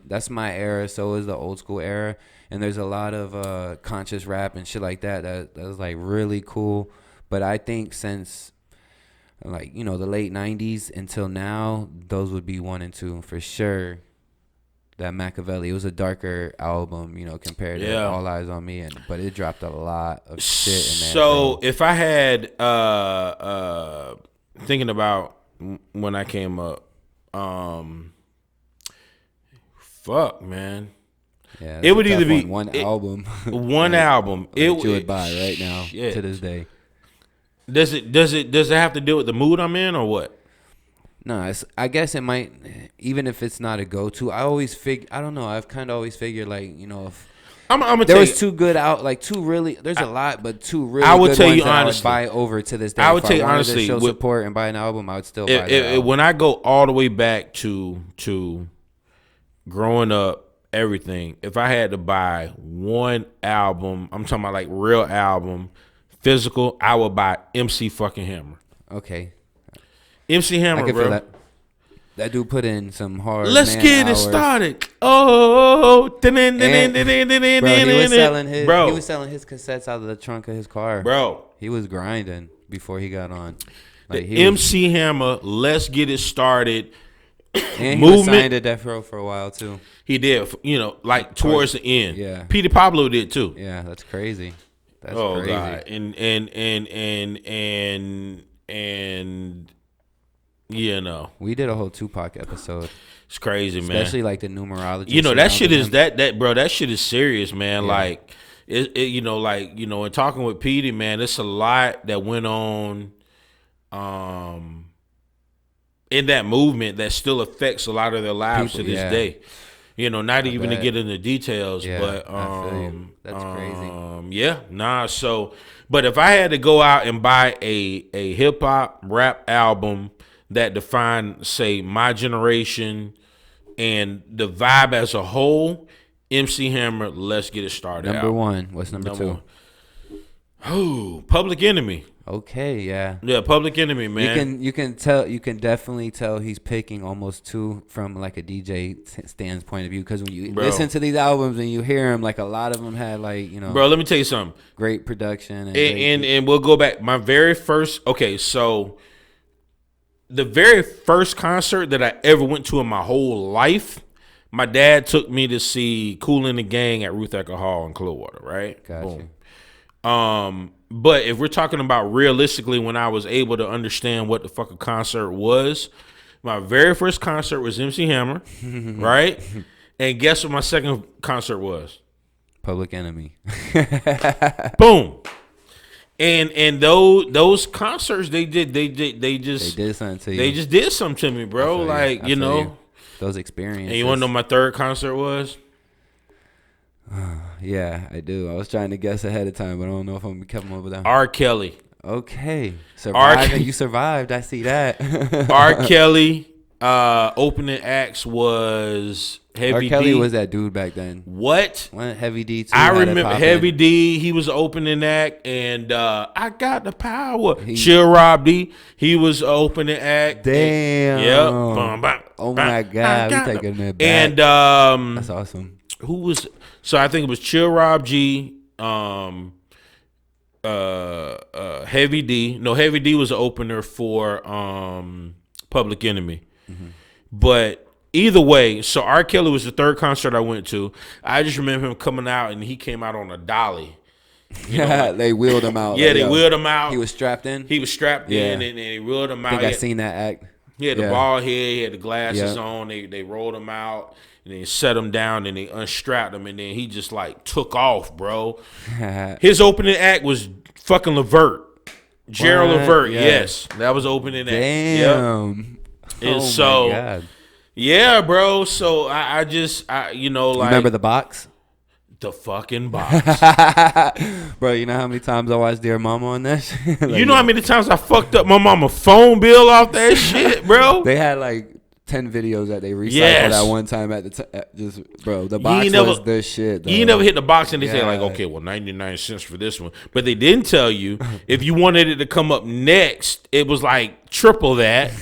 that's my era. So is the old school era, and there's a lot of conscious rap and shit like that was like really cool. But I think since like the late '90s until now, those would be 1 and 2 for sure. That Machiavelli, it was a darker album, compared to All Eyes on Me, but it dropped a lot of shit in there. So if I had thinking about when I came up, Fuck, man. Yeah, It would either be one album. one like, album. That you would buy right now shit. to this day. Does it have to do with the mood I'm in or what? No, I guess it might, even if it's not a go-to. I don't know. I've kind of always figured like, you know, if I'm gonna there tell was you, two good out, like two really. There's a lot, but two really. I would good tell ones you that honestly, I would buy over to this day. I would If tell you wanted honestly, to show with- support and buy an album, I would still buy that album. when I go all the way back to growing up, everything. If I had to buy one album, I'm talking about like real album, physical, I would buy MC fucking Hammer. Okay, MC Hammer, I can bro. feel that. That dude put in some hard. Let's man get hours. it started. Oh, Bro, he was selling his cassettes out of the trunk of his car. Bro, He was grinding before he got on. Like MC Hammer, let's get it started. And he was signed to Death Row for a while too. He did, you know, like towards the end. Yeah. Peter Pablo did too. Yeah, that's crazy. That's Oh crazy. God, and you know, We did a whole Tupac episode, it's crazy, man. especially like the numerology. You know, that shit is surrounding him. that shit is serious, man. Yeah. Like you know, like, you know, in talking with Petey, man, it's a lot that went on in that movement that still affects a lot of their lives People, to this yeah. day. You know, not even to bet. get into details, Yeah, but I feel you. That's crazy. yeah, nah. So, but if I had to go out and buy a hip hop rap album that defined, say, my generation and the vibe as a whole, MC Hammer, let's get it started. Number one. What's number two? one. Oh, Public Enemy. Okay, yeah. Yeah, Public Enemy, man. You can definitely tell he's picking almost two from like a DJ stand's point of view, because when you listen to these albums and you hear them, like a lot of them had like, you know, Bro, let me tell you something. great production And we'll go back. My very first, okay, so the very first concert that I ever went to in my whole life, my dad took me to see Kool and the Gang at Ruth Ecker Hall in Clearwater, right? Gotcha. But if we're talking about realistically, when I was able to understand what the fuck a concert was, my very first concert was MC Hammer, right? And guess what my second concert was? Public Enemy. Boom. And those concerts they just They did something to you. They just did something to me, bro. Like, I you feel know. you. Those experiences. And you want to know my third concert was? Yeah, I do. I was trying to guess ahead of time, but I don't know if I'm coming up with that. R. Kelly. Okay. Surviving. You survived. I see that. R. Kelly. Opening acts was Heavy R. D. Kelly was that dude back then. What? Wasn't Heavy D too? I had it remember poppin'? Heavy D. He was opening act, and I got the power. Chill Rob D. He was opening act. Damn. Yep. Oh my God. We taking that back. And that's awesome. who was? So I think it was Chill Rob G. Heavy D. No, Heavy D was the opener for Public Enemy. Mm-hmm. But either way, so R. Kelly was the third concert I went to. I just remember him coming out, and he came out on a dolly. Yeah, they wheeled him out. Yeah, they wheeled him out. He was strapped in. He was strapped in, and they wheeled him out. I think I seen that act. He had the bald head. He had the glasses on. They rolled him out, and they set him down, and they unstrapped him, and then he just like took off, bro. His opening act was fucking Levert. Gerald Levert, yes. That was opening act. Damn. Yep. And so, my God. Yeah, bro. So I you know, like, remember the box? The fucking box. Bro, you know how many times I watched Dear Mama on that shit? Like, you know how many times I fucked up my mama phone bill off that shit, bro? They had like 10 videos that they recycled at one time at the just bro, the box was the shit, though. You never hit the box and they say like, okay, well, 99 cents for this one. But they didn't tell you if you wanted it to come up next, it was like triple that.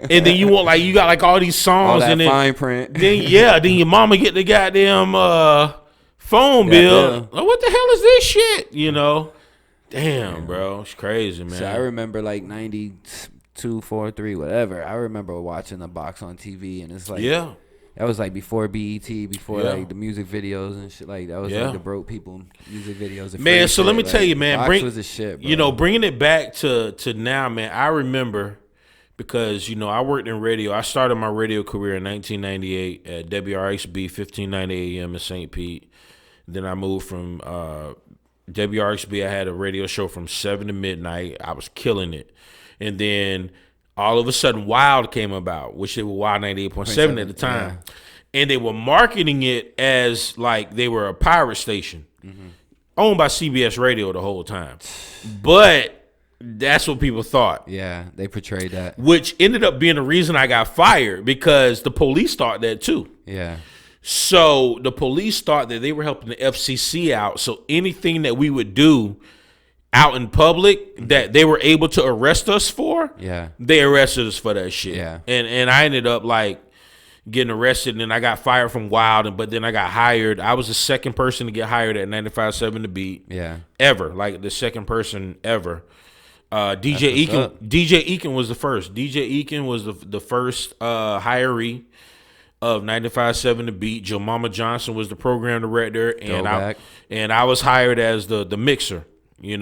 And then you want, like, you got like all these songs, all that and then fine print. Then your mama get the goddamn phone bill. Like, what the hell is this shit? You know? Damn, bro. It's crazy, man. So I remember like 92, 4, 3, whatever. I remember watching the box on TV, and it's like, that was like before BET, before like the music videos and shit. Like that was like the broke people music videos. Man, so let me tell you, man, box was the shit, bro. You know, bringing it back to now, man. I remember because I worked in radio. I started my radio career in 1998 at WRXB 1590 AM in St. Pete. Then I moved from WRXB. I had a radio show from 7 to midnight. I was killing it. And then all of a sudden Wild came about, which they were Wild 98.7 at the time. Yeah. And they were marketing it as like they were a pirate station owned by CBS Radio the whole time. But that's what people thought. Yeah, they portrayed that. Which ended up being the reason I got fired, because the police thought that too. Yeah. So the police thought that they were helping the FCC out. So anything that we would do out in public that they were able to arrest us for, they arrested us for that shit. Yeah. And I ended up like getting arrested, and then I got fired from Wild, but then I got hired. I was the second person to get hired at 95.7 The Beat. Yeah. Ever. Like the second person ever. DJ Eakin was the first. DJ Eakin was the first hiree of 95.7 The Beat. Joe Mama Johnson was the program director, and I was hired as the mixer, and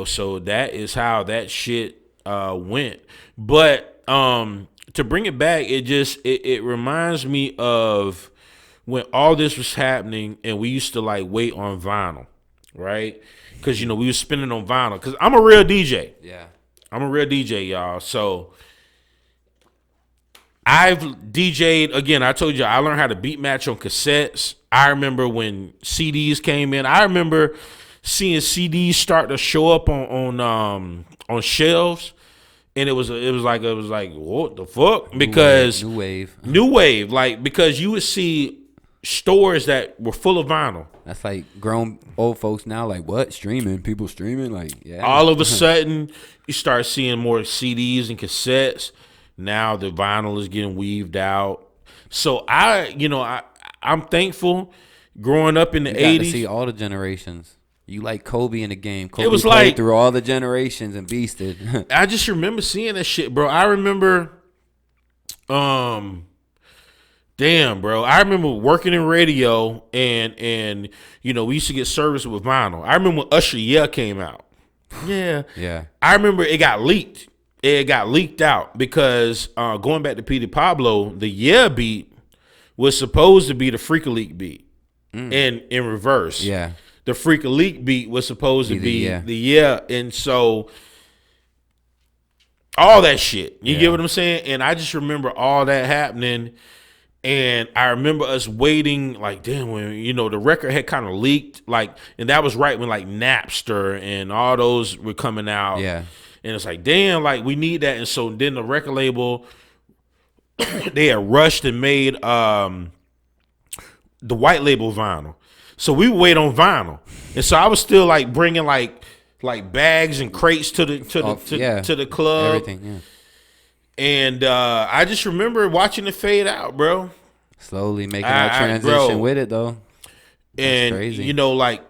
so that is how that shit went. But to bring it back, it reminds me of when all this was happening and we used to like wait on vinyl, right? Because we were spinning on vinyl. Because I'm a real DJ. Yeah, I'm a real DJ, y'all. So I've DJ'd, again, I told you I learned how to beat match on cassettes. I remember when CDs came in. I remember seeing CDs start to show up on shelves, and it was like what the fuck? Because new wave, like, because you would see stores that were full of vinyl. That's like grown old folks now, like, what? Streaming? People streaming? Like, yeah. All of a sudden, you start seeing more CDs and cassettes. Now the vinyl is getting weaved out. So I'm thankful growing up in the 80s. To see all the generations. You like Kobe in the game. Kobe it was played like through all the generations and beasted. I just remember seeing that shit, bro. I remember, damn, bro. I remember working in radio and we used to get service with vinyl. I remember when Usher Yeah came out. Yeah. Yeah. I remember it got leaked. It got leaked out because going back to Petey Pablo, the Yeah beat was supposed to be the Freak-a-Leak beat. And in reverse. Yeah. The Freak-a-Leak beat was supposed to be the Yeah. And so all that shit. You get what I'm saying? And I just remember all that happening. And I remember us waiting, like, damn, when, the record had kind of leaked, like, and that was right when, like, Napster and all those were coming out. Yeah. And it's like, damn, like, we need that. And so then the record label, they had rushed and made the white label vinyl. So we would wait on vinyl. And so I was still, like, bringing, like bags and crates to the club. Everything, yeah. And I just remember watching it fade out, bro. Slowly making that transition with it, though. That's crazy. Like,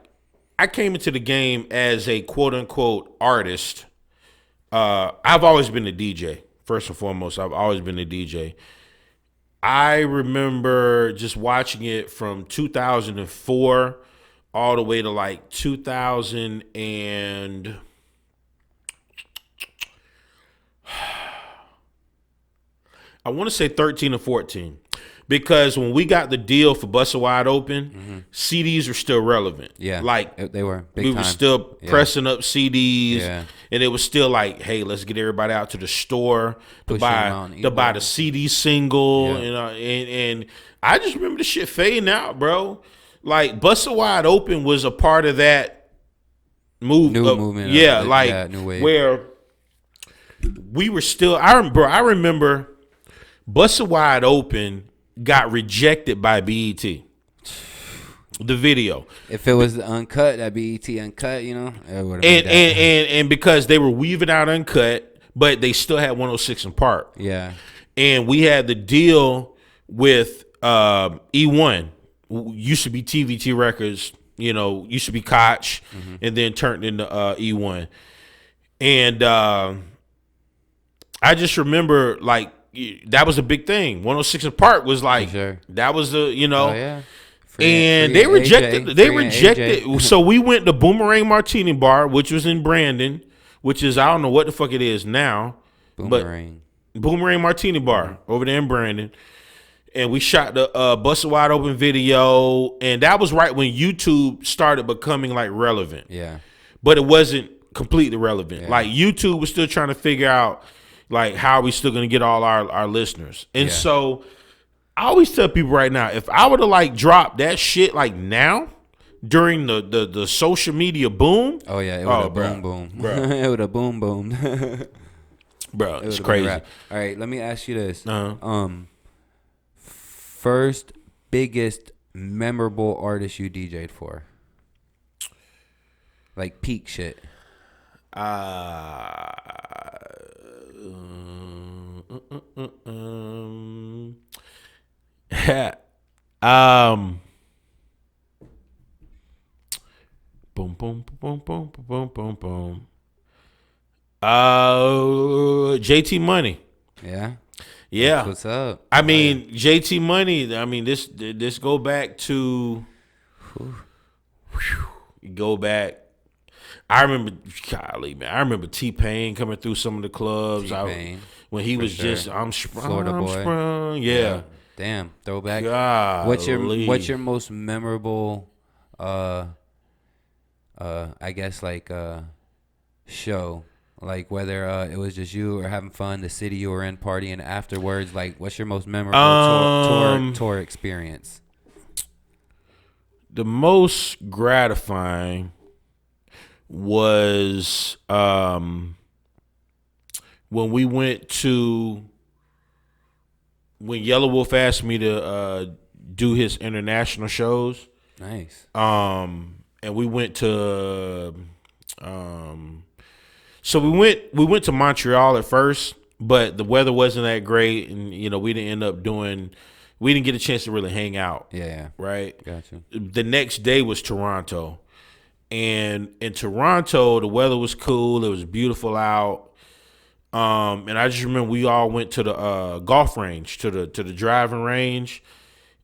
I came into the game as a quote-unquote artist. I've always been a DJ, first and foremost. I've always been a DJ. I remember just watching it from 2004 all the way to, like, 2000 and... I want to say 13 or 14, because when we got the deal for Busted Wide Open, CDs were still relevant. Yeah, like they were. We were still pressing up CDs, and it was still like, hey, let's get everybody out to the store to buy the CD single, and I just remember the shit fading out, bro. Like Busted Wide Open was a part of that movement, new wave, where we were still. I remember. Busted Wide Open got rejected by BET. The video. If it was uncut, that BET uncut, it would have and because they were weaving out uncut, but they still had 106 in Park. Yeah. And we had the deal with E1, used to be TVT Records, used to be Koch, and then turned into E1. And I just remember, like, that was a big thing. 106 in Park was like, that was the, Oh, yeah. They rejected. So we went to Boomerang Martini Bar, which was in Brandon, which is, I don't know what the fuck it is now. Boomerang. Boomerang Martini Bar over there in Brandon. And we shot the Busted Wide Open video. And that was right when YouTube started becoming like relevant. Yeah. But it wasn't completely relevant. Yeah. Like YouTube was still trying to figure out like how are we still gonna get all our listeners. And so I always tell people right now, if I were to like drop that shit like now during the social media boom. Oh yeah, it would have boom. It would have boom. Bro, it's crazy. All right, let me ask you this. First biggest memorable artist you DJ'd for? Like peak shit. Boom, boom, boom, boom, boom, boom, boom. JT Money. Yeah. Yeah. That's what's up? I mean, JT Money. I mean, this go back to. Go back. I remember, golly, man. I remember T-Pain coming through some of the clubs. When he was just, I'm sprung, Florida boy. Sprung. Yeah. Damn. Throwback. Golly. What's your most memorable? I guess like show. Like whether it was just you or having fun, the city you were in, partying afterwards. Like, what's your most memorable tour experience? The most gratifying was when we went to when Yellow Wolf asked me to do his international shows. Nice. And we went to so we went to Montreal at first, but the weather wasn't that great, and we didn't get a chance to really hang out. Yeah. Right? Gotcha. The next day was Toronto. And in Toronto, the weather was cool. It was beautiful out. And I just remember we all went to the golf range, to the driving range,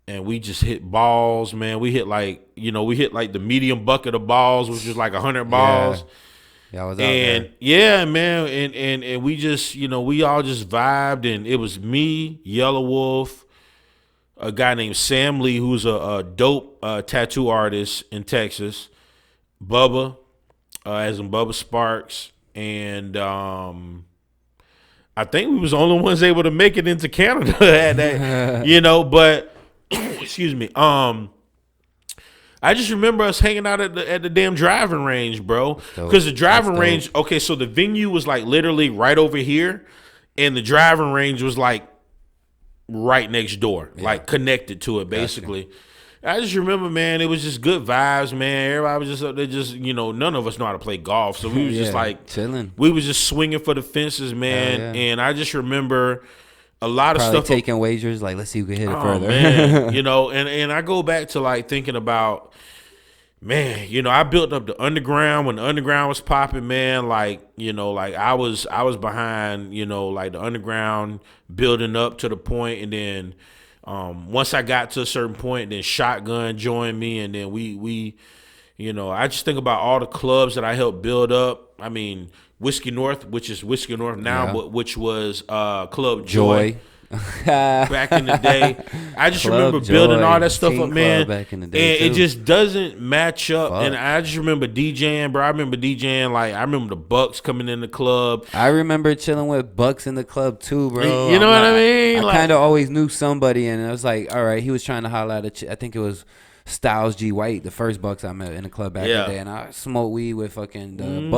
and we just hit balls, man. We hit like the medium bucket of balls, which was like 100 balls. Yeah, I was out there. Yeah, man, and we just, we all just vibed, and it was me, Yellow Wolf, a guy named Sam Lee, who's a dope tattoo artist in Texas, Bubba, as in Bubba Sparks, and I think we was the only ones able to make it into Canada at that, but excuse me, I just remember us hanging out at the damn driving range, bro. Because the driving range, okay, so the venue was like literally right over here, and the driving range was like right next door, like connected to it, basically. Gotcha. I just remember, man, it was just good vibes, man. Everybody was just up there, just none of us know how to play golf, so we was just like chilling. We was just swinging for the fences, man. And I just remember a lot of stuff. Taking wagers, like let's see who can hit it further. Man, and I go back to like thinking about, man, I built up the underground when the underground was popping, man. Like, like I was behind, like the underground building up to the point, and then once I got to a certain point, then Shotgun joined me, and then we I just think about all the clubs that I helped build up. I mean, Whiskey North, which is Whiskey North now, but which was Club Joy. Back in the day. I just remember building all that stuff up, man. Back in the day, and it just doesn't match up. And I just remember DJing, bro. I remember DJing, like, I remember the Bucks coming in the club. I remember chilling with Bucks in the club too, bro. You know what I mean? I kind of always knew somebody, and I was like, all right, he was trying to holler at I think it was Styles G White, the first Bucks I met in the club back in the day, and I smoked weed with fucking the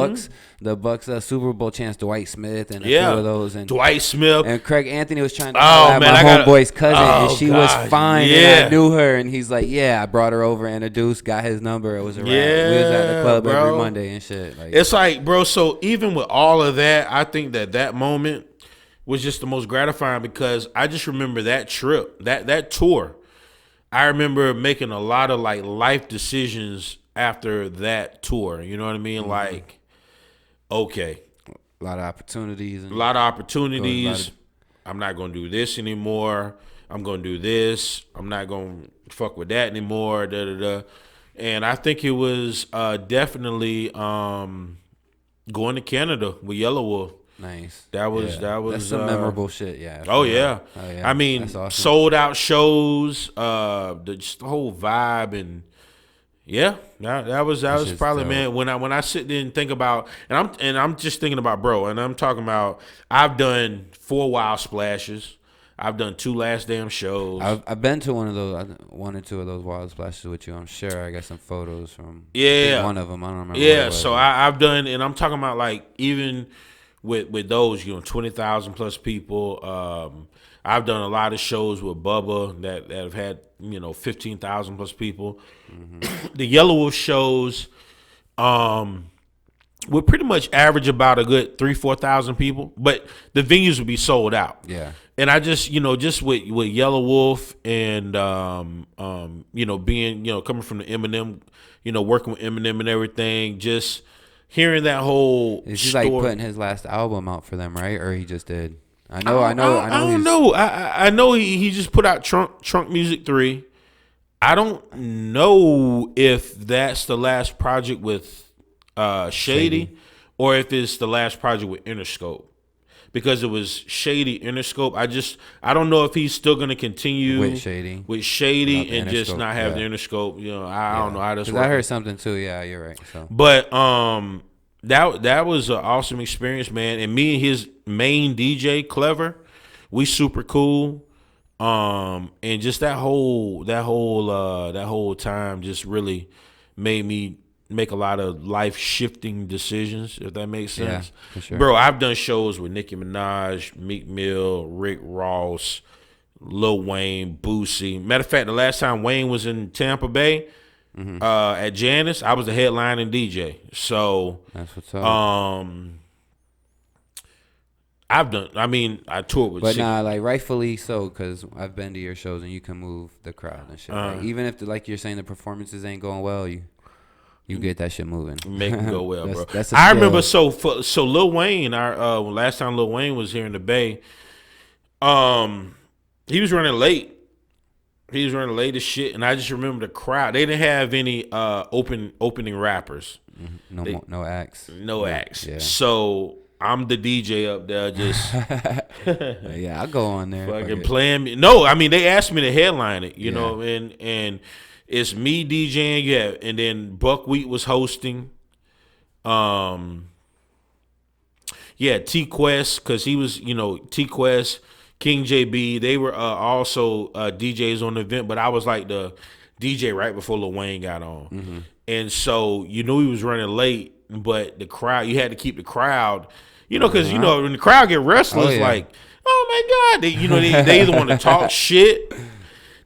Bucks Super Bowl champs, Dwight Smith, and a few of those, and Dwight Smith, and Craig Anthony was trying to my homeboy's cousin, and she was fine, and I knew her, and he's like, I brought her over, introduced, got his number, it was a wrap. We was at the club every Monday and shit. Like, it's like, bro, so even with all of that, I think that moment was just the most gratifying, because I just remember that trip, that tour. I remember making a lot of like life decisions after that tour. You know what I mean? Mm-hmm. Like, okay. A lot of opportunities. I'm not going to do this anymore. I'm going to do this. I'm not going to fuck with that anymore. And I think it was definitely going to Canada with Yellow Wolf. Nice. That was Yeah. that was That's some memorable shit. Yeah. Oh for real. yeah. Oh yeah. I mean, That's awesome. sold out shows, just the whole vibe, and yeah, that was shit's probably, dope. man. When I sit there and think about, and I'm just thinking about, bro, and I'm talking about, I've done 4 Wild Splashes, I've done 2 Last Damn shows. I've been to one or two of those wild splashes with you. I'm sure I got some photos from. I Yeah, think one of them. I don't remember. yeah. What it was. So I've done, and I'm talking about like even with those, 20,000 plus people. I've done a lot of shows with Bubba that have had 15,000 plus people. Mm-hmm. The Yellow Wolf shows would pretty much average about a good 3,000-4,000 people, but the venues would be sold out. Yeah. And I just just with Yellow Wolf and being coming from the Eminem, working with Eminem and everything, just hearing that whole Is he story. like putting his last album out for them, right? Or he just did? I don't know. I know he just put out Trunk Music 3. I don't know if that's the last project with Shady or if it's the last project with Interscope. Because it was Shady, Interscope. I don't know if he's still going to continue with Shady and just not have the Interscope. I don't know how this works. I heard something too. Yeah, you're right. So, but that was an awesome experience, man. And me and his main DJ, Clever, we super cool. And just that whole time just really made me make a lot of life shifting decisions, if that makes sense. Yeah, for sure. Bro, I've done shows with Nicki Minaj, Meek Mill, Rick Ross, Lil Wayne, Boosie. Matter of fact, the last time Wayne was in Tampa Bay, at Janice, I was the headlining DJ. So that's what's up. I toured with. But like rightfully so, because I've been to your shows and you can move the crowd and shit. Like, even if like you're saying the performances ain't going well, you get that shit moving. Make it go well, bro. That's I remember so Lil Wayne, our last time Lil Wayne was here in the Bay, he was running late. He was running late as shit, and I just remember the crowd. They didn't have any opening rappers. No acts. No acts. Yeah. So I'm the DJ up there, just yeah, I'll go on there. fucking playing me. No, I mean they asked me to headline it, you know, and it's me DJing, yeah, and then Buckwheat was hosting. T Quest, because he was, T Quest, King JB, they were also DJs on the event, but I was like the DJ right before Lil Wayne got on. Mm-hmm. And so he was running late, but the crowd, you had to keep the crowd, because when the crowd get restless, like, oh my God, they either want to talk shit,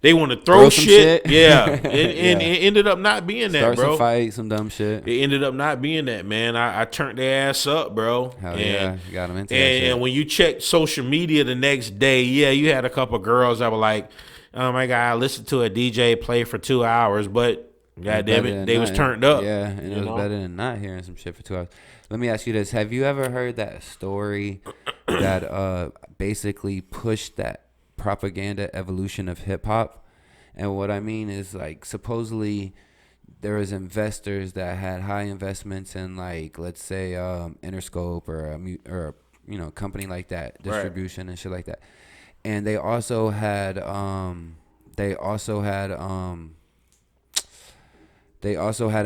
they want to throw shit. Yeah. And it ended up not being that, Start bro. Some fight, some dumb shit. It ended up not being that, man. I turned their ass up, bro. Hell yeah. You got them into that shit. And when you check social media the next day, you had a couple girls that were like, oh my God, I listened to a DJ play for 2 hours, but God damn it, they was turned up. Yeah, and it was better than not hearing some shit for 2 hours. Let me ask you this. Have you ever heard that story that basically pushed that propaganda evolution of hip hop? And what I mean is, like, supposedly there was investors that had high investments in, like, let's say Interscope or a company like that, distribution and shit like that. And they also had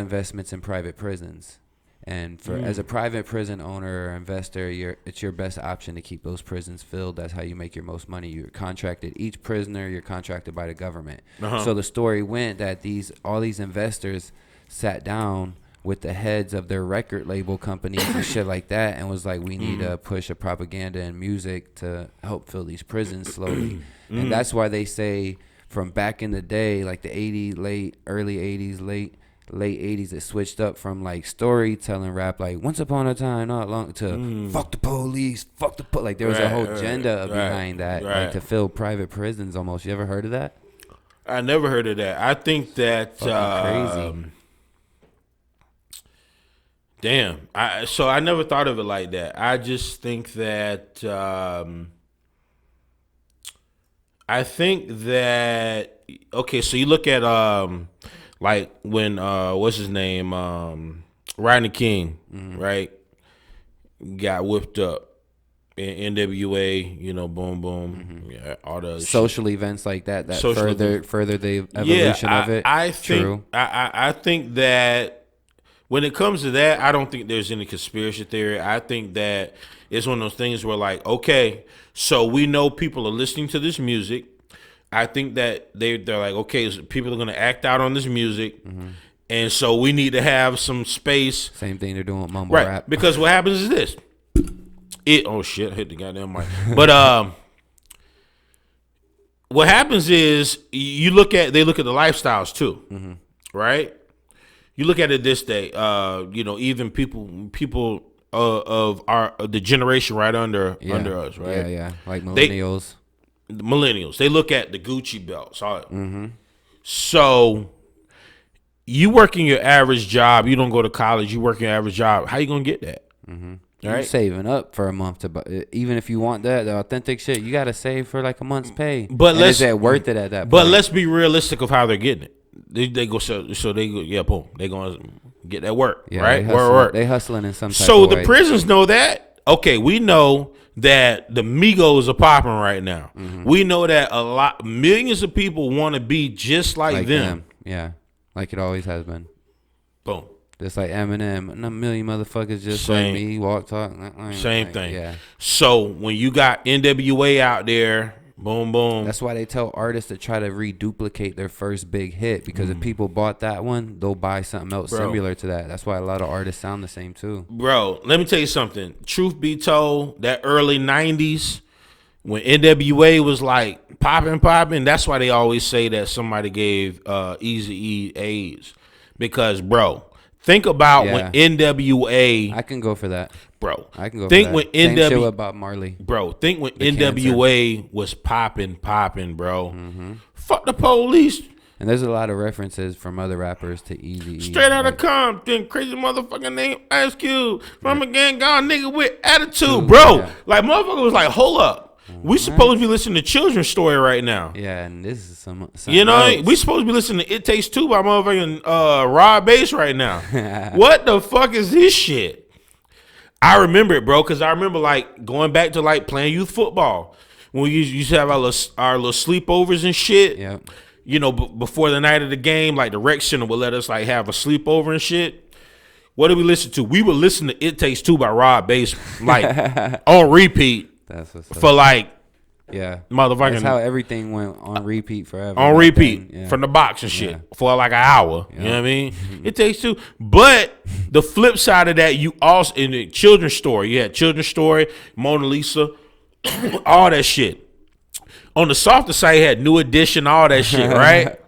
investments in private prisons. And as a private prison owner or investor, it's your best option to keep those prisons filled. That's how you make your most money. You're contracted, each prisoner, you're contracted by the government. Uh-huh. So the story went that all these investors sat down with the heads of their record label companies and shit like that, and was like, we need to push a propaganda and music to help fill these prisons slowly. And that's why they say from back in the day, like the 80s, early 80s, late 80s, it switched up from like storytelling rap, like once upon a time not long, to fuck the police, like there was a whole agenda behind that, like to fill private prisons almost. You ever heard of that? I never heard of that. I think that crazy. Damn. So I never thought of it like that. I just think that okay, so you look at like when what's his name, Rodney King, right, got whipped up, NWA, you know, boom, boom, yeah, all the social events like that Social further the evolution of it. I think True. I think that when it comes to that, I don't think there's any conspiracy theory. I think that it's one of those things where, like, okay, so we know people are listening to this music. I think that they're like, okay, so people are going to act out on this music, and so we need to have some space. Same thing they're doing with mumble Right, rap. because what happens is this. Oh shit, I hit the goddamn mic. But what happens is they look at the lifestyles too, right? You look at it this day, you know, even people of the generation right under us, right? Yeah, like millennials. The millennials, they look at the Gucci belts. So you working your average job, you don't go to college, you work your average job. How you gonna get that? You're saving up for a month to buy. Even if you want the authentic shit, you gotta save for like a month's pay. But is that worth it at that point? But let's be realistic of how they're getting it. They go so they go, yeah, boom, they gonna get that work, right? Work. They hustling in some type So of the way. prisons know that. Okay, we know that the Migos are popping right now. We know that millions of people want to be just like them. Yeah, like it always has been. Boom. Just like Eminem, and a million motherfuckers just like me, walk, talk. Same thing. Yeah. So when you got NWA out there, boom, boom. That's why they tell artists to try to reduplicate their first big hit, because if people bought that one, they'll buy something else similar to that. That's why a lot of artists sound the same too. Bro, let me tell you something. Truth be told, that early 90s, when NWA was like popping, that's why they always say that somebody gave Eazy-E AIDS. Because, bro, think about when NWA... I can go for that. Bro, I can go think for that. when Same NWA... shit with Bob Marley. Bro, think when NWA was popping, bro. Fuck the police. And there's a lot of references from other rappers to Eazy-E. Straight out of Compton, crazy motherfucking name, Ice Cube. From a gang gone nigga with attitude, bro. Yeah. Like, motherfucker was like, hold up. We supposed to be listening to Children's Story right now. Yeah, and this is some you know, else. We supposed to be listening to It Takes Two by motherfucking Rod Bass right now. What the fuck is this shit? I remember it, bro, because I remember, like, going back to, like, playing youth football. When we used to have our little sleepovers and shit. Yeah. You know, before the night of the game, like, the rec center would let us, like, have a sleepover and shit. What did we listen to? We would listen to It Takes Two by Rod Bass, like, on repeat. That's what's for like, motherfucking. That's how everything went on repeat forever. On repeat from the box and shit for like an hour. You know what I mean? It Takes Two. But the flip side of that, you also in the Children's Story, you had Children's Story, Mona Lisa, all that shit. On the softer side, you had New Edition, all that shit, right?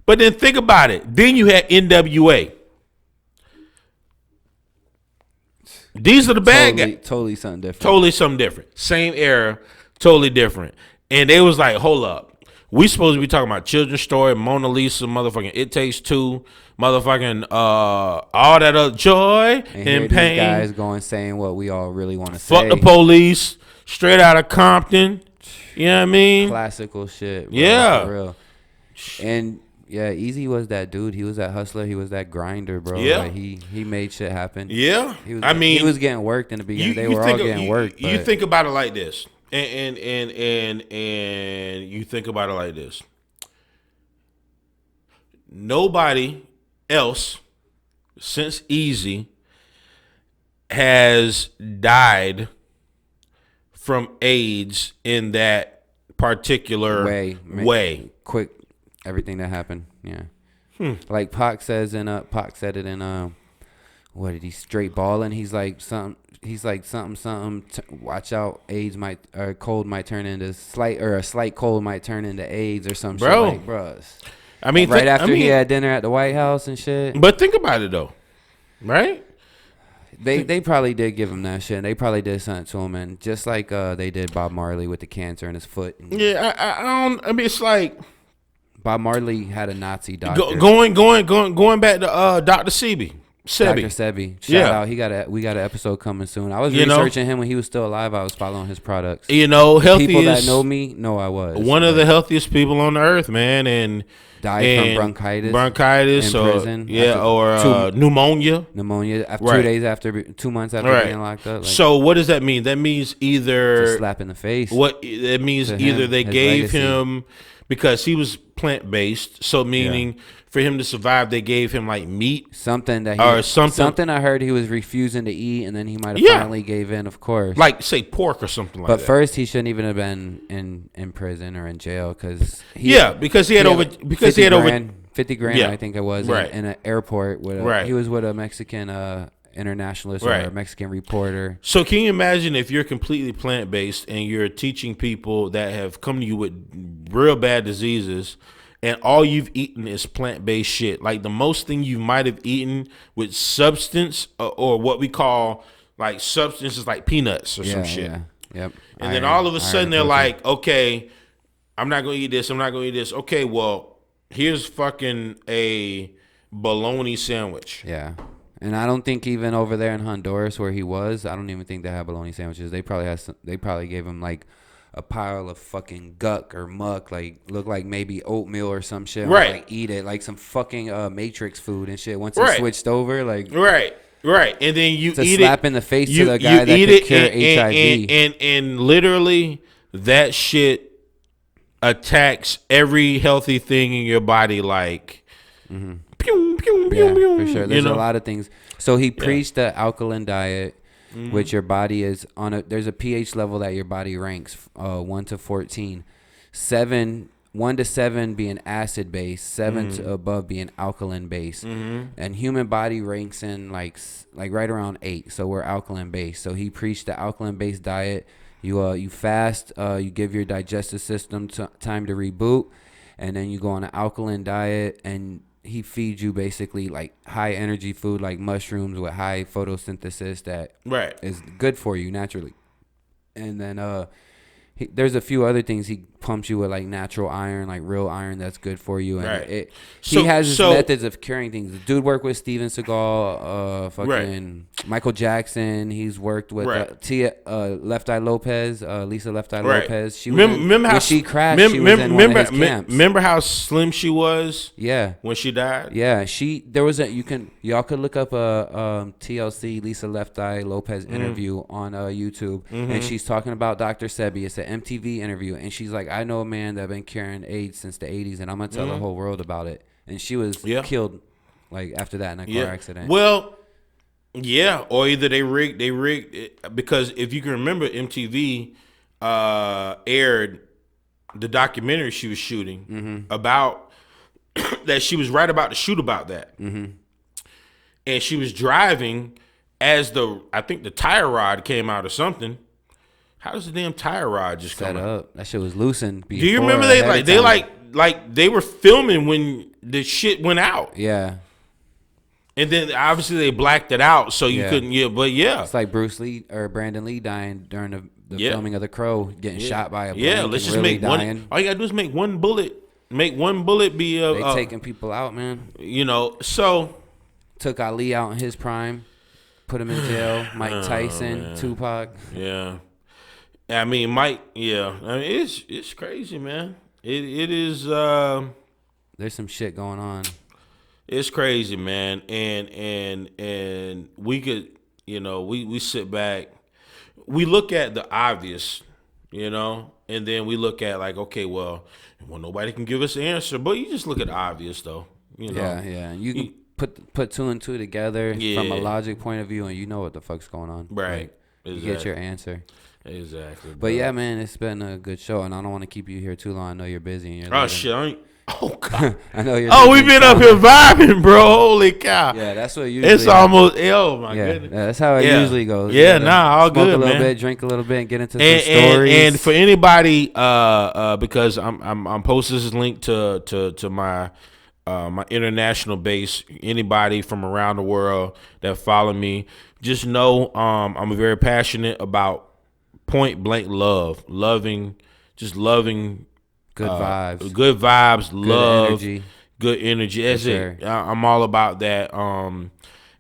But then think about it. Then you had NWA. These are the bad guys. Totally something different. Totally something different. Same era, totally different. And they was like, hold up. We supposed to be talking about Children's Story, Mona Lisa, motherfucking It Takes Two, motherfucking all that other joy and pain. These guys going saying what we all really want to say. Fuck the police, straight out of Compton. You know what I mean? Classical shit. Bro, yeah. For real. And yeah, Eazy was that dude. He was that hustler. He was that grinder, bro. Yeah. Like he made shit happen. Yeah. He was, he was getting worked in the beginning. They were all getting worked. You think about it like this. And you think about it like this. Nobody else since Eazy has died from AIDS in that particular way. Quick. Everything that happened, yeah. Like Pac says Pac said it in what did he straight balling? He's like something. Watch out, AIDS might or cold might turn into a slight cold might turn into AIDS or some shit. Like, bros. I mean, right after he had dinner at the White House and shit. But think about it though, right? They probably did give him that shit. They probably did something to him, and just like they did Bob Marley with the cancer in his foot. Yeah, I don't. I mean, it's like. Bob Marley had a Nazi doctor. Going back to Dr. Sebi, Sebi. Dr. Sebi. Shout out. We got an episode coming soon. I was researching him when he was still alive. I was following his products. Healthiest people that know me know I was one of the healthiest people on the earth, man, and died from bronchitis in prison, or pneumonia after 2 months after being locked up. So what does that mean? That means either a slap in the face. What it means either they gave him, because he was plant based, so meaning for him to survive, they gave him like meat, something I heard he was refusing to eat, and then he might have finally gave in. Of course, like say pork or something like that. But first, he shouldn't even have been in prison or in jail because he had over 50 grand. I think it was in an airport with he was with a Mexican internationalist or a Mexican reporter. So can you imagine if you're completely plant based and you're teaching people that have come to you with real bad diseases, and all you've eaten is plant-based shit? Like the most thing you might have eaten with substance or what we call like substance is like peanuts or some shit. Yep. And then all of a sudden they're like, okay, I'm not going to eat this. I'm not going to eat this. Okay, well, here's fucking a bologna sandwich. Yeah. And I don't think even over there in Honduras where he was, I don't even think they have bologna sandwiches. They probably gave him like a pile of fucking guck or muck, like look like maybe oatmeal or some shit. Like eat it like some fucking Matrix food and shit. Once it switched over, like right, and then you eat it. Slap in the face to the guy that could cure HIV. And literally that shit attacks every healthy thing in your body. Like, pew, pew, pew, pew. For sure. There's a lot of things. So he preached the alkaline diet. Which your body is on there's a pH level that your body ranks 1 to 14, 1 to 7 being acid base, 7 to above being alkaline base, and human body ranks in like right around 8. So we're alkaline base. So he preached the alkaline based diet. You fast, you give your digestive system time to reboot, and then you go on an alkaline diet, and he feeds you basically like high energy food like mushrooms with high photosynthesis that is good for you naturally. And then there's a few other things. He pumps you with like natural iron, like real iron that's good for you. And he has his methods of curing things. The dude worked with Steven Seagal, Michael Jackson. He's worked with Left Eye Lopez, Lisa Left Eye Lopez. She remember how she crashed. She was in one of his camps. Remember how slim she was? Yeah, when she died. Yeah, y'all could look up a TLC Lisa Left Eye Lopez interview on YouTube, and she's talking about Dr. Sebi. It's an MTV interview, and she's like, I know a man that been curing AIDS since the 80s, and I'm gonna tell the whole world about it. And she was killed like after that in a car accident. Well, or either they rigged it, because if you can remember, MTV aired the documentary she was shooting about that. She was right about to shoot about that, and she was driving as I think the tire rod came out or something. How does the damn tire rod just come out? That shit was loosened. Do you remember they were filming when the shit went out? Yeah. And then obviously they blacked it out, so you couldn't. It's like Bruce Lee or Brandon Lee dying during the filming of The Crow, getting shot by a blank. Yeah, let's just make one. All you gotta do is make one bullet. Make one bullet be they taking people out, man. So took Ali out in his prime, put him in jail. Mike Tyson, Tupac. Yeah. I mean, Mike. Yeah, I mean, it's crazy, man. It is. There's some shit going on. It's crazy, man, and we could, we sit back, we look at the obvious, and then we look at like, okay, well, nobody can give us the answer, but you just look at the obvious, though. Yeah. You can put two and two together from a logic point of view, and you know what the fuck's going on. Right. Exactly. You get your answer. Exactly. But yeah, man, it's been a good show, and I don't want to keep you here too long. I know you're busy. And you're shit. Oh God! I know you're. Oh, we've been up here vibing, bro. Holy cow! Yeah, that's what usually. It's almost. Oh my goodness. Yeah, that's how it usually goes. Yeah, all good, man. Smoke a little bit, drink a little bit, and get into some stories. And for anybody, because I'm posting this link to my my international base. Anybody from around the world that follow me, just know I'm very passionate about point blank loving. Good vibes, love, good energy. That's it. I'm all about that.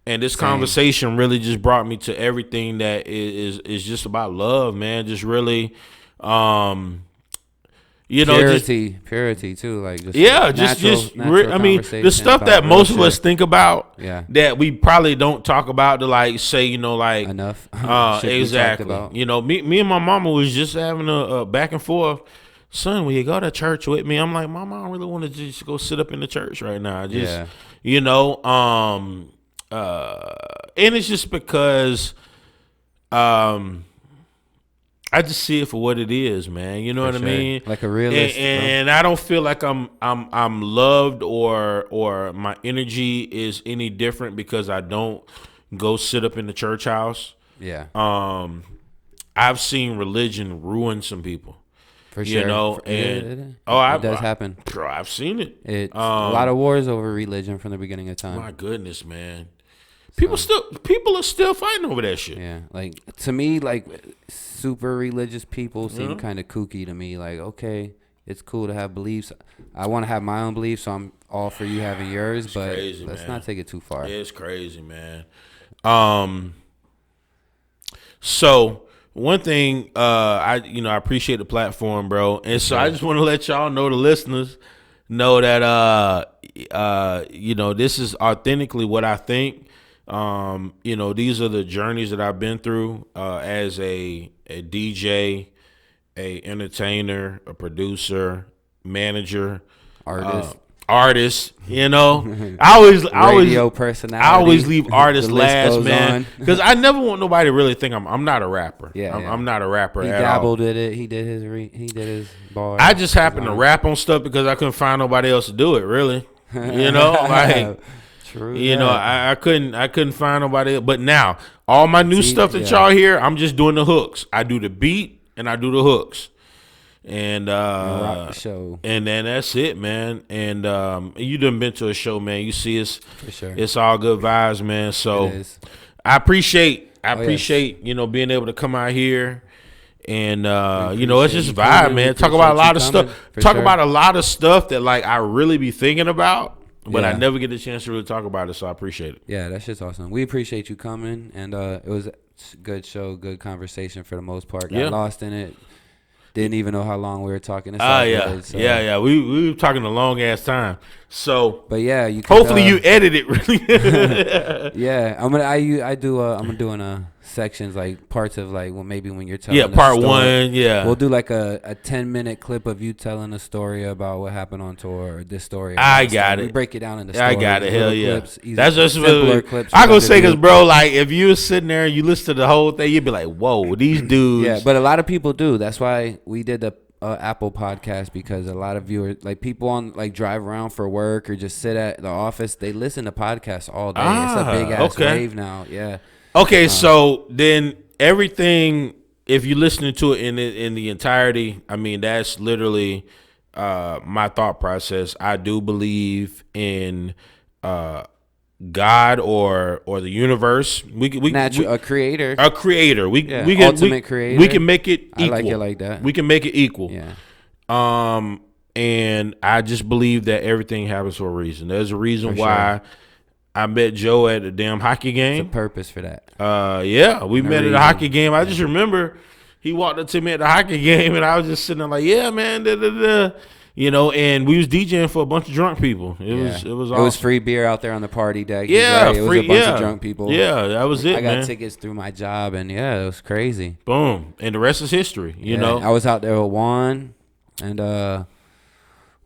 And this Same. conversation really just brought me to everything that is just about love, man. Just really, purity too, like just natural I mean, the stuff that most of us think about, that we probably don't talk about to like say, like enough. Exactly. Me and my mama was just having a back and forth. Son, will you go to church with me? I'm like, Mama, I don't really want to just go sit up in the church right now. And it's just because, I just see it for what it is, man. You know what I mean? Like a realist. And I don't feel like I'm loved or my energy is any different because I don't go sit up in the church house. Yeah. I've seen religion ruin some people. For sure. It does happen. Bro, I've seen it. It's a lot of wars over religion from the beginning of time. My goodness, man. People are still fighting over that shit. Yeah, like to me, like super religious people seem kind of kooky to me. Like, okay, it's cool to have beliefs. I want to have my own beliefs, so I'm all for you having yours. But crazy, let's not take it too far. It's crazy, man. So one thing, I appreciate the platform, bro, and so I just want to let y'all know, the listeners know that this is authentically what I think. These are the journeys that I've been through as a DJ, a entertainer, a producer, manager, artist. Radio personality. I always leave artists last, man, because I never want nobody to really think I'm not a rapper. I'm not a rapper. He dabbled in it. He did his bars. I just happened to rap on stuff because I couldn't find nobody else to do it. Really, like. True. I couldn't find nobody else. But now all my new stuff that y'all hear, I'm just doing the hooks. I do the beat and I do the hooks, and rock the show. And then that's it, man. And you done been to a show, man. You see us. For sure. It's all good vibes, man. So I appreciate being able to come out here. And it's just vibe, man. Talk about a lot of stuff. About a lot of stuff that like I really be thinking about. But I never get the chance to really talk about it, so I appreciate it. Yeah, that shit's awesome. We appreciate you coming, and it was a good show, good conversation for the most part. Got lost in it. Didn't even know how long we were talking. We were talking a long ass time. So, but yeah, you. Hopefully, you edit it really. Yeah, I'm doing sections like parts of like maybe when you're telling. Part one. Yeah, we'll do like a 10-minute clip of you telling a story about what happened on tour or this story. I got it. We break it down into stories. I got it. Hell yeah. Clips, that's just simpler clips. I gonna say because bro, like if you were sitting there and you listen to the whole thing, you'd be like, whoa, these dudes. Yeah, but a lot of people do. That's why we did the Apple podcast, because a lot of viewers, like people on like drive around for work or just sit at the office, they listen to podcasts all day. It's a big ass wave now. Yeah. Okay, so then everything, if you're listening to it in the entirety, I mean that's literally my thought process. I do believe in God or the universe. A creator. A creator. We can ultimate creator. We can make it equal. I like it like that. We can make it equal. Yeah. And I just believe that everything happens for a reason. There's a reason why I met Joe at a damn hockey game. There's a purpose for that. We met at a hockey game. I just remember he walked up to me at the hockey game, and I was just sitting there like, yeah, man, da, da, da. And we was DJing for a bunch of drunk people. It was awesome. It was free beer out there on the party deck. Yeah, it was a bunch of drunk people. Yeah, that was it. I got tickets through my job, and it was crazy. Boom, and the rest is history. You know, I was out there with Juan, and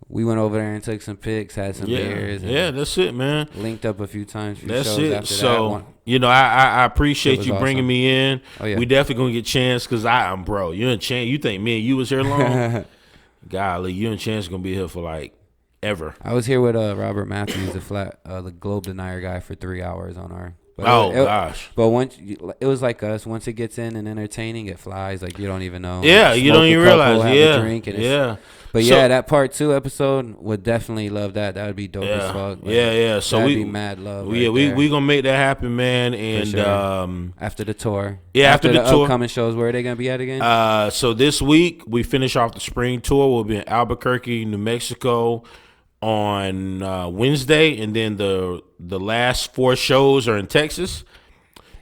we went over there and took some pics, had some beers. Yeah, that's it, man. Linked up a few times. That's it. After so I appreciate you bringing me in. Oh, yeah. We definitely gonna get Chance because I'm bro. You and Chance. You think me and you was here long? Golly, you and Chance gonna be here for like ever. I was here with Robert Matthews, the Globe Denier guy, for 3 hours on our. But gosh! But once it was like us. Once it gets in and entertaining, it flies. Like you don't even know. Yeah, you don't even realize. But that part 2 episode would definitely love that. That would be dope as fuck. Like, So that'd be mad love. We gonna make that happen, man. And after the tour. Yeah, after the tour. Upcoming shows, where are they gonna be at again? So this week we finish off the spring tour. We'll be in Albuquerque, New Mexico. on Wednesday, and then the last 4 shows are in Texas.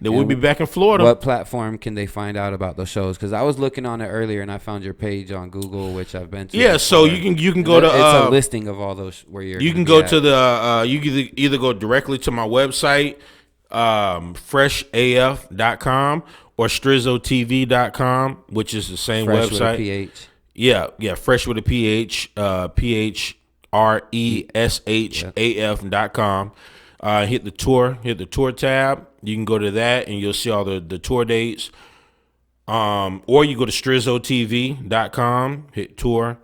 Then we'll be back in Florida. What platform can they find out about those shows? Because I was looking on it earlier, and I found your page on Google, which I've been to. Yeah, before. so you can go to. It's a listing of all those where you're. You can go to the. You can either go directly to my website, freshaf.com, or strizzotv.com, which is the same Fresh website. With a PH. Yeah, fresh with a PH, PHRESHAF.com. Hit the tour tab. You can go to that and you'll see all the tour dates. Or you go to strizzo.tv.com, hit tour.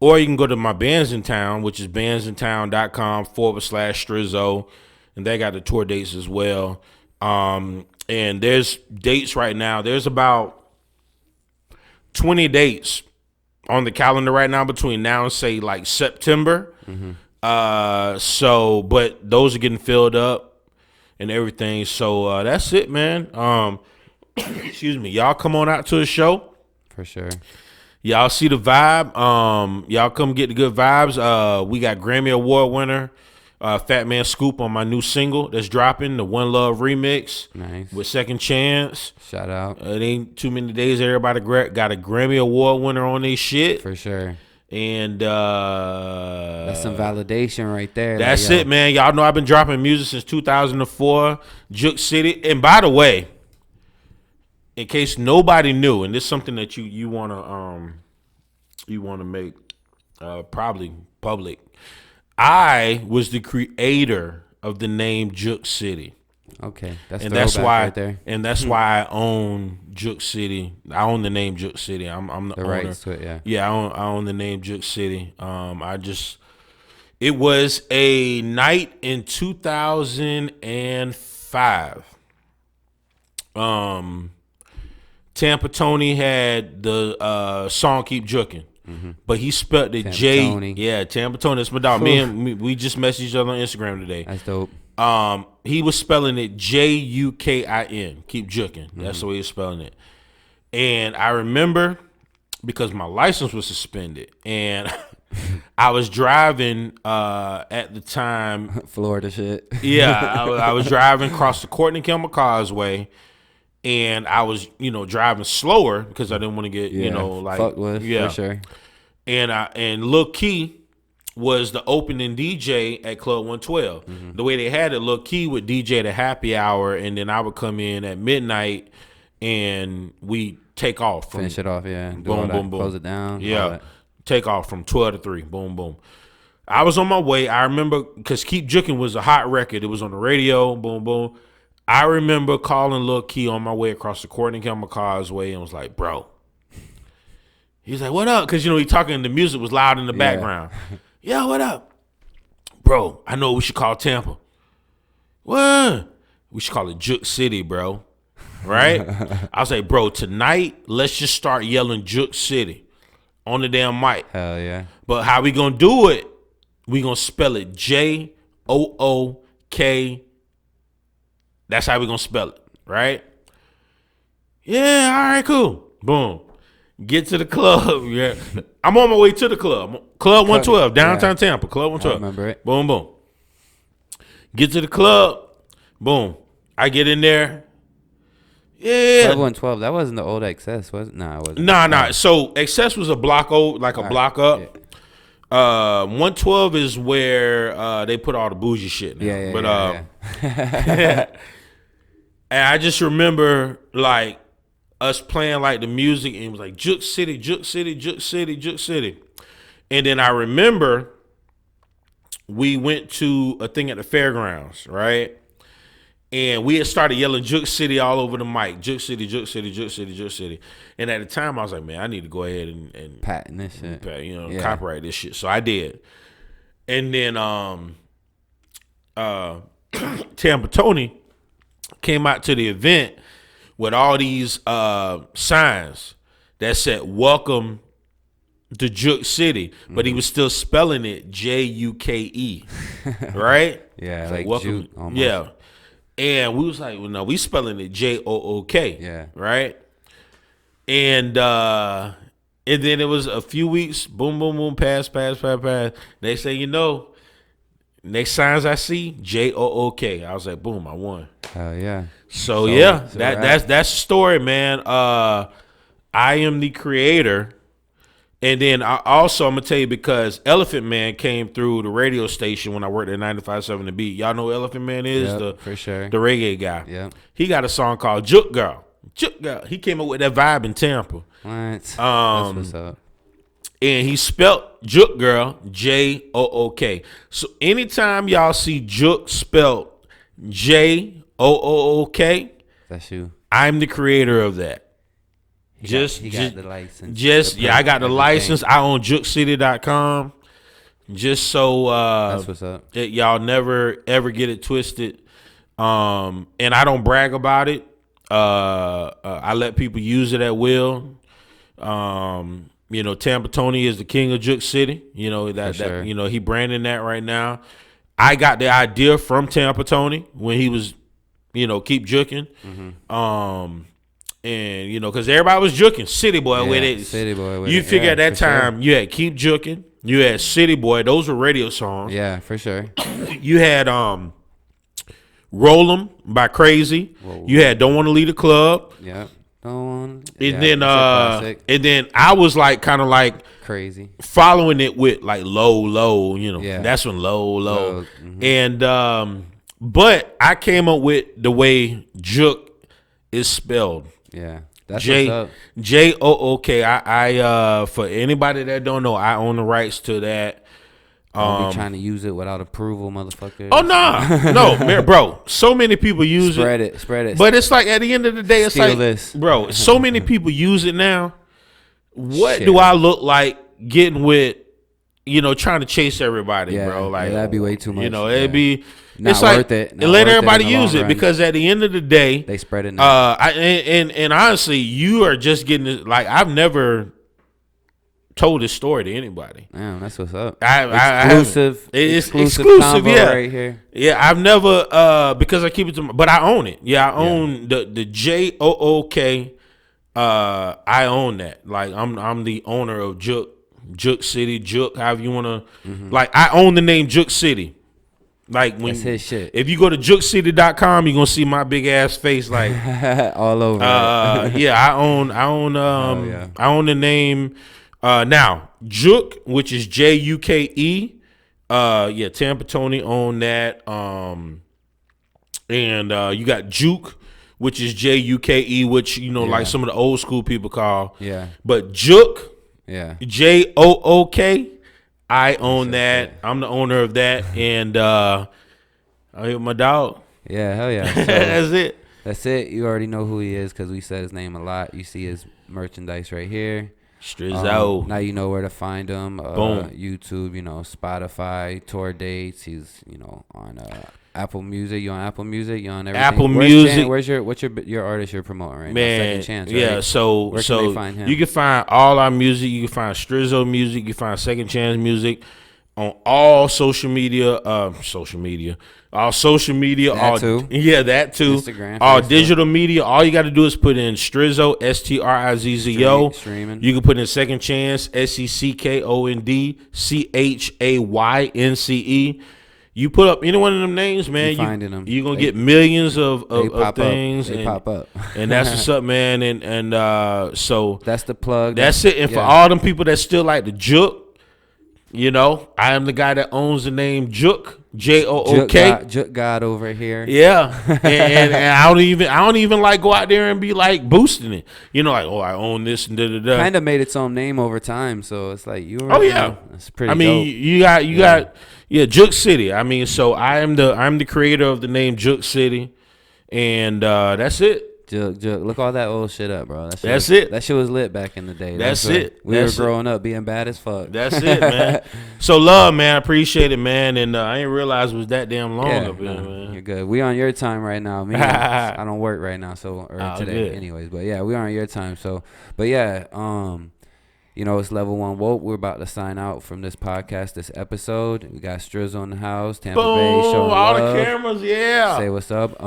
Or you can go to my Bands in Town, which is bandsintown.com/Strizzo. And they got the tour dates as well. And there's dates right now. There's about 20 dates on the calendar right now between now and say like September. But those are getting filled up and everything. So that's it, man. Excuse me. Y'all come on out to the show. For sure. Y'all see the vibe. Y'all come get the good vibes. We got Grammy Award winner Fat Man Scoop on my new single that's dropping, the One Love remix. Nice. With Second Chance. Shout out. It ain't too many days everybody got a Grammy Award winner on their shit. For sure. And that's some validation right there. That's it, man. Y'all know I've been dropping music since 2004, Juke City. And by the way, in case nobody knew, and this is something that you wanna make probably public, I was the creator of the name Juke City. Okay, that's why right there. And that's why I own Juke City. I own the name Juke City. I'm the owner. Rights to it, yeah. Yeah, I own the name Juke City. It was a night in 2005. Tampa Tony had the song "Keep Jukin'," but he spelled it J. Tony. Yeah, Tampa Tony. That's my dog. We just messaged each other on Instagram today. That's dope. He was spelling it Jukin. Keep Jukin'. That's the way he was spelling it. And I remember because my license was suspended, and I was driving at the time. Florida shit. Yeah, I was driving across the Courtney Campbell Causeway. And I was, driving slower because I didn't want to get, fucked with, for sure. And Lil Key was the opening DJ at Club 112. The way they had it, Lil Key would DJ at a happy hour, and then I would come in at midnight, and we take off. Finish it off, yeah. Boom, boom, boom. Close it down. Yeah, take off from 12 to 3. Boom, boom. I was on my way. I remember because Keep Jukin' was a hot record. It was on the radio. Boom, boom. I remember calling Lil Key on my way across the Courtney Campbell Causeway and was like, bro. He's like, what up? Because, he talking, the music was loud in the background. Yeah, what up? Bro, I know what we should call Tampa. What? We should call it Juke City, bro. Right? I was like, bro, tonight, let's just start yelling Juke City on the damn mic. Hell yeah. But how we going to do it? We going to spell it Jook. That's how we gonna spell it, right? Yeah, all right, cool. Boom. Get to the club. Yeah. I'm on my way to the club. Club 112, downtown Tampa. Club 112. I remember it. Boom, boom. Get to the club. Boom. I get in there. Yeah. Club 112, that wasn't the old XS, was it? Nah, it wasn't. Nah. So XS was a block old, like a block up. Yeah. 112 is where they put all the bougie shit now. Yeah. And I just remember like us playing like the music and it was like Juke City, Juke City, Juke City, Juke City. And then I remember we went to a thing at the fairgrounds, right? And we had started yelling Juke City all over the mic. Juke City, Juke City, Juke City, Juke City. And at the time I was like, man, I need to go ahead and patent this shit. Copyright this shit. So I did. And then Tampa Tony came out to the event with all these signs that said welcome to Juke City, but he was still spelling it Juke, right? Yeah, so like welcome, Juke almost. Yeah. And we was like, well, no, we spelling it Jook. Yeah. Right? And And then it was a few weeks, boom, boom, boom, pass. They say, next signs I see, JOOK. I was like, boom, I won. Hell yeah. So that's the story, man. I am the creator. And then I'm gonna tell you, because Elephant Man came through the radio station when I worked at 95.7 The Beat. Y'all know who Elephant Man is? For sure. The reggae guy. Yeah. He got a song called Juk Girl. Juk Girl. He came up with that vibe in Tampa. What? That's what's up. And he spelt Juk Girl JOOK. So anytime y'all see Juk spelled JOOK, that's you. I'm the creator of that. He got the license. I got the license. I own JukCity.com. Just so that's what's up. That y'all never ever get it twisted. And I don't brag about it. I let people use it at will. Tampa Tony is the king of Juk City. That he branding that right now. I got the idea from Tampa Tony when he was, keep juking. Mm-hmm. And because everybody was juking City Boy with it. City Boy with you it. figure at that time you had Keep Juking, you had City Boy. Those were radio songs. Yeah, for sure. You had Roll 'Em by Crazy. Whoa. You had Don't Want to Leave the Club. Yeah. And then I was like kind of like Crazy following it with like low. That's when low. Mm-hmm. And but I came up with the way Juk is spelled. Yeah, that's what's up. JOOK. I for anybody that don't know, I own the rights to that. Don't be trying to use it without approval, motherfucker. Oh no, man, bro. So many people use it. Spread it. But it's like at the end of the day, it's Steal like, this. Bro, so many people use it now. What do I look like getting with, trying to chase everybody, bro? Like that'd be way too much. It'd be. Not it's like worth it. Let everybody use it because at the end of the day, they spread it. Now. And honestly, you are just getting it. Like I've never told this story to anybody. Damn, that's what's up. Exclusive. It's exclusive. Yeah, right here. Yeah, I've never because I keep it to, but I own it. Yeah, I own the JOOK. I own that. Like I'm the owner of Juk City, Juk. However you wanna. Mm-hmm. Like I own the name Juk City. Like when that's his shit. If you go to JukCity.com, you're gonna see my big ass face like all over. I own I own the name now Juk, which is JUKE. Tampa Tony own that. And you got Juke, which is JUKE, which like some of the old school people call. Yeah. But Juk, JOOK. I own that. I'm the owner of that, and I hit my dog. Yeah, hell yeah. So that's it. That's it. You already know who he is because we said his name a lot. You see his merchandise right here. Strizzo. Now you know where to find him. Boom. YouTube, Spotify, tour dates. He's on Apple Music. You on Apple Music? You on everything? Apple Music. What's your artist you're promoting right now? Second Chance, right? Yeah. So where can they find him? You can find all our music. You can find Strizzo music. You can find Second Chance music on all social media. All social media. That too. Yeah, that too. Instagram. All Facebook. digital media. All you got to do is put in Strizzo, STRIZZO. Streaming. You can put in Second Chance, SECKOND, CHAYNCE. You put up any one of them names, man. You're gonna get millions of things. They pop up. And that's what's up, man. And so that's the plug. That's it. And for all them people that still like the Juk, I am the guy that owns the name Juk, JOOK. Juk God over here. Yeah. and I don't even like go out there and be like boosting it. Like, I own this and da. Kind of made its own name over time, so it's like you. It's pretty. Dope. you got Juk City. So I'm the creator of the name Juk City, and that's it. Juk. Look all that old shit up, bro. That's it. That shit was lit back in the day. That's it. We were growing up being bad as fuck. That's it, man. So love, man. I appreciate it, man. And I didn't realize it was that damn long up here, man. You're good. We on your time right now. Me, I don't work right now, today, good. anyways. But yeah, we on your time. So, but yeah, it's Level 1 Woke. We're about to sign out from this podcast, this episode. We got Strizzo in the house, Tampa Bay, showing all love. The cameras, yeah. Say what's up.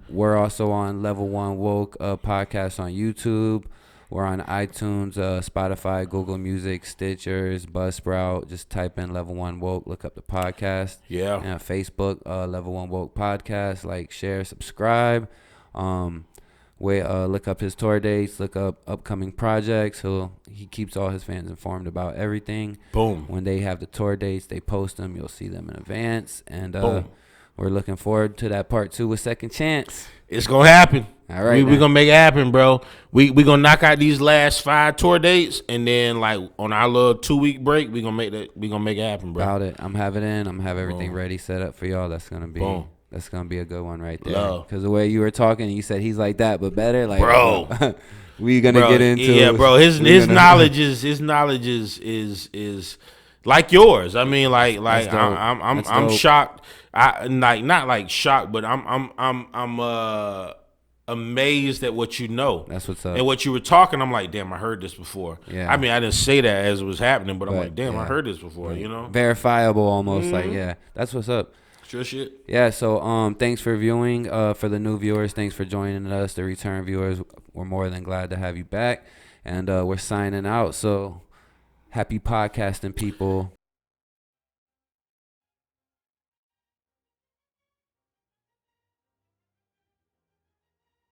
We're also on Level 1 Woke podcast on YouTube. We're on iTunes, Spotify, Google Music, Stitchers, Buzzsprout. Just type in Level 1 Woke. Look up the podcast. Yeah. And Facebook, Level 1 Woke Podcast. Like, share, subscribe. Look up his tour dates. Look up upcoming projects. He keeps all his fans informed about everything. Boom. When they have the tour dates, they post them. You'll see them in advance. And Boom. we're looking forward to that part 2 with Second Chance. It's gonna happen. All right, we're gonna make it happen, bro. We gonna knock out these last 5 tour dates, and then like on our little 2-week break, we gonna make it happen, bro. About it. I'm having it in. I'm have everything ready, set up for y'all. That's gonna be a good one right there. Because the way you were talking, you said he's like that, but better, like, bro. We gonna get into yeah, bro. His knowledge is like yours. I mean, like I'm shocked. Not like shocked, but I'm amazed at what you know. That's what's up. And what you were talking, I'm like, damn, I heard this before. Yeah. I mean, I didn't say that as it was happening, but I'm like, damn, I heard this before. You know, verifiable almost. Like, yeah, that's what's up. Sure shit. Yeah. So thanks for viewing. For the new viewers, thanks for joining us. The return viewers, we're more than glad to have you back. And we're signing out. So happy podcasting, people.